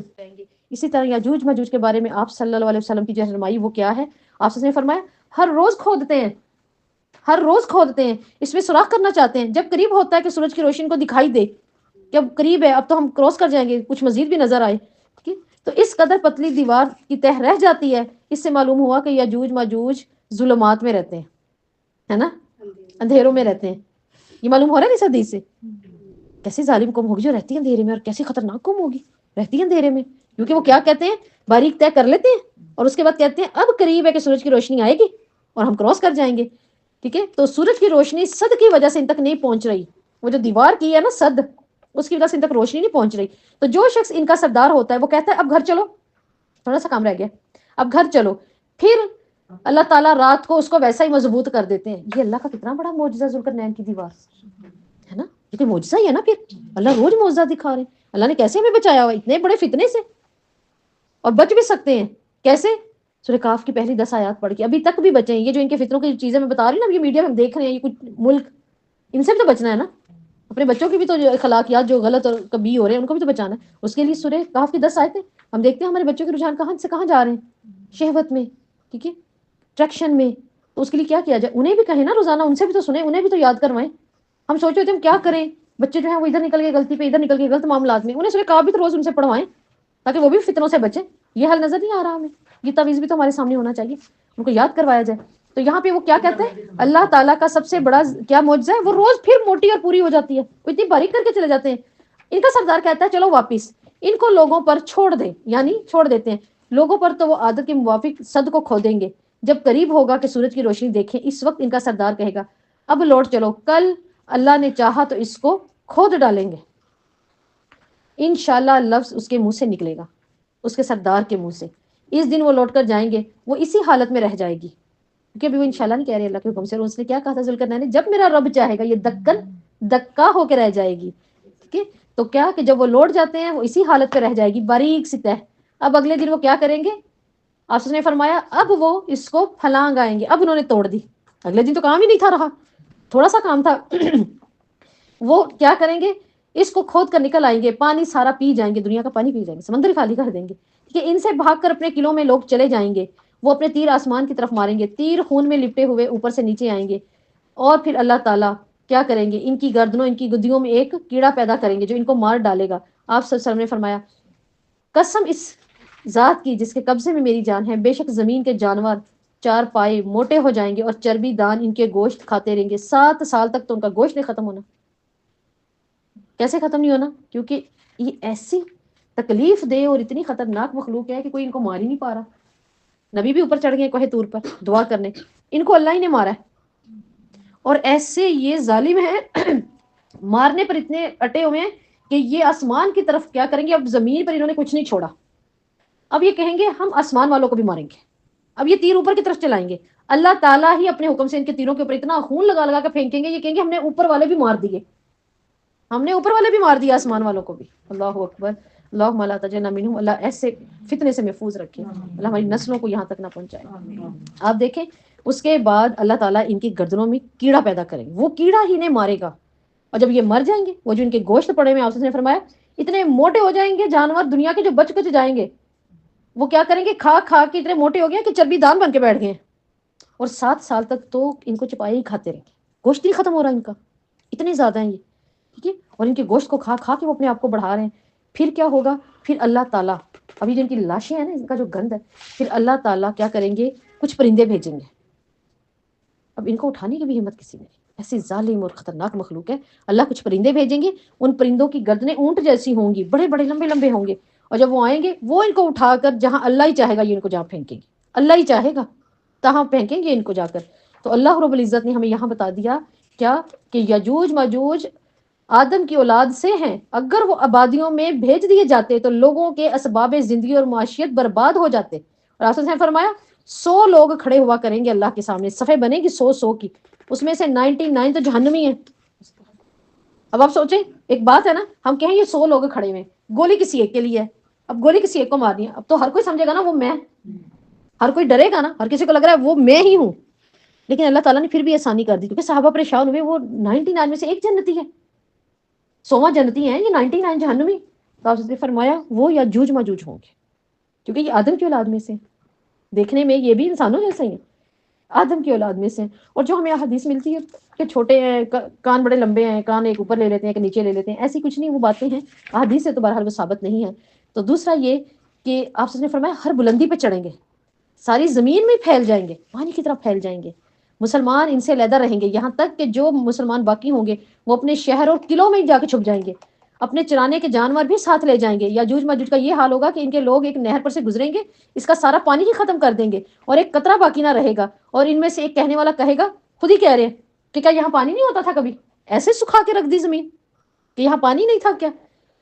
اسی طرح یاجوج ماجوج کے بارے میں آپ صلی اللہ علیہ وسلم کی جو رہنمائی وہ کیا ہے؟ آپ نے فرمایا ہر روز کھودتے ہیں، ہر روز کھودتے ہیں، اس میں سوراخ کرنا چاہتے ہیں. جب قریب ہوتا ہے کہ سورج کی روشنی کو دکھائی دے کہ اب قریب ہے، اب تو ہم کراس کر جائیں گے، کچھ مزید بھی نظر آئے، تو اس قدر پتلی دیوار کی تہ رہ جاتی ہے. اس سے معلوم ہوا کہ یاجوج ماجوج ظلمات میں رہتے ہیں، ہے نا، اندھیروں میں رہتے ہیں. یہ معلوم ہو رہا ہے اس حدیث سے. کیسی ظالم قوم ہوگی جو رہتی ہے اندھیرے میں، اور کیسی خطرناک قوم ہوگی رہتی ہے اندھیرے میں. کیونکہ وہ کیا کہتے ہیں، باریک طے کر لیتے ہیں اور اس کے بعد کہتے ہیں اب قریب ہے کہ سورج کی روشنی آئے گی اور ہم کراس کر جائیں گے. ٹھیک ہے، تو سورج کی روشنی صد کی وجہ سے ان تک نہیں پہنچ رہی. وہ جو دیوار کی ہے نا صد، اس کی وجہ سے ان تک روشنی نہیں پہنچ رہی. تو جو شخص ان کا سردار ہوتا ہے وہ کہتا ہے اب گھر چلو، تھوڑا سا کام رہ گیا، اب گھر چلو. پھر اللہ تعالیٰ رات کو اس کو ویسا ہی مضبوط کر دیتے ہیں. یہ اللہ کا کتنا بڑا معجزہ ذوالقرنین کی دیوار، ہے نا، یہ کوئی معجزہ ہی ہے نا. پھر اللہ روز معجزہ دکھا رہے ہیں. اللہ نے کیسے ہمیں بچایا ہوا اتنے بڑے فتنے سے، اور بچ بھی سکتے ہیں. کیسے؟ سورہ کاف کی پہلی 10 آیات پڑھ کے ابھی تک بھی بچے ہیں. یہ جو ان کے فتنوں کی چیزیں میں بتا رہی ہوں نا، یہ میڈیا میں ہم دیکھ رہے ہیں، یہ کچھ ملک، ان سے بھی تو بچنا ہے نا. اپنے بچوں کی بھی تو اخلاقیات جو غلط اور کبھی ہو رہے ہیں ان کو بھی تو بچانا ہے. اس کے لیے سورہ کاف کی 10 آیتیں. ہم دیکھتے ہیں ہمارے بچوں کے رجحان کہاں سے کہاں جا رہے ہیں، شہوت میں، ٹھیک ہے، اٹریکشن میں. تو اس کے لیے کیا کیا جائے؟ انہیں بھی کہیں نا روزانہ، ان سے بھی تو سنیں، انہیں بھی تو یاد کروائیں. ہم سوچ رہے تھے ہم کیا کریں، بچے جو ہیں وہ ادھر نکل گئے غلطی پہ، ادھر نکل گئے غلط معاملات میں. انہیں سورہ کاف بھی تو روز ان سے پڑھوائیں تاکہ وہ بھی فتنوں سے بچیں. یہ حل نظر نہیں آ رہا ہمیں. یہ تعویذ بھی تو ہمارے سامنے ہونا چاہیے، ان کو یاد کروایا جائے. تو یہاں پہ وہ کیا کہتے ہیں، اللہ تعالیٰ کا سب سے بڑا کیا معجزہ ہے، وہ روز پھر موٹی اور پوری ہو جاتی ہے. وہ اتنی باریک کر کے چلے جاتے ہیں. ان کا سردار کہتا ہے چلو واپس ان کو لوگوں پر چھوڑ دیں، یعنی چھوڑ دیتے ہیں لوگوں پر. تو وہ عادت کے موافق صد کو کھودیں گے. جب قریب ہوگا کہ سورج کی روشنی دیکھیں، اس وقت ان کا سردار کہے گا اب لوٹ چلو، کل اللہ نے چاہا تو اس کو کھود ڈالیں گے. انشاءاللہ لفظ اس کے منہ سے نکلے گا، اس کے سردار کے منہ سے. اس دن وہ لوٹ کر جائیں گے، وہ اسی حالت میں رہ جائے گی. کیونکہ ابھی وہ انشاءاللہ نہیں کہہ رہے اللہ کے حکم سے. اور اس نے کیا کہا تھا ذوالقرنین نے، جب میرا رب چاہے گا یہ دکن دکا ہو کے رہ جائے گی. ٹھیک ہے، تو کیا کہ جب وہ لوٹ جاتے ہیں وہ اسی حالت پہ رہ جائے گی، باریک سی تہ. اب اگلے دن وہ کیا کریں گے؟ آپ نے فرمایا اب وہ اس کو پھلانگ آئیں گے. اب انہوں نے توڑ دی. اگلے دن تو کام ہی نہیں تھا رہا، تھوڑا سا کام تھا. وہ کیا کریں گے، اس کو کھود کر نکل آئیں گے، پانی سارا پی جائیں گے، دنیا کا پانی پی جائیں گے، سمندر خالی کر دیں گے. کہ ان سے بھاگ کر اپنے قلعوں میں لوگ چلے جائیں گے. وہ اپنے تیر آسمان کی طرف ماریں گے، تیر خون میں لپٹے ہوئے اوپر سے نیچے آئیں گے. اور پھر اللہ تعالیٰ کیا کریں گے، ان کی گردنوں ان کی گدیوں میں ایک کیڑا پیدا کریں گے جو ان کو مار ڈالے گا. آپ صلی اللہ علیہ وسلم نے فرمایا قسم اس ذات کی جس کے قبضے میں میری جان ہے، بے شک زمین کے جانور 4 پائے موٹے ہو جائیں گے اور چربی دان ان کے گوشت کھاتے رہیں گے 7 سال تک. تو ان کا گوشت نہیں ختم ہونا. کیسے ختم نہیں ہونا؟ کیونکہ یہ ایسی تکلیف دے اور اتنی خطرناک مخلوق ہے کہ کوئی ان کو مار ہی نہیں پا رہا. نبی بھی اوپر چڑھ گئے کوہ طور پر دعا کرنے، ان کو اللہ ہی نے مارا ہے. اور ایسے یہ ظالم ہیں، مارنے پر اتنے اٹے ہوئے ہیں کہ یہ آسمان کی طرف کیا کریں گے، اب زمین پر انہوں نے کچھ نہیں چھوڑا. اب یہ کہیں گے ہم آسمان والوں کو بھی ماریں گے. اب یہ تیر اوپر کی طرف چلائیں گے. اللہ تعالیٰ ہی اپنے حکم سے ان کے تیروں کے اوپر اتنا خون لگا لگا کے پھینکیں گے، یہ کہیں گے ہم نے اوپر والے بھی مار دیے، ہم نے اوپر والے بھی مار دیا آسمان والوں کو بھی. اللہ اکبر. اللہم لا تجعلنا منہم. اللہ ایسے فتنے سے محفوظ رکھے، اللہ ہماری نسلوں کو یہاں تک نہ پہنچائے. آپ دیکھیں اس کے بعد اللہ تعالیٰ ان کی گردنوں میں کیڑا پیدا کریں گے، وہ کیڑا ہی انہیں مارے گا. اور جب یہ مر جائیں گے، وہ جو ان کے گوشت پڑے ہوئے ہیں، آپ نے فرمایا اتنے موٹے ہو جائیں گے جانور دنیا کے جو بچ کچھ جائیں گے، وہ کیا کریں گے، کھا کھا کے اتنے موٹے ہو گئے کہ چربی دان بن کے بیٹھ گئے. اور 7 سال تک تو ان کو چپائے ہی کھاتے رہیں گے، گوشت نہیں ختم ہو رہا ان کا، اتنے زیادہ ہیں یہ. ٹھیک ہے، اور ان کے گوشت کو کھا کھا کے وہ اپنے آپ کو بڑھا رہے ہیں. پھر کیا ہوگا، پھر اللہ تعالیٰ ابھی جو ان کی لاشیں ہیں نا، ان کا جو گند ہے، پھر اللہ تعالیٰ کیا کریں گے، کچھ پرندے بھیجیں گے. اب ان کو اٹھانے کی بھی ہمت کسی نے نہیں، ایسی ظالم اور خطرناک مخلوق ہے. اللہ کچھ پرندے بھیجیں گے، ان پرندوں کی گردنیں اونٹ جیسی ہوں گی، بڑے بڑے لمبے لمبے ہوں گے. اور جب وہ آئیں گے وہ ان کو اٹھا کر جہاں اللہ ہی چاہے گا یہ ان کو جہاں پھینکیں گے، اللہ ہی چاہے گا. کہاں پھینکیں گے ان کو جا کر؟ تو اللہ رب العزت نے ہمیں یہاں بتا دیا کیا کہ یجوج ماجوج آدم کی اولاد سے ہیں، اگر وہ آبادیوں میں بھیج دیے جاتے تو لوگوں کے اسباب زندگی اور معاشیت برباد ہو جاتے۔ اور آپ نے فرمایا 100 لوگ کھڑے ہوا کریں گے اللہ کے سامنے، صفیں بنے گی 100 کی، اس میں سے 99 تو جہنمی ہیں۔ اب آپ سوچیں ایک بات ہے نا، ہم کہیں یہ 100 لوگ کھڑے ہوئے، گولی کسی ایک کے لیے ہے، اب گولی کسی ایک کو مارنی ہے، اب تو ہر کوئی سمجھے گا نا وہ میں، ہر کوئی ڈرے گا نا، ہر کسی کو لگ رہا ہے وہ میں ہی ہوں۔ لیکن اللہ تعالیٰ نے پھر بھی آسانی کر دی کیونکہ صحابہ پریشان ہوئے، وہ 99 میں سے ایک جنتی ہے، 100 جنتی ہیں، یہ 99 جہنمی۔ تو آپ نے فرمایا وہ یاجوج ماجوج ہوں گے کیونکہ یہ آدم کی اولاد میں سے، دیکھنے میں یہ بھی انسانوں جیسے ہی ہیں، آدم کی اولاد میں سے۔ اور جو ہمیں حدیث ملتی ہے کہ چھوٹے ہیں، کان بڑے لمبے ہیں، کان ایک اوپر لے لیتے ہیں کہ نیچے لے لیتے ہیں، ایسی کچھ نہیں، وہ باتیں ہیں حدیث سے تو بہرحال وہ ثابت نہیں ہے۔ تو دوسرا یہ کہ آپ نے فرمایا ہر بلندی پہ چڑھیں گے، ساری زمین میں پھیل جائیں گے، پانی کی طرف پھیل جائیں گے، مسلمان ان سے علیحدہ رہیں گے، یہاں تک کہ جو مسلمان باقی ہوں گے وہ اپنے شہر اور قلعوں میں جا کے چھپ جائیں گے، اپنے چرانے کے جانور بھی ساتھ لے جائیں گے۔ یاجوج ماجوج کا یہ حال ہوگا کہ ان کے لوگ ایک نہر پر سے گزریں گے، اس کا سارا پانی ہی ختم کر دیں گے اور ایک قطرہ باقی نہ رہے گا، اور ان میں سے ایک کہنے والا کہے گا، خود ہی کہہ رہے ہیں کہ کیا یہاں پانی نہیں ہوتا تھا کبھی، ایسے سکھا کے رکھ دی زمین کہ یہاں پانی نہیں تھا کیا؟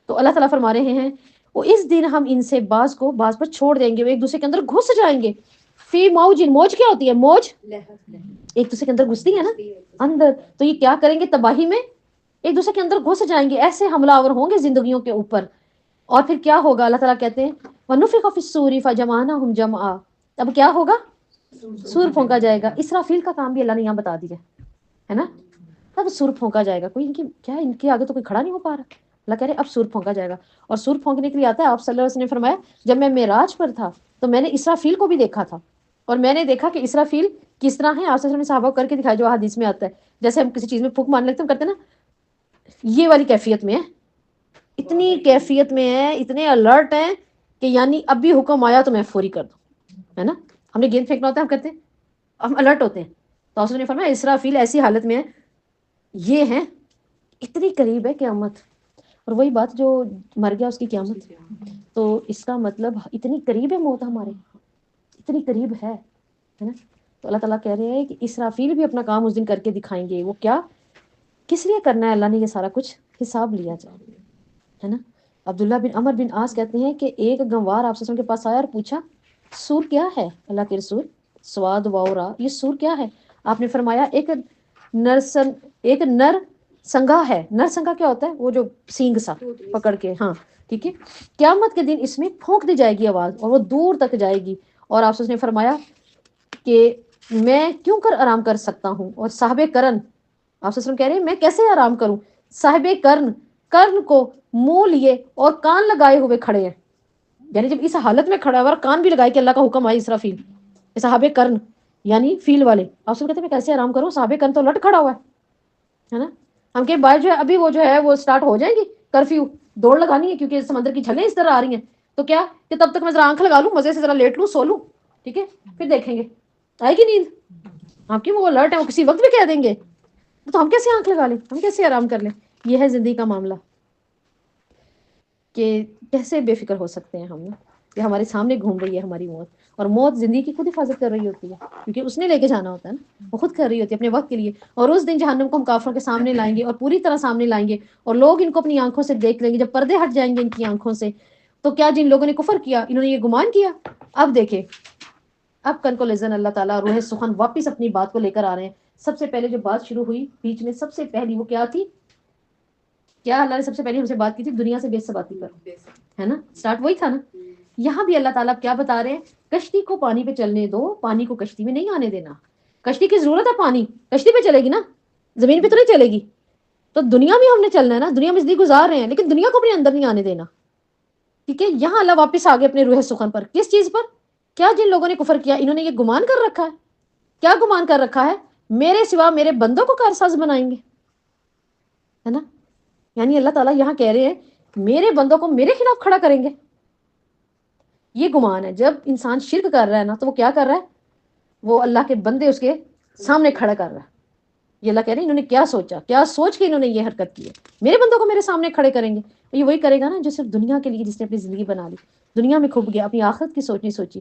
تو اللہ تعالیٰ فرما رہے ہیں وہ اس دن ہم ان سے بعض کو بعض پر چھوڑ دیں گے، وہ ایک دوسرے کے اندر گھس جائیں گے، فی موج، موج کیا ہوتی ہے؟ موج ایک دوسرے کے اندر گھستی ہے نا اندر، تو یہ کیا کریں گے؟ تباہی میں ایک دوسرے کے اندر گھس جائیں گے، ایسے حملہ آور ہوں گے زندگیوں کے اوپر۔ اور پھر کیا ہوگا؟ اللہ تعالیٰ کہتے ہیں وَنُفِخَ فِي الصُّورِ فَجَمَعْنَاهُمْ جَمْعًا، اب کیا ہوگا؟ سور پھونکا جائے گا۔ اسرافیل کا کام بھی اللہ نے یہاں بتا دیا ہے نا، اب سور پھونکا جائے گا، کوئی ان کی کیا، ان کے آگے تو کوئی کھڑا نہیں ہو پا رہا، اللہ کہہ رہے اب سور پھونکا جائے گا۔ اور سور پھونکنے کے لیے آتا ہے، آپ صلی اللہ علیہ وسلم نے فرمایا جب میں معراج پر تھا تو میں نے اسرافیل کو بھی دیکھا تھا، اور میں نے دیکھا کہ اسرافیل کس طرح ہے، آپ صلی اللہ علیہ وسلم نے صحابہ کو کر کے دکھایا جو حدیث میں آتا ہے، جیسے ہم کسی چیز میں پھونک مارنے لگتے ہیں ہم کرتے ہیں نا، یہ والی کیفیت میں ہے، اتنی کیفیت میں ہے، اتنے الرٹ ہیں کہ یعنی اب بھی حکم آیا تو میں فوری کر دوں، ہے نا، ہم نے گیند پھینکنا ہوتا ہے ہم کہتے ہیں ہم الرٹ ہوتے ہیں، تو اس نے فرمایا اسرافیل ایسی حالت میں ہے، یہ ہیں اتنی قریب ہے قیامت۔ اور وہی بات جو مر گیا اس کی قیامت، تو اس کا مطلب اتنی قریب ہے موت، ہمارے اتنی قریب ہے نا۔ تو اللہ تعالیٰ کہہ رہے ہیں کہ اسرافیل بھی اپنا کام اس دن کر کے دکھائیں گے، وہ کیا کس لیے کرنا ہے، اللہ نے یہ سارا کچھ حساب لیا جائے، ہے نا۔ عبداللہ بن عمر بن عاص کہتے ہیں کہ ایک گنوار آپ کے پاس آیا اور پوچھا سور کیا ہے اللہ کے رسول، سواد واورا، یہ سور کیا ہے؟ آپ نے فرمایا ایک نر سنگا ہے۔ نر سنگا کیا ہوتا ہے؟ وہ جو سینگ سا پکڑ کے، ہاں ٹھیک ہے، قیامت کے دن اس میں پھونک دی جائے گی آواز اور وہ دور تک جائے گی۔ اور آپ نے فرمایا کہ میں کیوں کر آرام کر سکتا ہوں، اور صاحب کرن، آپ وسلم کہہ رہے ہیں میں کیسے آرام کروں، صاحب کرن کو منہ لیے اور کان لگائے ہوئے کھڑے ہیں، یعنی جب اس حالت میں کھڑا ہوا اور کان بھی لگائے کہ اللہ کا حکم آئے، اسرافیل صاحب کرن یعنی فیل والے، آپ سے کہتے ہیں میں کیسے آرام کروں، صاحب کرن تو لٹ کھڑا ہوا ہے نا۔ ہم کے باہر جو ہے ابھی وہ جو ہے وہ سٹارٹ ہو جائیں گی کرفیو، دوڑ لگانی ہے کیونکہ سمندر کی جھلیں اس طرح آ رہی ہیں، تو کیا کہ تب تک میں ذرا آنکھ لگا لوں، مزے سے ذرا لیٹ لوں، سو لوں، ٹھیک ہے، پھر دیکھیں گے آئے گی نیند، آپ کی وہ الرٹ ہے، وہ کسی وقت بھی کہہ دیں گے، تو ہم کیسے آنکھ لگا لیں، ہم کیسے آرام کر لیں؟ یہ ہے زندگی کا معاملہ کہ کیسے بے فکر ہو سکتے ہیں ہم، کہ ہمارے سامنے گھوم رہی ہے ہماری موت، اور موت زندگی کی خود حفاظت کر رہی ہوتی ہے کیونکہ اس نے لے کے جانا ہوتا ہے نا، وہ خود کر رہی ہوتی ہے اپنے وقت کے لیے۔ اور اس دن جہنم کو ہم کافروں کے سامنے لائیں گے اور پوری طرح سامنے لائیں گے، اور لوگ ان کو اپنی آنکھوں سے دیکھ لیں گے، جب پردے ہٹ جائیں گے ان کی آنکھوں سے، تو کیا جن لوگوں نے کفر کیا انہوں نے یہ گمان کیا، اب دیکھیں اب کن کو لزن اللہ تعالیٰ روح سخن واپس اپنی بات کو لے کر آ رہے ہیں۔ سب سے پہلے جو بات شروع ہوئی بیچ میں، سب سے پہلی وہ کیا تھی؟ کیا اللہ نے سب سے پہلے ہم سے بات کی تھی؟ دنیا سے بے ثباتی پر، ہے نا، سٹارٹ وہی تھا نا۔ یہاں بھی اللہ تعالیٰ کیا بتا رہے ہیں؟ کشتی کو پانی پہ چلنے دو، پانی کو کشتی میں نہیں آنے دینا، کشتی کی ضرورت ہے، پانی کشتی پہ چلے گی نا، زمین پہ تو نہیں چلے گی، تو دنیا میں ہم نے چلنا ہے نا، دنیا میں زندگی گزار رہے ہیں لیکن دنیا کو اپنے اندر نہیں آنے دینا، ٹھیک ہے۔ یہاں اللہ واپس آگے اپنے روح سخن پر، کس چیز پر؟ کیا جن لوگوں نے کفر کیا انہوں نے یہ گمان کر رکھا ہے، کیا گمان کر رکھا ہے؟ میرے سوا میرے بندوں کو کارساز بنائیں گے، ہے نا، یعنی اللہ تعالیٰ یہاں کہہ رہے ہیں میرے بندوں کو میرے خلاف کھڑا کریں گے، یہ گمان ہے۔ جب انسان شرک کر رہا ہے نا تو وہ کیا کر رہا ہے؟ وہ اللہ کے بندے اس کے سامنے کھڑا کر رہا ہے۔ یہ اللہ کہہ رہے ہیں انہوں نے کیا سوچا، کیا سوچ کے انہوں نے یہ حرکت کی ہے، میرے بندوں کو میرے سامنے کھڑے کریں گے۔ یہ وہی کرے گا نا جو صرف دنیا کے لیے، جس نے اپنی زندگی بنا لی، دنیا میں کھپ گیا، اپنی آخرت کی سوچ نہیں سوچی۔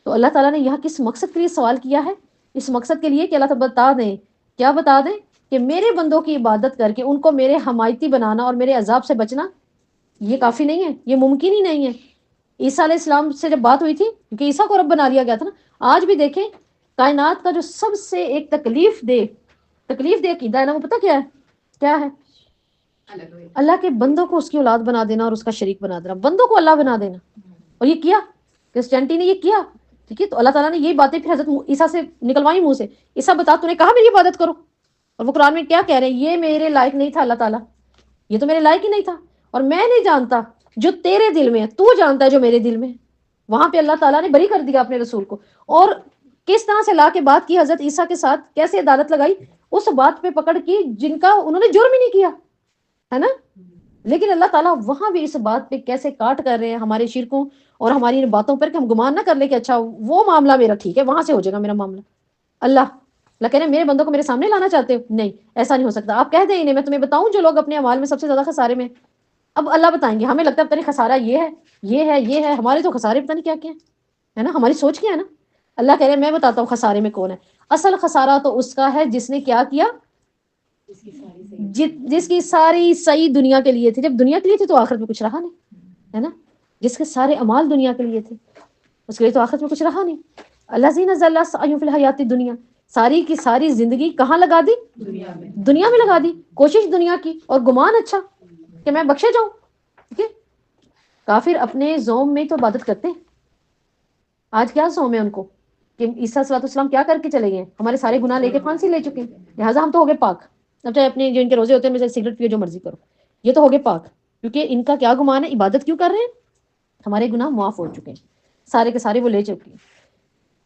تو اللہ تعالیٰ نے یہاں کس مقصد کے لیے سوال کیا ہے؟ اس مقصد کے لیے کہ اللہ تعالیٰ بتا دیں، کیا بتا دیں؟ کہ میرے بندوں کی عبادت کر کے ان کو میرے حمایتی بنانا اور میرے عذاب سے بچنا یہ کافی نہیں ہے، یہ ممکن ہی نہیں ہے۔ عیسیٰ علیہ السلام سے جب بات ہوئی تھی، کیونکہ عیسیٰ کو رب بنا لیا گیا تھا نا، آج بھی دیکھیں کائنات کا جو سب سے ایک تکلیف دے عقیدہ ہے نا، وہ پتہ کیا ہے؟ اللہ کے بندوں کو اس کی اولاد بنا دینا اور اس کا شریک بنا دینا، بندوں کو اللہ بنا دینا۔ اور یہ کیا کرسچینٹی نے، یہ کیا، ٹھیک ہے؟ تو اللہ تعالیٰ نے یہی باتیں پھر حضرت عیسیٰ سے نکلوائی منہ سے، عیسیٰ بتا تو نے کہا میری عبادت کرو، اور وہ قرآن میں کیا کہہ رہے ہیں؟ یہ میرے لائق نہیں تھا اللہ تعالیٰ، یہ تو میرے لائق ہی نہیں تھا، اور میں نہیں جانتا جو تیرے دل میں ہے، تو جانتا ہے جو میرے دل میں ہے۔ وہاں پہ اللہ تعالیٰ نے بری کر دیا اپنے رسول کو، اور کس طرح سے لا کے بات کی حضرت عیسیٰ کے ساتھ، کیسے عدالت لگائی اس بات پہ پکڑ کی جن کا انہوں نے جرم ہی نہیں کیا ہے نا، لیکن اللہ تعالیٰ وہاں بھی اس بات پہ کیسے کاٹ کر رہے ہیں ہمارے شرکوں اور ہماری ان باتوں پر کہ ہم گمان نہ کر لیں کہ اچھا وہ معاملہ میرا ٹھیک ہے، وہاں سے ہو جائے گا میرا معاملہ۔ اللہ کہہ رہے ہیں میرے بندوں کو میرے سامنے لانا چاہتے ہو؟ نہیں، ایسا نہیں ہو سکتا۔ آپ کہہ دیں انہیں، میں تمہیں بتاؤں جو لوگ اپنے اعمال میں سب سے زیادہ خسارے میں۔ اب اللہ بتائیں گے، ہمیں لگتا ہے پتہ نہیں خسارہ یہ ہے، ہمارے تو خسارے پتہ نہیں کیا کیا ہے نا، ہماری سوچ کیا ہے نا۔ اللہ کہہ رہے ہیں میں بتاتا ہوں خسارے میں کون ہے۔ اصل خسارہ تو اس کا ہے جس نے کیا کیا، جس کی ساری صحیح دنیا کے لیے تھی، جب دنیا کے لیے تھی تو آخرت میں کچھ رہا نہیں ہے نا، جس کے سارے اعمال دنیا کے لیے تھے اس کے لیے تو آخرت میں کچھ رہا نہیں۔ الذین ضل سعیہم فی الحیات الدنیا، ساری کی ساری زندگی کہاں لگا دی؟ دنیا میں لگا دی، کوشش دنیا کی اور گمان اچھا کہ میں بخشے جاؤں، ٹھیک ہے؟ کافر اپنے زوم میں تو عبادت کرتے ہیں، آج کیا زوم ہے ان کو کہ عیسیٰ صلی اللہ علیہ وسلم کیا کر کے چلے گئے ہیں، ہمارے سارے گناہ لے کے پھانسی لے چکے ہیں، لہٰذا ہم تو ہو گئے پاک۔ اب چاہے اپنے جو ان کے روزے ہوتے ہیں میں سے سگریٹ پیو جو مرضی کرو، یہ تو ہو گئے پاک، کیونکہ ان کا کیا گمان ہے، عبادت کیوں کر رہے ہیں؟ ہمارے گناہ معاف ہو چکے ہیں، سارے کے سارے وہ لے چکے ہیں۔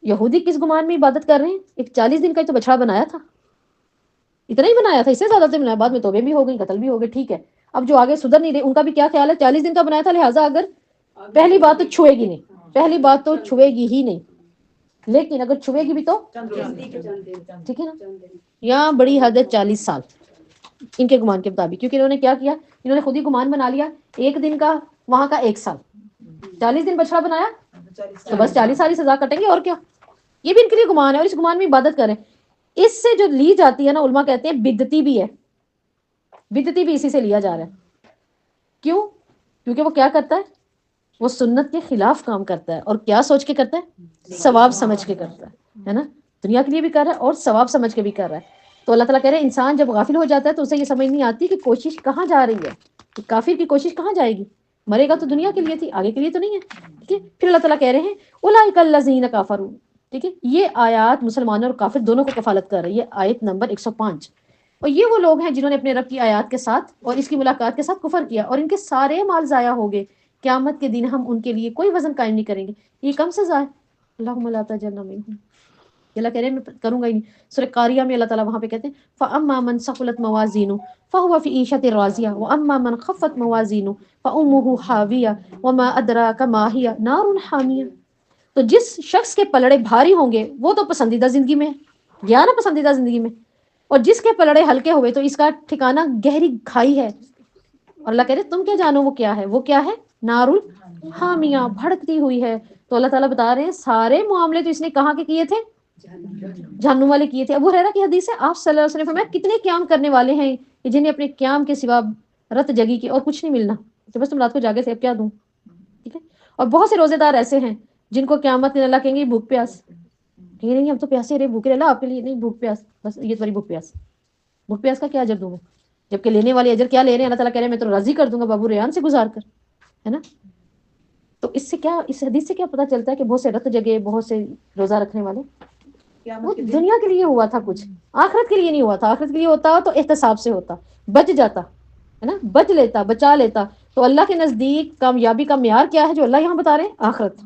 یہودی کس گمان میں عبادت کر رہے ہیں؟ ایک 40 دن کا ہی تو بچڑا بنایا تھا، اتنا ہی بنایا تھا، اس سے زیادہ تو بنایا، بعد میں توبے بھی ہو گئی، قتل بھی ہو گئے، ٹھیک ہے۔ اب جو آگے سدھر نہیں رہے ان کا بھی کیا خیال ہے، 40 دن کا بنایا تھا، لہٰذا اگر پہلی بات تو چھوئے گی نہیں، پہلی بات تو چھوئے گی ہی نہیں، لیکن اگر چھوئے گی بھی تو ٹھیک ہے نا، یہاں بڑی حد ہے 40 سال ان کے گمان کے مطابق، کیونکہ انہوں نے کیا کیا، انہوں نے خود ہی گمان بنا لیا، ایک دن کا وہاں کا 1 سال، 40 دن بچڑا بنایا تو بس 40 سال سزا کٹیں گے، اور کیا۔ یہ بھی ان کے لیے گمان ہے، اور اس گمان میں عبادت کریں۔ اس سے جو لی جاتی ہے نا، علماء کہتے ہیں بدعتی بھی ہے، بدعتی بھی اسی سے لیا جا رہا ہے۔ کیوں؟ کیونکہ وہ کیا کرتا ہے، وہ سنت کے خلاف کام کرتا ہے، اور کیا سوچ کے کرتا ہے، ثواب سمجھ کے کرتا ہے نا، دنیا کے لیے بھی کر رہا ہے اور ثواب سمجھ کے بھی کر رہا ہے۔ تو اللہ تعالیٰ کہہ رہے ہیں انسان جب غافل ہو جاتا ہے تو اسے یہ سمجھ نہیں آتی کہ کوشش کہاں جا رہی ہے، کہ کافر کی کوشش کہاں جائے گی، مرے گا تو دنیا کے لیے تھی، آگے کے لیے تو نہیں ہے، ٹھیک ہے۔ پھر اللہ تعالیٰ کہہ رہے ہیں اولئک الذین کفروا، ٹھیک ہے، یہ آیات مسلمانوں اور کافر دونوں کو کفالت کر رہی ہے، آیت نمبر 105۔ اور یہ وہ لوگ ہیں جنہوں نے اپنے رب کی آیات کے ساتھ اور اس کی ملاقات کے ساتھ کفر کیا، اور ان کے سارے مال ضائع ہو گئے، قیامت کے دن ہم ان کے لیے کوئی وزن قائم نہیں کریں گے۔ یہ کم سزا ہے، اللہم لا تجعلنا منہم، اللہ کہہ رہے ہیں میں کروں گا ہی نہیں۔ سورہ قاریہ میں اللہ تعالیٰ وہاں پہ کہتے ہیں فَأَمَّا مَنْ ثَقُلَتْ مَوَازِينُهُ فَهُوَ فِي عِيشَةٍ رَاضِيَةٍ وَأَمَّا مَنْ خَفَّتْ مَوَازِينُهُ فَأُمُّهُ حَاوِيَةٌ وَمَا أَدْرَاكَ مَا هِيَ نَارٌ حَامِيَةٌ۔ تو جس شخص کے پلڑے بھاری ہوں گے وہ تو پسندیدہ زندگی میں ہے، گیا نا پسندیدہ زندگی میں، اور جس کے پلڑے ہلکے ہوئے تو اس کا ٹھکانہ گہری کھائی ہے، اور اللہ کہہ رہے تم کیا جانو وہ کیا ہے، وہ کیا ہے، نار الحامیہ، بھڑکتی ہوئی ہے۔ تو اللہ تعالیٰ بتا رہے ہیں سارے معاملے تو اس نے کہاں کے کیے تھے، جہنم والے کیے تھے۔ ابو ہریرہ کی حدیث ہے، آپ صلی اللہ علیہ وسلم نے فرمایا کتنے قیام کرنے والے ہیں کہ جنہیں اپنے قیام کے سوا رت جگی کی اور کچھ نہیں ملنا، تو بس تم رات کو جاگے تھے اب کیا دوں، ٹھیک ہے۔ اور بہت سے روزے دار ایسے ہیں جن کو قیامت میں اللہ کہیں گے بھوک پیاس، کہیں نہیں ہم تو پیاسے رہے، بھوکے رہے، اللہ آپ کے لیے نہیں، بھوک پیاس، بس یہ تمہاری بھوک پیاس، بھوک پیاس کا کیا اجر دوں میں، جبکہ لینے والے اجر کیا لے رہے ہیں، اللہ تعالیٰ کہہ رہے ہیں میں تو راضی کر دوں گا بابو ریان سے گزار کر، ہے نا۔ تو اس سے کیا، اس حدیث سے کیا پتہ چلتا ہے کہ بہت سے رت جگے، بہت سے روزہ رکھنے والے وہ دنیا کے لیے ہوا تھا کچھ، آخرت کے لیے نہیں ہوا تھا۔ آخرت کے لیے ہوتا تو احتساب سے ہوتا، بچ جاتا ہے نا، بچ لیتا، بچا لیتا۔ تو اللہ کے نزدیک کامیابی کا معیار کیا ہے جو اللہ یہاں بتا رہے ہیں، آخرت،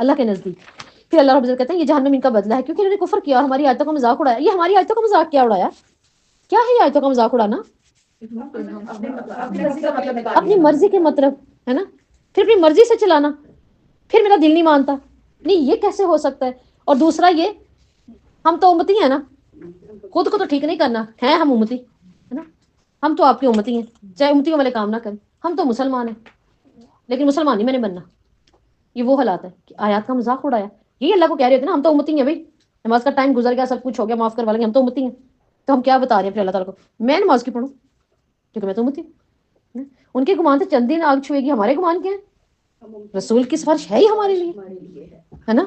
اللہ کے نزدیک۔ پھر اللہ رب العزت کہتے ہیں یہ جہنم ان کا بدلہ ہے کیونکہ انہوں نے کفر کیا اور ہماری آیتوں کا مذاق اڑایا۔ یہ ہماری آیتوں کا مذاق کیا اڑایا، کیا ہے یہ آیتوں کا مذاق اڑانا، اپنی مرضی کے مطلب، ہے نا، پھر اپنی مرضی سے چلانا، پھر میرا دل نہیں مانتا، نہیں یہ کیسے ہو سکتا ہے۔ اور دوسرا یہ ہم تو امتی ہیں نا، خود کو تو ٹھیک نہیں کرنا ہے، ہم امتی ہے نا، ہم تو آپ کی امتی ہیں، چاہے امتیوں والے کام نہ کریں، ہم تو مسلمان ہیں لیکن مسلمان نہیں میں نے بننا۔ یہ وہ حالات ہے کہ آیات کا مذاق اڑایا، یہ اللہ کو کہہ رہے ہوتے ہیں نا ہم تو امتی ہیں بھائی، نماز کا ٹائم گزر گیا، سب کچھ ہو گیا، معاف کروا لیں گے، ہم تو امتی ہیں. تو ہم کیا بتا رہے ہیں پھر اللہ تعالیٰ کو، میں نماز کیوں پڑھوں کیونکہ میں تو امتی ہوں. ان کے گمان سے چند دن آگ چھوئے گی، ہمارے گمان کیا ہے؟ رسول کی سفارش ہے ہی ہمارے لیے، ہے نا.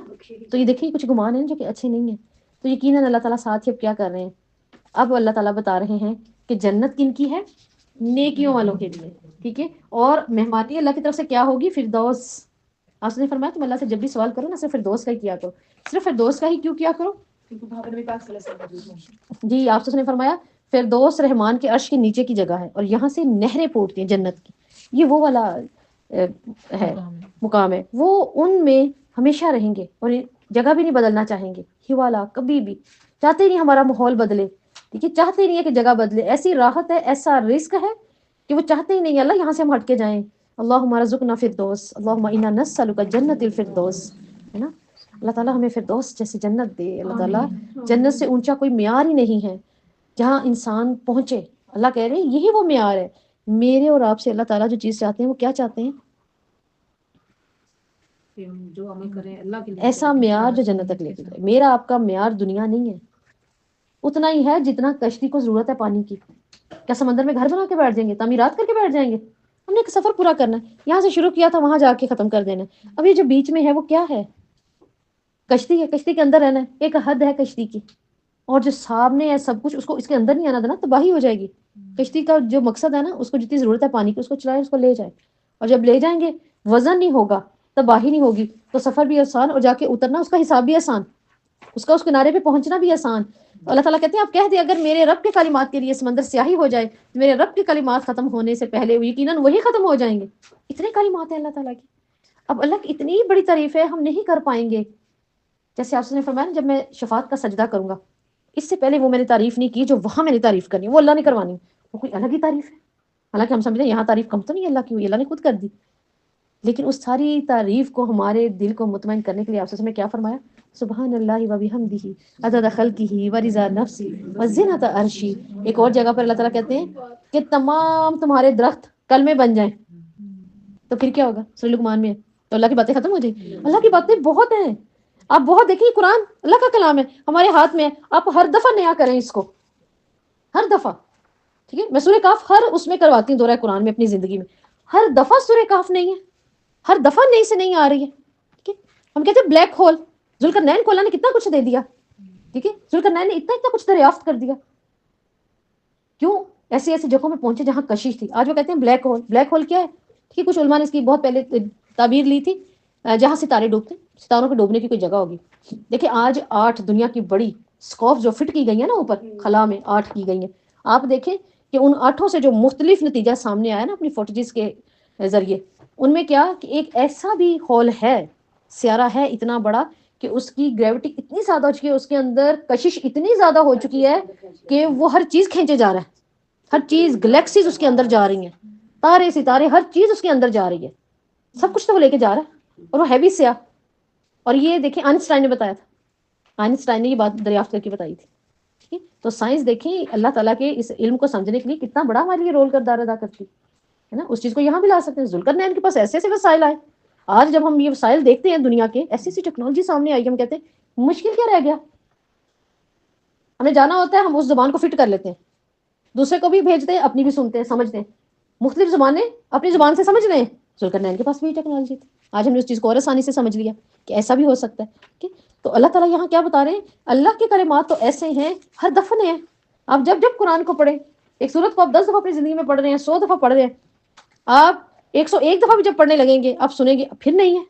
تو یہ دیکھیں کچھ گمان ہیں جو کہ اچھے نہیں ہیں. تو یقیناً اللہ تعالیٰ ساتھ ہی اب کیا کر رہے ہیں، اب اللہ تعالیٰ بتا رہے ہیں کہ جنت کن کی ہے؟ نیکیوں والوں کے لیے. ٹھیک ہے، اور مہمانی اللہ کی طرف سے کیا ہوگی؟ فردوس. آپ نے فرمایا تم اللہ سے جب بھی سوال کرو نا صرف فردوس کا ہی کیا کرو. صرف فردوس کا ہی کیوں کیا کرو؟ جی آپ نے فرمایا فردوس رحمان کے عرش کے نیچے کی جگہ ہے، اور یہاں سے نہریں پھوٹتی ہیں جنت کی. یہ وہ والا ہے مقام ہے، وہ ان میں ہمیشہ رہیں گے اور جگہ بھی نہیں بدلنا چاہیں گے. یہ والا کبھی بھی چاہتے ہی نہیں ہمارا ماحول بدلے. ٹھیک ہے، چاہتے ہی نہیں ہے کہ جگہ بدلے. ایسی راحت ہے، ایسا رزق ہے کہ وہ چاہتے ہی نہیں اللہ یہاں سے ہم ہٹ کے جائیں. اللہم رزقنا فردوس، اللہم انا نسألک جنت الفردوس، ہے نا. اللہ تعالیٰ ہمیں فردوس جیسی جنت دے. اللہ تعالیٰ جنت سے اونچا کوئی معیار ہی نہیں ہے جہاں انسان پہنچے. اللہ کہہ رہے ہیں یہی وہ معیار ہے. میرے اور آپ سے اللہ تعالیٰ جو چیز چاہتے ہیں وہ کیا چاہتے ہیں؟ جو عمل کریں اللہ کے لیے، ایسا معیار جو جنت تک لے کے جائے. میرا آپ کا معیار دنیا نہیں ہے، اتنا ہی ہے جتنا کشتی کو ضرورت ہے پانی کی. کیا سمندر میں گھر بنا کے بیٹھ جائیں گے، تعمیرات کر کے بیٹھ جائیں گے؟ ہم نے ایک سفر پورا کرنا ہے، یہاں سے شروع کیا تھا وہاں جا کے ختم کر دینا ہے. اب یہ جو بیچ میں ہے وہ کیا ہے؟ کشتی ہے، کشتی کے اندر رہنا ہے. ایک حد ہے کشتی کی، اور جو سامنے ہے سب کچھ اس کو اس کے اندر نہیں آنا دینا، تباہی ہو جائے گی. کشتی کا جو مقصد ہے نا، اس کو جتنی ضرورت ہے پانی کی اس کو چلائے، اس کو لے جائے. اور جب لے جائیں گے وزن نہیں ہوگا، تباہی نہیں ہوگی، تو سفر بھی آسان اور جا کے اترنا اس کا حساب بھی آسان، اس کا اس کنارے پہ پہنچنا بھی آسان. اللہ تعالیٰ کہتے ہیں آپ کہہ دیں اگر میرے رب کے کلمات کے لیے سمندر سیاہی ہو جائے، میرے رب کے کلمات ختم ہونے سے پہلے یقیناً وہی ختم ہو جائیں گے. اتنے کلمات ہیں اللہ تعالیٰ کی. اب اللہ کی اتنی بڑی تعریف ہے ہم نہیں کر پائیں گے. جیسے آپ نے فرمایا جب میں شفاعت کا سجدہ کروں گا، اس سے پہلے وہ میں نے تعریف نہیں کی جو وہاں میں نے تعریف کرنی، وہ اللہ نے کروانی، وہ کوئی الگ ہی تعریف ہے. حالانکہ ہم سمجھتے ہیں یہاں تعریف کم تو نہیں اللہ کی ہوئی، اللہ نے خود کر دی. لیکن اس ساری تعریف کو ہمارے دل کو مطمئن کرنے کے لیے آپ نے کیا فرمایا؟ سبحان اللہ و بحمدہ عدد خلقہ و رضا نفسی و زینت عرشی. ایک اور جگہ پر اللہ تعالیٰ کہتے ہیں کہ تمام تمہارے درخت کلمے بن جائیں تو پھر کیا ہوگا؟ سورہ لقمان میں ہے. تو اللہ کی باتیں ختم ہو جائیں. اللہ کی باتیں بہت ہیں. آپ بہت دیکھیں قرآن اللہ کا کلام ہے، ہمارے ہاتھ میں ہے. آپ ہر دفعہ نیا کریں اس کو، ہر دفعہ. ٹھیک ہے، میں سورہ کاف ہر اس میں کرواتی ہوں دورہ قرآن میں اپنی زندگی میں. ہر دفعہ سورہ کاف نہیں ہے، ہر دفعہ نئی سے نہیں آ رہی ہے. ٹھیک ہے، ہم کہتے ہیں بلیک ہول. ذوالقرنین کو اللہ نے کتنا کچھ دے دیا. ٹھیک ہے، ذوالقرنین نے اتنا کچھ دریافت کر دیا. کیوں؟ ایسی ایسی جگہوں میں پہنچے جہاں کشش تھی. آج وہ کہتے ہیں بلیک ہول. بلیک ہول کیا ہے؟ ٹھیک ہے، کچھ علماء نے اس کی بہت پہلے تعبیر لی تھی، جہاں ستارے ڈوبتے، ستاروں کے ڈوبنے کی کوئی جگہ ہوگی. دیکھیں آج 8 دنیا کی بڑی اسکوپ جو فٹ کی گئی ہیں نا اوپر خلا میں 8 کی گئی ہیں. آپ دیکھیں کہ ان 8 سے جو مختلف نتیجہ سامنے آیا نا اپنی فوٹیجز کے ذریعے، ان میں کیا کہ ایک ایسا بھی ہول ہے، سیارہ ہے اتنا بڑا کہ اس کی گریوٹی اتنی زیادہ ہو چکی ہے، اس کے اندر کشش اتنی زیادہ ہو چکی ہے کہ وہ ہر چیز کھینچے جا رہا ہے. ہر چیز گلیکسیز اس کے اندر جا رہی ہیں، تارے ستارے ہر چیز اس کے اندر جا رہی ہے. سب کچھ تو وہ لے کے جا رہا ہے، اور وہ ہے بھی سیاہ. اور یہ دیکھیں آئنسٹائن نے بتایا تھا، آئنسٹائن نے یہ بات دریافت کر کے بتائی تھی. ٹھیک ہے، تو سائنس دیکھیں اللہ تعالیٰ کے اس علم کو سمجھنے کے لیے کتنا بڑا ہمارے لیے رول کردار ادا کرتی ہے نا. اس چیز کو یہاں بھی لا سکتے ہیں. ذوالقرنین کے پاس ایسے ایسے وسائل آئے. آج جب ہم یہ وسائل دیکھتے ہیں دنیا کے، ایسی ایسی ٹیکنالوجی سامنے آئی، ہم کہتے ہیں مشکل کیا رہ گیا. ہمیں جانا ہوتا ہے ہم اس زبان کو فٹ کر لیتے ہیں، دوسرے کو بھی بھیجتے ہیں، اپنی بھی سنتے ہیں، سمجھتے ہیں. مختلف زبانیں اپنی زبان سے سمجھ رہے ہیں. ذوالقرنین کے پاس بھی ٹیکنالوجی تھی. آج ہم نے اس چیز کو اور آسانی سے سمجھ لیا کہ ایسا بھی ہو سکتا ہے. تو اللہ تعالیٰ یہاں کیا بتا رہے ہیں؟ اللہ کے کلمات تو ایسے ہیں ہر دفعہ ہیں. آپ جب جب قرآن کو پڑھیں، ایک سورت کو آپ 10 دفعہ اپنی زندگی میں پڑھ رہے ہیں، 100 دفعہ پڑھ رہے ہیں، آپ 101 دفعہ بھی جب پڑھنے لگیں گے آپ سنیں گے پھر نہیں ہے،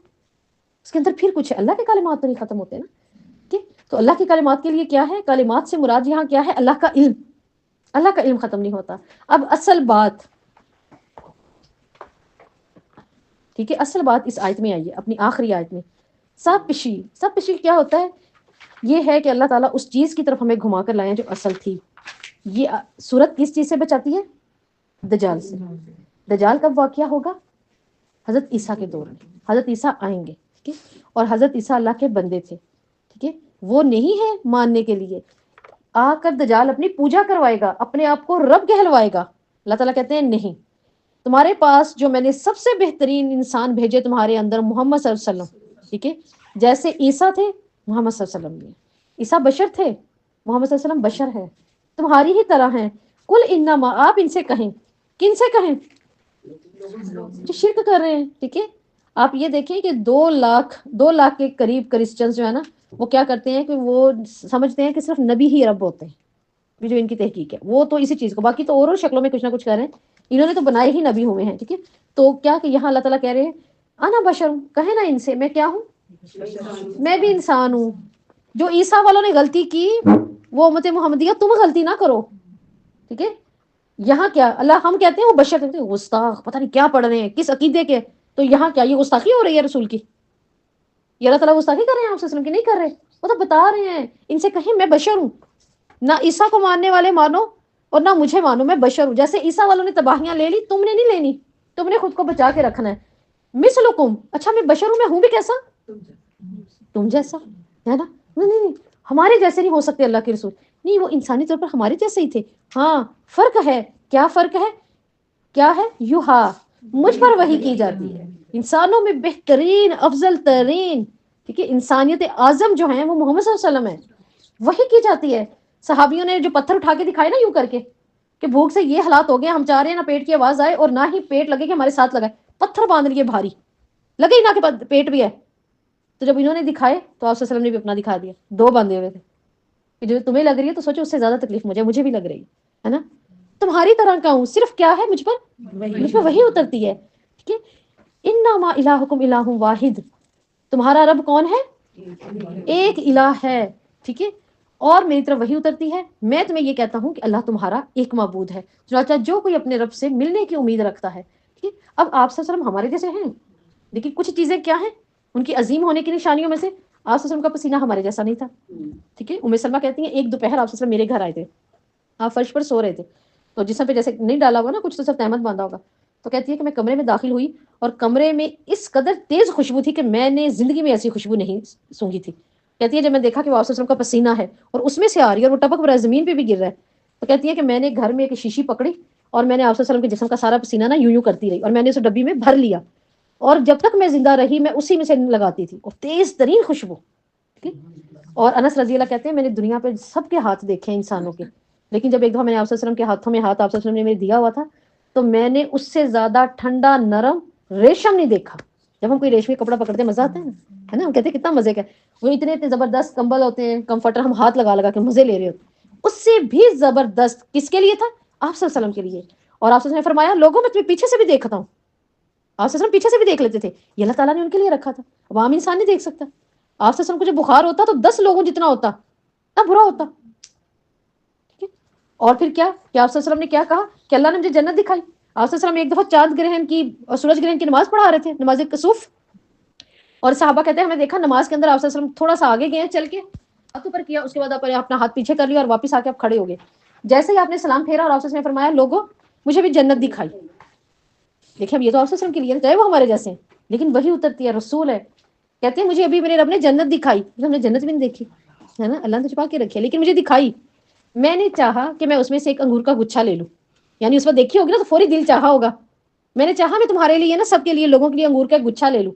اس کے اندر پھر کچھ ہے. اللہ کے کلمات تو نہیں ختم ہوتے نا. تو اللہ کے کلمات کے لیے کیا ہے؟ کلمات سے مراد یہاں کیا ہے؟ اللہ کا علم. اللہ کا علم ختم نہیں ہوتا. اب اصل بات، ٹھیک ہے، اصل بات اس آیت میں آئی ہے، اپنی آخری آیت میں. سب پشی کیا ہوتا ہے؟ یہ ہے کہ اللہ تعالیٰ اس چیز کی طرف ہمیں گھما کر لائیں جو اصل تھی. یہ سورت کس چیز سے بچاتی ہے؟ دجال سے. دجال کب واقعہ ہوگا؟ حضرت عیسیٰ کے دور میں. حضرت عیسیٰ آئیں گے، ٹھیک ہے، اور حضرت عیسیٰ اللہ کے بندے تھے. ٹھیک ہے، وہ نہیں ہے ماننے کے لیے. آ کر دجال اپنی پوجا کروائے گا، اپنے آپ کو رب کہلوائے گا. اللہ تعالیٰ کہتے ہیں نہیں، تمہارے پاس جو میں نے سب سے بہترین انسان بھیجے تمہارے اندر، محمد صلی اللہ علیہ وسلم، ٹھیک ہے، جیسے عیسیٰ تھے محمد صلی اللہ علیہ وسلم بھی ہیں. عیسیٰ بشر تھے، محمد صلی اللہ علیہ وسلم بشر ہے، تمہاری ہی طرح ہیں. کل انما، آپ ان سے کہیں، کن سے کہیں؟ جو شرک کر رہے ہیں. ٹھیک ہے، آپ یہ دیکھیں کہ 2 لاکھ کے قریب کرسچنز جو ہے نا، وہ کیا کرتے ہیں کہ وہ سمجھتے ہیں کہ صرف نبی ہی رب ہوتے ہیں. یہ جو ان کی تحقیق ہے وہ تو اسی چیز کو، باقی تو اور شکلوں میں کچھ نہ کچھ کر رہے ہیں. انہوں نے تو بنائے ہی نبی ہوئے ہیں. ٹھیک ہے، تو کیا کہ یہاں اللہ تعالیٰ کہہ رہے ہیں انا بشر ہوں، کہیں نا ان سے میں کیا ہوں، میں بھی انسان ہوں. جو عیسیٰ والوں نے غلطی کی وہ امت محمدیہ تم غلطی نہ کرو. ٹھیک ہے، یہاں کیا اللہ ہم کہتے ہیں وہ بشر کہتے ہیں گستاخ، پتہ نہیں کیا پڑھ رہے ہیں، کس عقیدے کے. تو یہاں کیا یہ گستاخی ہو رہی ہے رسول کی؟ یہ اللہ تعالیٰ گستاخی کر رہے ہیں آپ صلی اللہ علیہ وسلم کی؟ نہیں کر رہے. وہ تو بتا رہے ہیں ان سے کہیں میں بشر ہوں، نہ عیسیٰ کو ماننے والے مانو اور نہ مجھے مانو، میں بشر ہوں. جیسے عیسیٰ والوں نے تباہیاں لے لی، تم نے نہیں لینی، تم نے خود کو بچا کے رکھنا ہے. مثلکم، اچھا میں بشر ہوں، میں ہوں بھی کیسا؟ تم جیسا ہے نا. نہیں نہیں نہیں، ہمارے جیسے نہیں ہو سکتے اللہ کے رسول. نہیں، وہ انسانی طور پر ہمارے جیسے ہی تھے. ہاں فرق ہے. کیا فرق ہے؟ کیا ہے؟ یوہا، مجھ پر وحی کی جاتی ہے. انسانوں میں بہترین افضل ترین، ٹھیک ہے، انسانیت اعظم جو ہیں وہ محمد صلی اللہ علیہ وسلم ہے، وحی کی جاتی ہے. صحابیوں نے جو پتھر اٹھا کے دکھائے نا یوں کر کے کہ بھوک سے یہ حالات ہو گئے، ہم چاہ رہے ہیں نہ پیٹ کی آواز آئے اور نہ ہی پیٹ لگے کہ ہمارے ساتھ لگائے، پتھر باندھ لیے بھاری، لگے ہی نہ کہ پیٹ بھی ہے. تو جب انہوں نے دکھائے تو آپ صلی اللہ علیہ وسلم نے بھی اپنا دکھا دیا. 2 باندھے ہوئے تھے کہ جو تمہیں لگ رہی ہے تو سوچو اس سے زیادہ تکلیف مجھے بھی لگ رہی ہے نا. تمہاری طرح کا ہوں، صرف کیا ہے مجھ پر وہی اترتی ہے. ٹھیک ہے، انما الہکم الہ واحد، تمہارا رب کون ہے؟ ایک الہ ہے. ٹھیک ہے، اور میری طرف وہی اترتی ہے. میں تمہیں یہ کہتا ہوں کہ اللہ تمہارا ایک معبود ہے. چنانچہ جو کوئی اپنے رب سے ملنے کی امید رکھتا ہے. ٹھیک ہے، اب آپ صلی اللہ علیہ وسلم ہمارے جیسے ہیں، لیکن کچھ چیزیں کیا ہیں ان کی عظیم ہونے کی نشانیوں میں سے، آپ صلی اللہ علیہ وسلم کا پسینہ ہمارے جیسا نہیں تھا. ٹھیک ہے، ام سلمہ کہتی ہیں ایک دوپہر آپ صلی اللہ علیہ وسلم میرے گھر آئے تھے، آپ فرش پر سو رہے تھے، تو جسم پہ جیسے نہیں ڈالا ہوگا نا کچھ، تو صرف تہمت باندھا ہوگا. تو کہتی ہے کہ میں کمرے میں داخل ہوئی اور کمرے میں اس قدر تیز خوشبو تھی کہ میں نے زندگی میں ایسی خوشبو نہیں سونگھی تھی. کہتی ہے جب میں دیکھا کہ وہ آپ صلی اللہ علیہ وسلم کا پسینہ ہے اور اس میں سے آ رہی ہے اور وہ ٹپک رہا ہے، زمین پہ بھی گر رہا ہے، تو کہتی ہے کہ میں نے گھر میں ایک شیشی پکڑی اور میں نے آپ صلی اللہ علیہ وسلم کے جسم کا سارا پسینہ نا یوں کرتی رہی اور میں نے اسے ڈبی میں بھر لیا اور جب تک میں زندہ رہی میں اسی میں سے لگاتی تھی، اور تیز ترین خوشبو. اور انس رضی اللہ کہتے ہیں میں نے دنیا پہ سب کے ہاتھ دیکھے ہیں انسانوں کے، لیکن جب ایک دفعہ میں نے آپ صلی اللہ علیہ وسلم کے ہاتھوں میں ہاتھ آپ صلی اللہ علیہ وسلم نے میرے دیا ہوا تھا تو میں نے اس سے زیادہ ٹھنڈا نرم ریشم نہیں دیکھا. جب ہم کوئی ریشمی کپڑا پکڑتے ہیں مزہ آتا ہے نا، ہم کہتے ہیں کتنا مزے کا، وہ اتنے زبردست کمبل ہوتے ہیں، کمفرٹر، ہم ہاتھ لگا لگا کے مزے لے رہے ہوتے. اس سے بھی زبردست کس کے لیے تھا؟ آپ صلی اللہ علیہ وسلم کے لیے. اور آپ صلی اللہ علیہ وسلم نے فرمایا لوگوں میں تمہیں پیچھے سے بھی دیکھتا ہوں. آپ صلی اللہ علیہ وسلم پیچھے سے بھی دیکھ لیتے تھے، یہ اللہ تعالیٰ نے ان کے لیے رکھا تھا. اب عام انسان نہیں دیکھ سکتا. آپ صلی اللہ علیہ وسلم کو جب بخار ہوتا تو 10 لوگوں جتنا ہوتا، اتنا برا ہوتا. ٹھیک ہے، اور پھر کیا کہ آپ صلی اللہ علیہ وسلم نے کیا کہا کہ اللہ نے مجھے جنت دکھائی. آپ صلی اللہ علیہ وسلم ایک دفعہ چاند گرہن کی اور سورج گرہن کی نماز پڑھا رہے تھے، نماز کسوف، اور صحابہ کہتے ہیں ہمیں دیکھا نماز کے اندر آپ صلی اللہ علیہ وسلم تھوڑا سا آگے گئے ہیں چل کے، ہاتھ اوپر کیا، اس کے بعد آپ نے اپنا ہاتھ پیچھے کر لیا اور واپس آ کے آپ کھڑے ہو گئے. جیسے ہی آپ نے سلام پھیرا اور آپ صلی اللہ علیہ وسلم نے فرمایا لوگوں مجھے بھی جنت دکھائی. دیکھیں اب یہ تو آپ صلی اللہ علیہ وسلم کے لیے چاہے وہ ہمارے جیسے ہیں، لیکن وہی اترتی ہے، رسول ہے. کہتے ہیں مجھے ابھی میرے رب نے جنت دکھائی، ہم نے جنت بھی نہیں دیکھی ہے نا، اللہ نے چھپا کے رکھی ہے، لیکن مجھے دکھائی. میں نے چاہا کہ میں اس میں سے ایک انگور کا گچھا لے لوں، یعنی اس وقت دیکھی ہوگی نا تو فوری دل چاہا ہوگا، میں نے چاہا میں تمہارے لیے نا سب کے لیے لوگوں کے لیے انگور کا ایک گچھا لے لوں،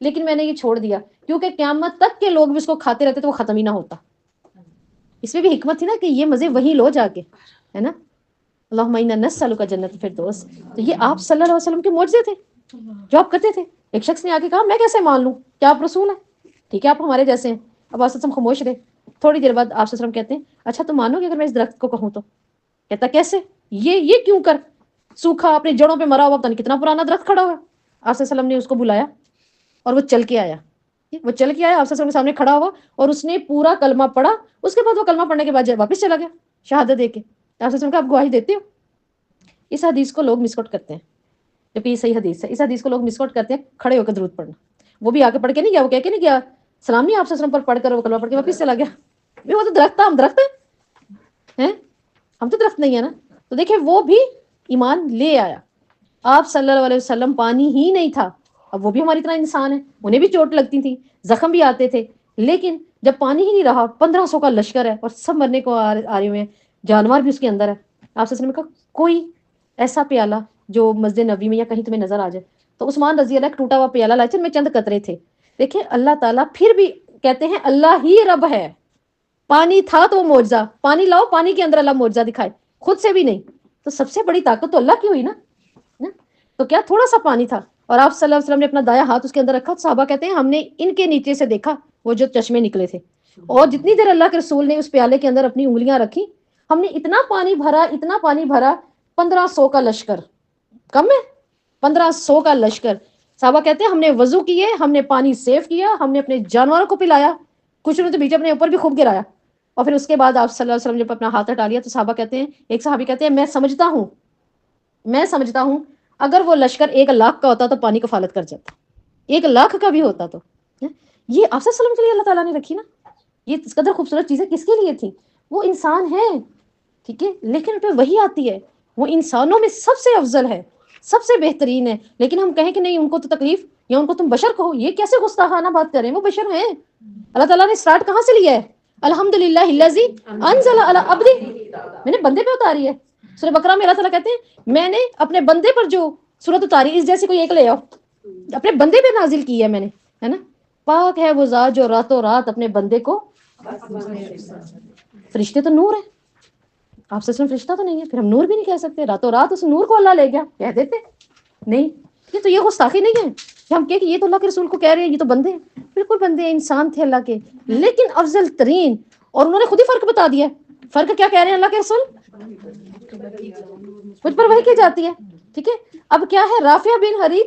لیکن میں نے یہ چھوڑ دیا کیونکہ قیامت تک کے لوگ بھی اس کو کھاتے رہتے تو وہ ختم ہی نہ ہوتا. اس میں بھی حکمت تھی نا کہ یہ مزے وہی لو جا کے، ہے نا. اللہم انا نسألک جنت الفردوس. تو یہ آپ صلی اللہ علیہ وسلم کے معجزے تھے جو آپ کرتے تھے. ایک شخص نے آ کے کہا میں کیسے مان لوں کہ آپ رسول ہیں، ٹھیک ہے آپ ہمارے جیسے ہیں. اب آپ صلی اللہ علیہ وسلم خاموش رہے. تھوڑی دیر بعد آپ صلی اللہ علیہ وسلم کہتے ہیں اچھا تم مانو گے اگر میں اس درخت کو کہوں تو؟ کہتا کیسے، یہ کیوں کر، سوکھا اپنی جڑوں پہ مرا ہوا پتہ نہیں کتنا پرانا درخت کھڑا ہوا. آپ صلی اللہ علیہ وسلم نے اس کو بلایا اور وہ چل کے آیا. وہ چل کے آیا، آپ صلی اللہ علیہ وسلم کے سامنے کھڑا ہوا اور اس نے پورا کلمہ پڑھا. اس کے بعد وہ کلمہ پڑھنے کے بعد واپس چلا گیا شہادت دے کے. آپ صلی اللہ علیہ وسلم کا آپ گواہی دیتے ہو. اس حدیث کو لوگ مس کوٹ کرتے ہیں، جبکہ یہ صحیح حدیث ہے. اس حدیث کو لوگ مس کوٹ کرتے ہیں کھڑے ہو کر درود پڑھنا. وہ بھی آ کے پڑھ کے نہیں گیا، وہ کہہ کے نہیں گیا سلام نہیں آپ صلی اللہ علیہ وسلم پر پڑھ کر وہ کلمہ پڑھ کے واپس چلا گیا. وہ تو درخت تھا، ہم درخت ہیں، ہم تو درخت نہیں ہے نا. تو دیکھیں وہ بھی ایمان لے آیا. آپ صلی اللہ علیہ وسلم پانی ہی نہیں تھا. اب وہ بھی ہماری طرح انسان ہیں، انہیں بھی چوٹ لگتی تھی، زخم بھی آتے تھے، لیکن جب پانی ہی نہیں رہا، 1500 کا لشکر ہے اور سب مرنے کو آ رہے ہوئے ہیں، جانور بھی اس کے اندر ہے. آپ صلی اللہ علیہ وسلم نے کہا کوئی ایسا پیالہ جو مسجد نبوی میں یا کہیں تمہیں نظر آ جائے. تو عثمان رضی اللہ ٹوٹا ہوا پیالہ لائے، میں چند قطرے تھے. دیکھیں اللہ تعالیٰ پھر بھی کہتے ہیں اللہ ہی رب ہے. پانی تھا تو وہ معجزہ، پانی لاؤ، پانی کے اندر اللہ معجزہ دکھائے، خود سے بھی نہیں. تو سب سے بڑی طاقت تو اللہ کی ہوئی نا. تو کیا تھوڑا سا پانی تھا اور آپ صلی اللہ علیہ وسلم نے اپنا دایاں ہاتھ اس کے اندر رکھا. صحابہ کہتے ہیں ہم نے ان کے نیچے سے دیکھا وہ جو چشمے نکلے تھے، اور جتنی دیر اللہ کے رسول نے اس پیالے کے اندر اپنی انگلیاں رکھی، ہم نے اتنا پانی بھرا 1500 کا لشکر. کم ہے 1500 کا لشکر. صحابہ کہتے ہیں ہم نے وضو کیے، ہم نے پانی سیو کیا، ہم نے اپنے جانوروں کو پلایا، کچھ نے تو بیچ اپنے اوپر بھی خوب گرایا. اور پھر اس کے بعد آپ صلی اللہ علیہ وسلم جب اپنا ہاتھ ہٹا لیا تو صحابہ کہتے ہیں، ایک صحابی کہتے ہیں میں سمجھتا ہوں اگر وہ لشکر 1,00,000 کا ہوتا تو پانی کفالت کر جاتا، 1,00,000 کا بھی ہوتا تو. یہ آپ صلی اللہ علیہ وسلم کے لیے اللہ تعالیٰ نے رکھی نا. یہ اس قدر خوبصورت چیزیں کس کے لیے تھی؟ وہ انسان ہے، ٹھیک ہے، لیکن ان پہ وہی آتی ہے، وہ انسانوں میں سب سے افضل ہے، سب سے بہترین ہے. لیکن ہم کہیں کہ نہیں ان کو تو تکلیف، یا ان کو تم بشر کہو، یہ کیسے گستاخانہ بات کر رہے ہیں؟ وہ بشر ہیں. اللہ تعالیٰ نے سٹارٹ کہاں سے لیا ہے؟ الحمدللہ الذی انزل علی عبدہ، میں نے بندے پہ اتاری ہے. سورہ بقرہ میں اللہ تعالیٰ کہتے ہیں میں نے اپنے بندے پر جو سورت اتاری، اس جیسی کوئی ایک لے آؤ، اپنے بندے پہ نازل کی ہے میں نے، ہے نا. پاک ہے وہ ذات جو راتوں رات اپنے بندے کو، فرشتے تو نور ہیں، آپ سے فرشتہ تو نہیں ہے، پھر ہم نور بھی نہیں کہہ سکتے. راتوں رات اس نور کو اللہ لے گیا کہہ دیتے نہیں. تو یہ گستاخی نہیں ہے کہ ہم کہ یہ تو اللہ کے رسول کو کہہ رہے ہیں یہ تو بندے ہیں. بالکل بندے ہیں، انسان تھے اللہ کے، لیکن افضل ترین. اور انہوں نے خود ہی فرق بتا دیا. فرق کیا کہہ رہے ہیں اللہ کے رسول؟ مجھ پر وحی کی جاتی ہے، ٹھیک ہے. اب کیا ہے؟ رافع بن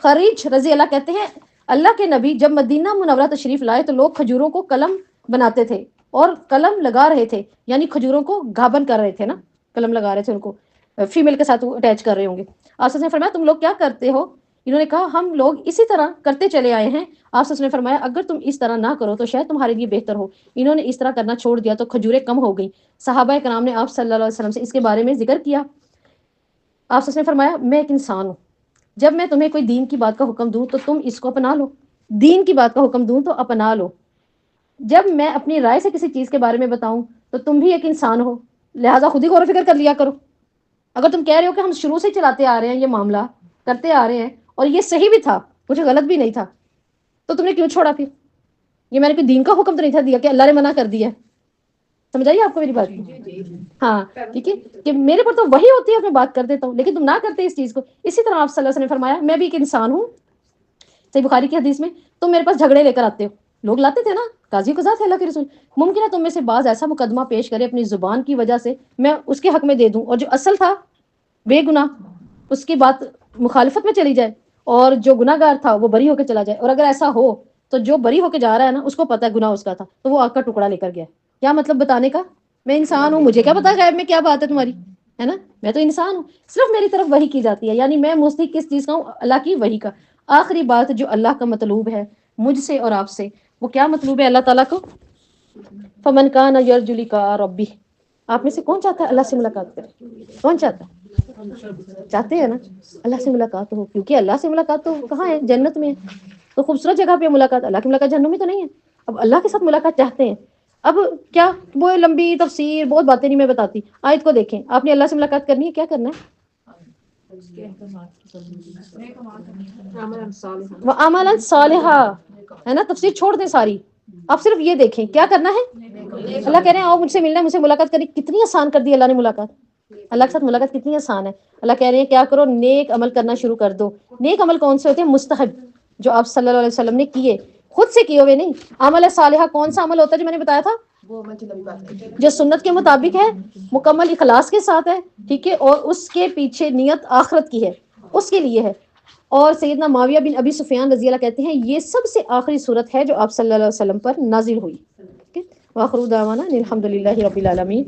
خریج رضی اللہ کہتے ہیں اللہ کے نبی جب مدینہ منورہ تشریف لائے تو لوگ کھجوروں کو قلم بناتے تھے اور قلم لگا رہے تھے، یعنی کھجوروں کو گھابن کر رہے تھے نا، قلم لگا رہے تھے، ان کو فیمیل کے ساتھ اٹیچ کر رہے ہوں گے. آپ نے فرمایا تم لوگ کیا کرتے ہو؟ انہوں نے کہا ہم لوگ اسی طرح کرتے چلے آئے ہیں. آپ نے فرمایا اگر تم اس طرح نہ کرو تو شاید تمہارے لیے بہتر ہو. انہوں نے اس طرح کرنا چھوڑ دیا تو کھجوریں کم ہو گئیں. صحابہ کرام نے آپ صلی اللہ علیہ وسلم سے اس کے بارے میں ذکر کیا. آپ نے فرمایا میں ایک انسان ہوں، جب میں تمہیں کوئی دین کی بات کا حکم دوں تو تم اس کو اپنا لو، دین کی بات کا حکم دوں تو اپنا لو. جب میں اپنی رائے سے کسی چیز کے بارے میں بتاؤں تو تم بھی ایک انسان ہو، لہٰذا خود ہی غور و فکر کر لیا کرو. اگر تم کہہ رہے ہو کہ ہم شروع سے چلاتے آ رہے ہیں، یہ معاملہ کرتے آ رہے ہیں اور یہ صحیح بھی تھا، کچھ غلط بھی نہیں تھا، تو تم نے کیوں چھوڑا پھر؟ یہ میں نے کوئی دین کا حکم تو نہیں تھا دیا کہ اللہ نے منع کر دیا. سمجھائیے آپ کو میری بات؟ ہاں ٹھیک ہے، کہ میرے پر تو وہی ہوتی ہے میں بات کر دیتا ہوں، لیکن تم نہ کرتے اس چیز کو. اسی طرح آپ صلی اللہ علیہ وسلم نے فرمایا میں بھی ایک انسان ہوں. صحیح بخاری کی حدیث میں تم میرے پاس جھگڑے لے کر آتے ہو، لوگ لاتے تھے نا، قاضی کو ذات ہے اللہ کے رسول. ممکن ہے تم میں سے بعض ایسا مقدمہ پیش کرے اپنی زبان کی وجہ سے، میں اس کے حق میں دے دوں، اور جو اصل تھا بے گناہ اس کی بات مخالفت میں چلی جائے، اور جو گناہ گار تھا وہ بری ہو کے چلا جائے. اور اگر ایسا ہو تو جو بری ہو کے جا رہا ہے نا اس کو پتہ ہے گناہ اس کا تھا، تو وہ آگ کا ٹکڑا لے کر گیا. کیا مطلب بتانے کا؟ میں انسان ہوں، مجھے کیا پتا غیب میں کیا بات ہے تمہاری، ہے نا. میں تو انسان ہوں، صرف میری طرف وحی کی جاتی ہے، یعنی میں مستحق کس چیز کا ہوں؟ اللہ کی وحی کا. آخری بات جو اللہ کا مطلوب ہے مجھ سے اور آپ سے، وہ کیا مطلوب ہے اللہ تعالیٰ کو؟ فمن کان یرجو لقاء ربہ. آپ میں سے کون چاہتا ہے اللہ سے ملاقات کرے؟ کون چاہتا ہے؟ چاہتے ہیں نا اللہ سے ملاقات ہو، کیونکہ اللہ سے ملاقات تو کہاں ہے؟ جنت میں. تو خوبصورت جگہ پہ ملاقات، اللہ کی ملاقات جہنم میں تو نہیں ہے. اب اللہ کے ساتھ ملاقات چاہتے ہیں. اب کیا وہ لمبی تفسیر بہت باتیں نہیں میں بتاتی. آیت کو دیکھیں، آپ نے اللہ سے ملاقات کرنی ہے، کیا کرنا ہے؟ وَعَمَلًا صَالِحًا، ہے نا. تفسیر چھوڑ دیں ساری، آپ صرف یہ دیکھیں کیا کرنا ہے. اللہ کہہ رہے ہیں آؤ مجھ سے ملنا ہے، مجھ سے ملاقات کرنی. کتنی آسان کر دی اللہ نے ملاقات. اللہ کے ساتھ ملاقات کتنی آسان ہے. اللہ کہہ رہے ہیں کیا کرو، نیک عمل کرنا شروع کر دو. نیک عمل کون سے ہوتے ہیں؟ مستحب، جو آپ صلی اللہ علیہ وسلم نے کیے، خود سے کیے ہوئے نہیں. عمل صالحہ کون سا عمل ہوتا ہے جو میں نے بتایا تھا؟ جو سنت کے مطابق ہے، مکمل اخلاص کے ساتھ ہے، ٹھیک ہے، اور اس کے پیچھے نیت آخرت کی ہے، اس کے لیے ہے. اور سیدنا معاویہ بن ابی سفیان رضی اللہ کہتے ہیں یہ سب سے آخری صورت ہے جو آپ صلی اللہ علیہ وسلم پر نازل ہوئی. وآخر دعوانا الحمدللہ رب العالمین.